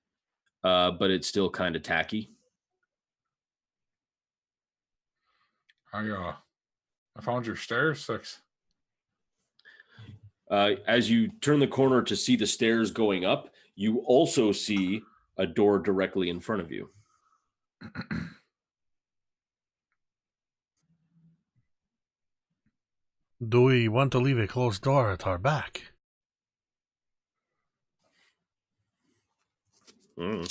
but it's still kind of tacky. I found your stairs, 6. As you turn the corner to see the stairs going up, you also see a door directly in front of you. Do we want to leave a closed door at our back? I'm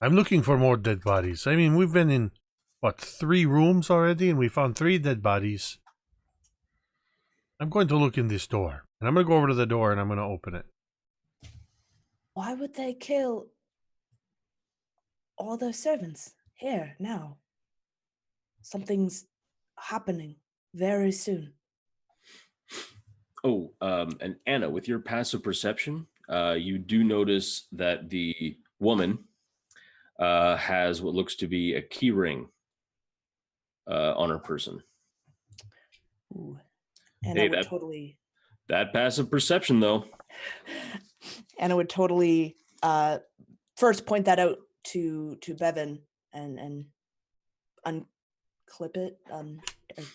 looking for more dead bodies. I mean, we've been in, 3 rooms already, and we found 3 dead bodies. I'm going to look in this door, and I'm going to go over to the door, and I'm going to open it. Why would they kill all those servants here now? Something's happening very soon. Oh, and Anna, with your passive perception, you do notice that the woman has what looks to be a key ring on her person. Ooh. Anna would totally... That passive perception, though. Anna would totally first point that out to Bevyn and unclip it, or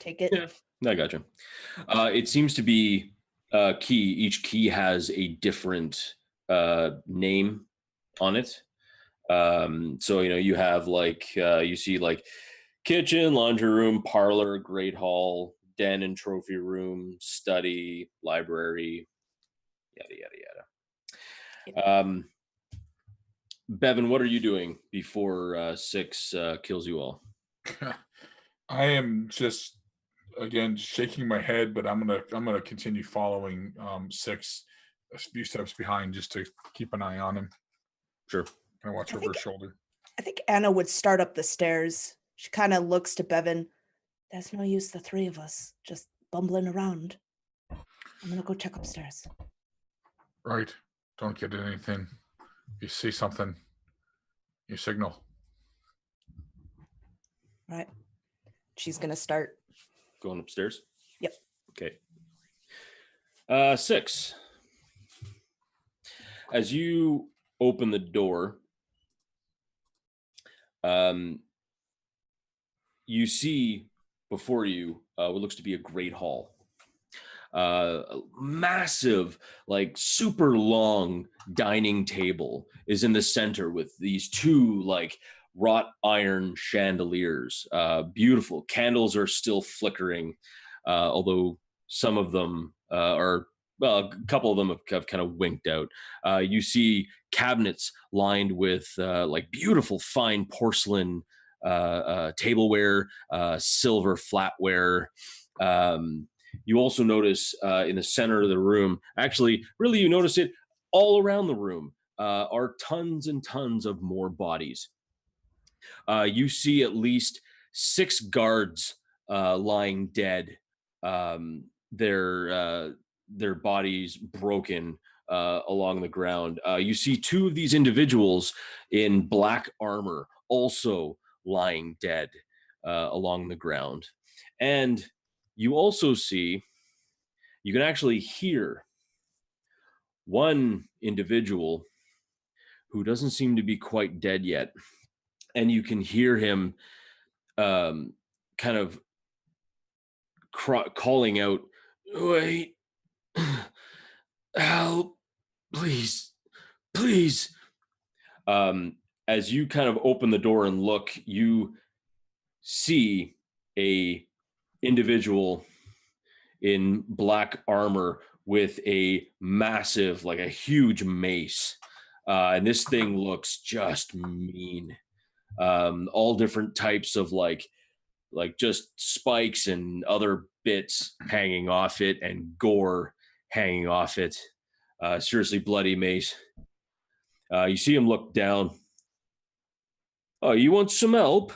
take it. Yeah, I gotcha. It seems to be key. Each key has a different name on it. So, you have you see kitchen, laundry room, parlor, great hall, den and trophy room, study, library, yada, yada, yada. Bevyn, what are you doing before 6 kills you all? I am just, again, shaking my head, but I'm gonna continue following 6 a few steps behind just to keep an eye on him. Sure. And watch over her shoulder. I think Anna would start up the stairs. She kind of looks to Bevyn. There's no use, the 3 of us just bumbling around. I'm gonna go check upstairs. Right. Don't get anything. If you see something, you signal. Right. She's gonna start going upstairs. Yep. Okay. 6. As you open the door, you see before you what looks to be a great hall. A massive, super long dining table is in the center with these 2 wrought iron chandeliers. Beautiful candles are still flickering, although some of them a couple of them have kind of winked out. You see cabinets lined with beautiful fine porcelain tableware, silver flatware. You also notice in the center of the room, actually, really you notice it all around the room, are tons and tons of more bodies. You see at least 6 guards lying dead, their bodies broken along the ground. You see 2 of these individuals in black armor also lying dead along the ground. And you also see, you can actually hear one individual who doesn't seem to be quite dead yet. And you can hear him kind of calling out, "Wait, help, please, please." As you kind of open the door and look, you see a individual in black armor with a massive, like a huge mace. And this thing looks just mean. All different types of like just spikes and other bits hanging off it and gore hanging off it. Seriously bloody mace. You see him look down. Oh, you want some help?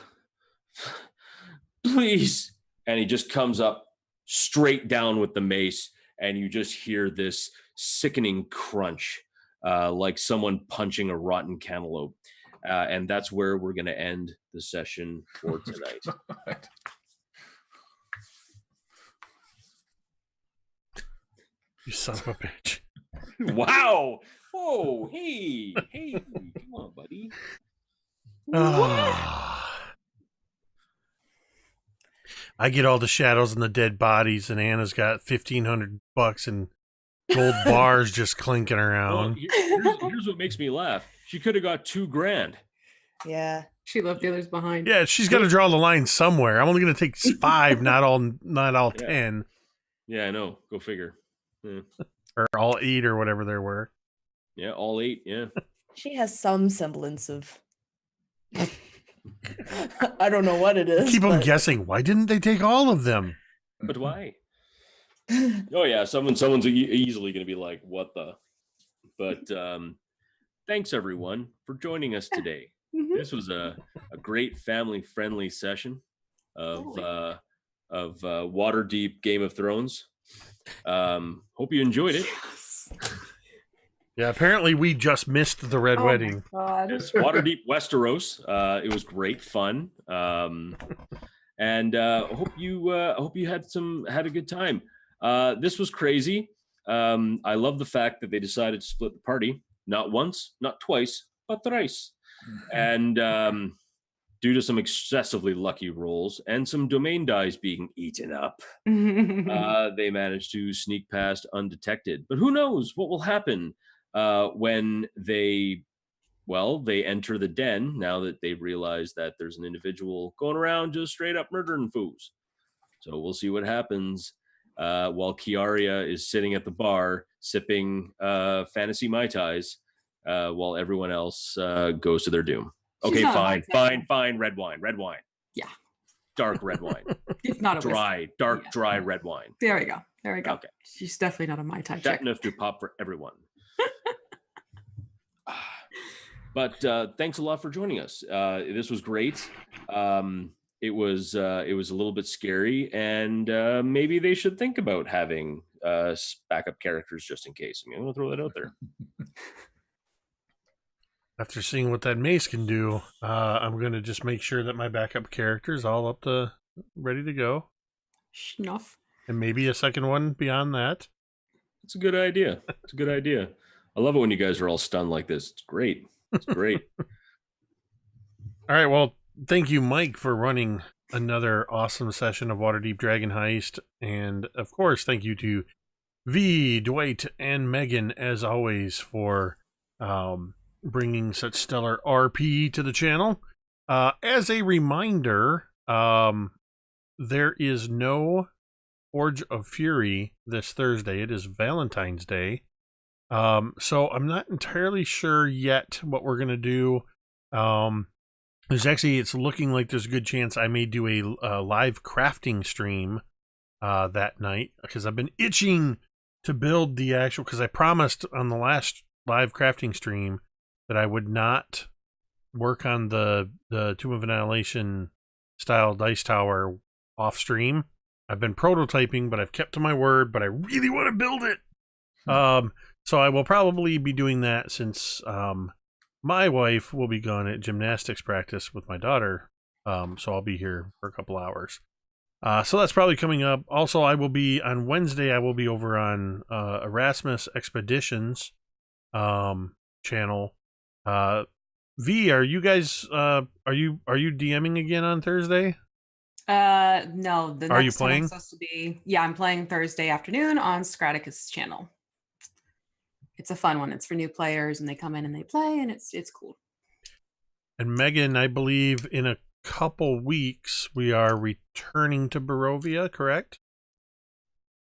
Please. And he just comes up straight down with the mace, and you just hear this sickening crunch, like someone punching a rotten cantaloupe. And that's where we're going to end the session for tonight. You son of a bitch. Wow. Whoa. Hey, come on, buddy. I get all the shadows and the dead bodies, and Anna's got $1,500 in gold bars just clinking around. Well, here's what makes me laugh. She could have got $2,000. Yeah. She left the others behind. Yeah, she's got to draw the line somewhere. I'm only going to take 5, not all 10. Yeah, I know. Go figure. Yeah. Or all 8 or whatever there were. Yeah, all 8. Yeah. She has some semblance of. I don't know what it is. Keep them guessing. Why didn't they take all of them? But why? Oh yeah, someone's easily going to be like, "What the?" But thanks everyone for joining us today. This was a great family-friendly session of Waterdeep Game of Thrones. Hope you enjoyed it. Yeah, apparently we just missed the Red Wedding. It's Waterdeep Westeros. It was great fun, and hope you had a good time. This was crazy. I love the fact that they decided to split the party, not once, not twice, but thrice. And due to some excessively lucky rolls and some domain dice being eaten up, they managed to sneak past undetected. But who knows what will happen when they enter the den now that they've realized that there's an individual going around just straight up murdering foos. So we'll see what happens while Kiara is sitting at the bar sipping fantasy Mai Tais while everyone else goes to their doom. Okay, fine. Red wine. Yeah. Dark red wine. It's not a dry, dry red wine. There we go. Okay. She's definitely not a Mai Tai chick. That enough to pop for everyone. But thanks a lot for joining us. This was great. It was a little bit scary, and maybe they should think about having backup characters just in case. I'm going to throw that out there. After seeing what that mace can do, I'm going to just make sure that my backup character is all ready to go. Schnuff. And maybe a second one beyond that. It's a good idea. I love it when you guys are all stunned like this. It's great. All right, well, thank you, Mike, for running another awesome session of Waterdeep Dragon Heist. And, of course, thank you to V, Dwight, and Megan, as always, for bringing such stellar RP to the channel. As a reminder, there is no Forge of Fury this Thursday. It is Valentine's Day. So I'm not entirely sure yet what we're going to do. It's looking like there's a good chance I may do a live crafting stream that night, because I've been itching to build the actual, because I promised on the last live crafting stream that I would not work on the Tomb of Annihilation style dice tower off stream. I've been prototyping, but I've kept to my word, but I really want to build it. So I will probably be doing that, since my wife will be gone at gymnastics practice with my daughter. So I'll be here for a couple hours. So that's probably coming up. Also, I will be on Wednesday. I will be over on Erasmus Expeditions channel. V, are you guys are you DMing again on Thursday? No. Are you playing? I'm supposed to be. Yeah, I'm playing Thursday afternoon on Scraticus' channel. It's a fun one. It's for new players, and they come in and they play, and it's cool. And Megan, I believe in a couple weeks we are returning to Barovia, correct?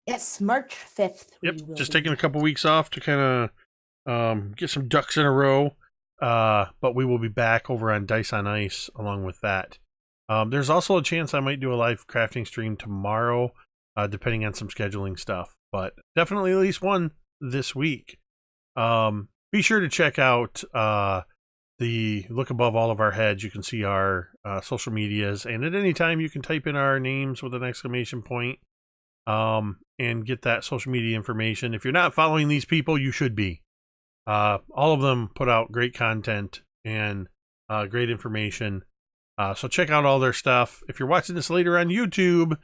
Yes, March 5th. Yep, just taking a couple weeks off to kind of get some ducks in a row. But we will be back over on Dice on Ice along with that. There's also a chance I might do a live crafting stream tomorrow, depending on some scheduling stuff. But definitely at least one this week. Be sure to check out the look above all of our heads. You can see our social medias, and at any time you can type in our names with an exclamation point. And get that social media information. If you're not following these people, you should be. All of them put out great content and great information. So check out all their stuff. If you're watching this later on YouTube,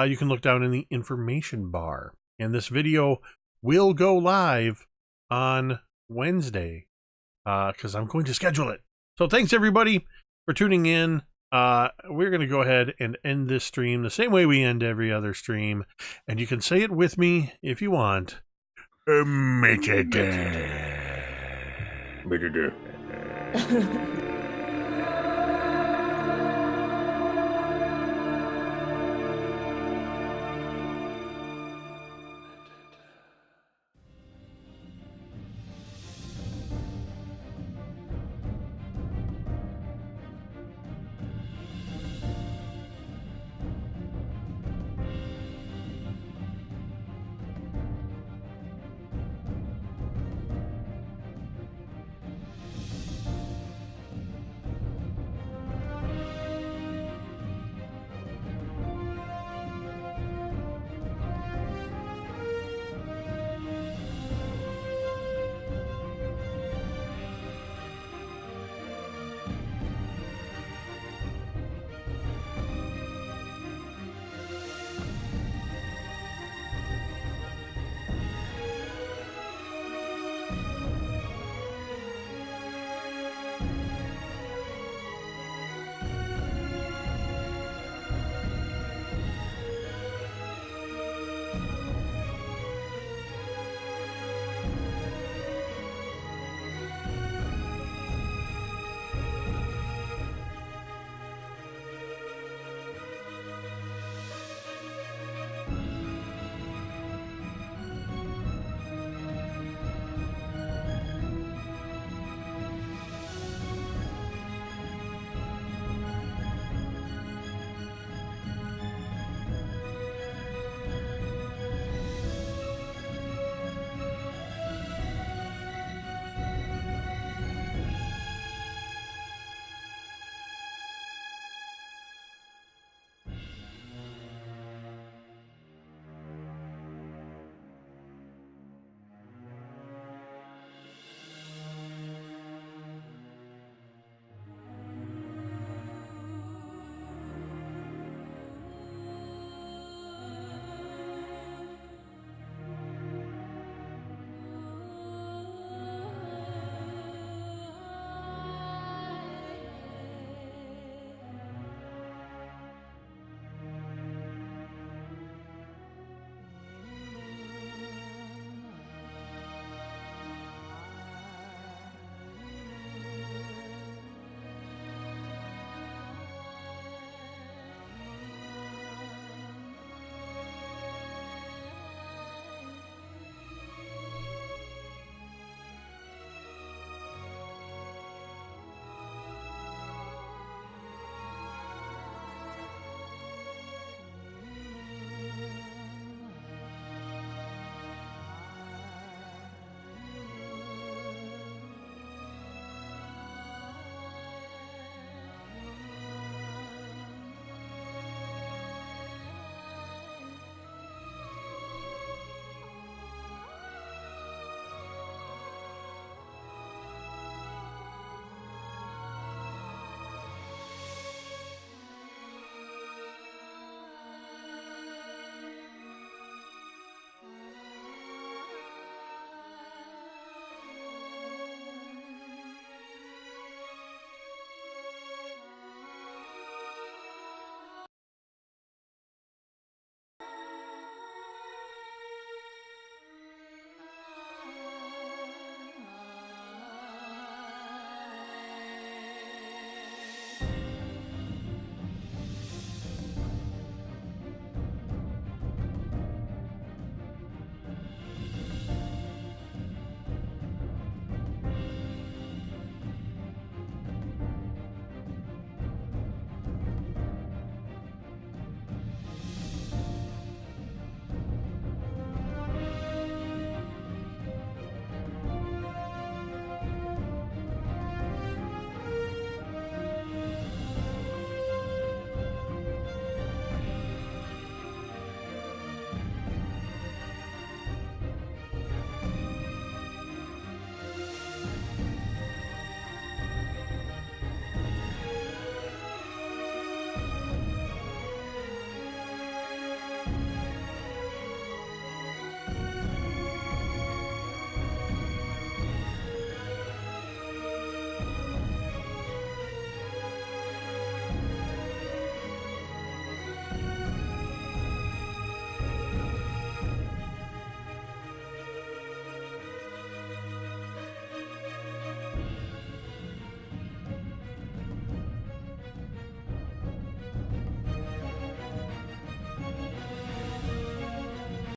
you can look down in the information bar. And this video will go live on Wednesday because I'm going to schedule it. So thanks everybody for tuning in. We're going to go ahead and end this stream the same way we end every other stream. And you can say it with me if you want. Metadata.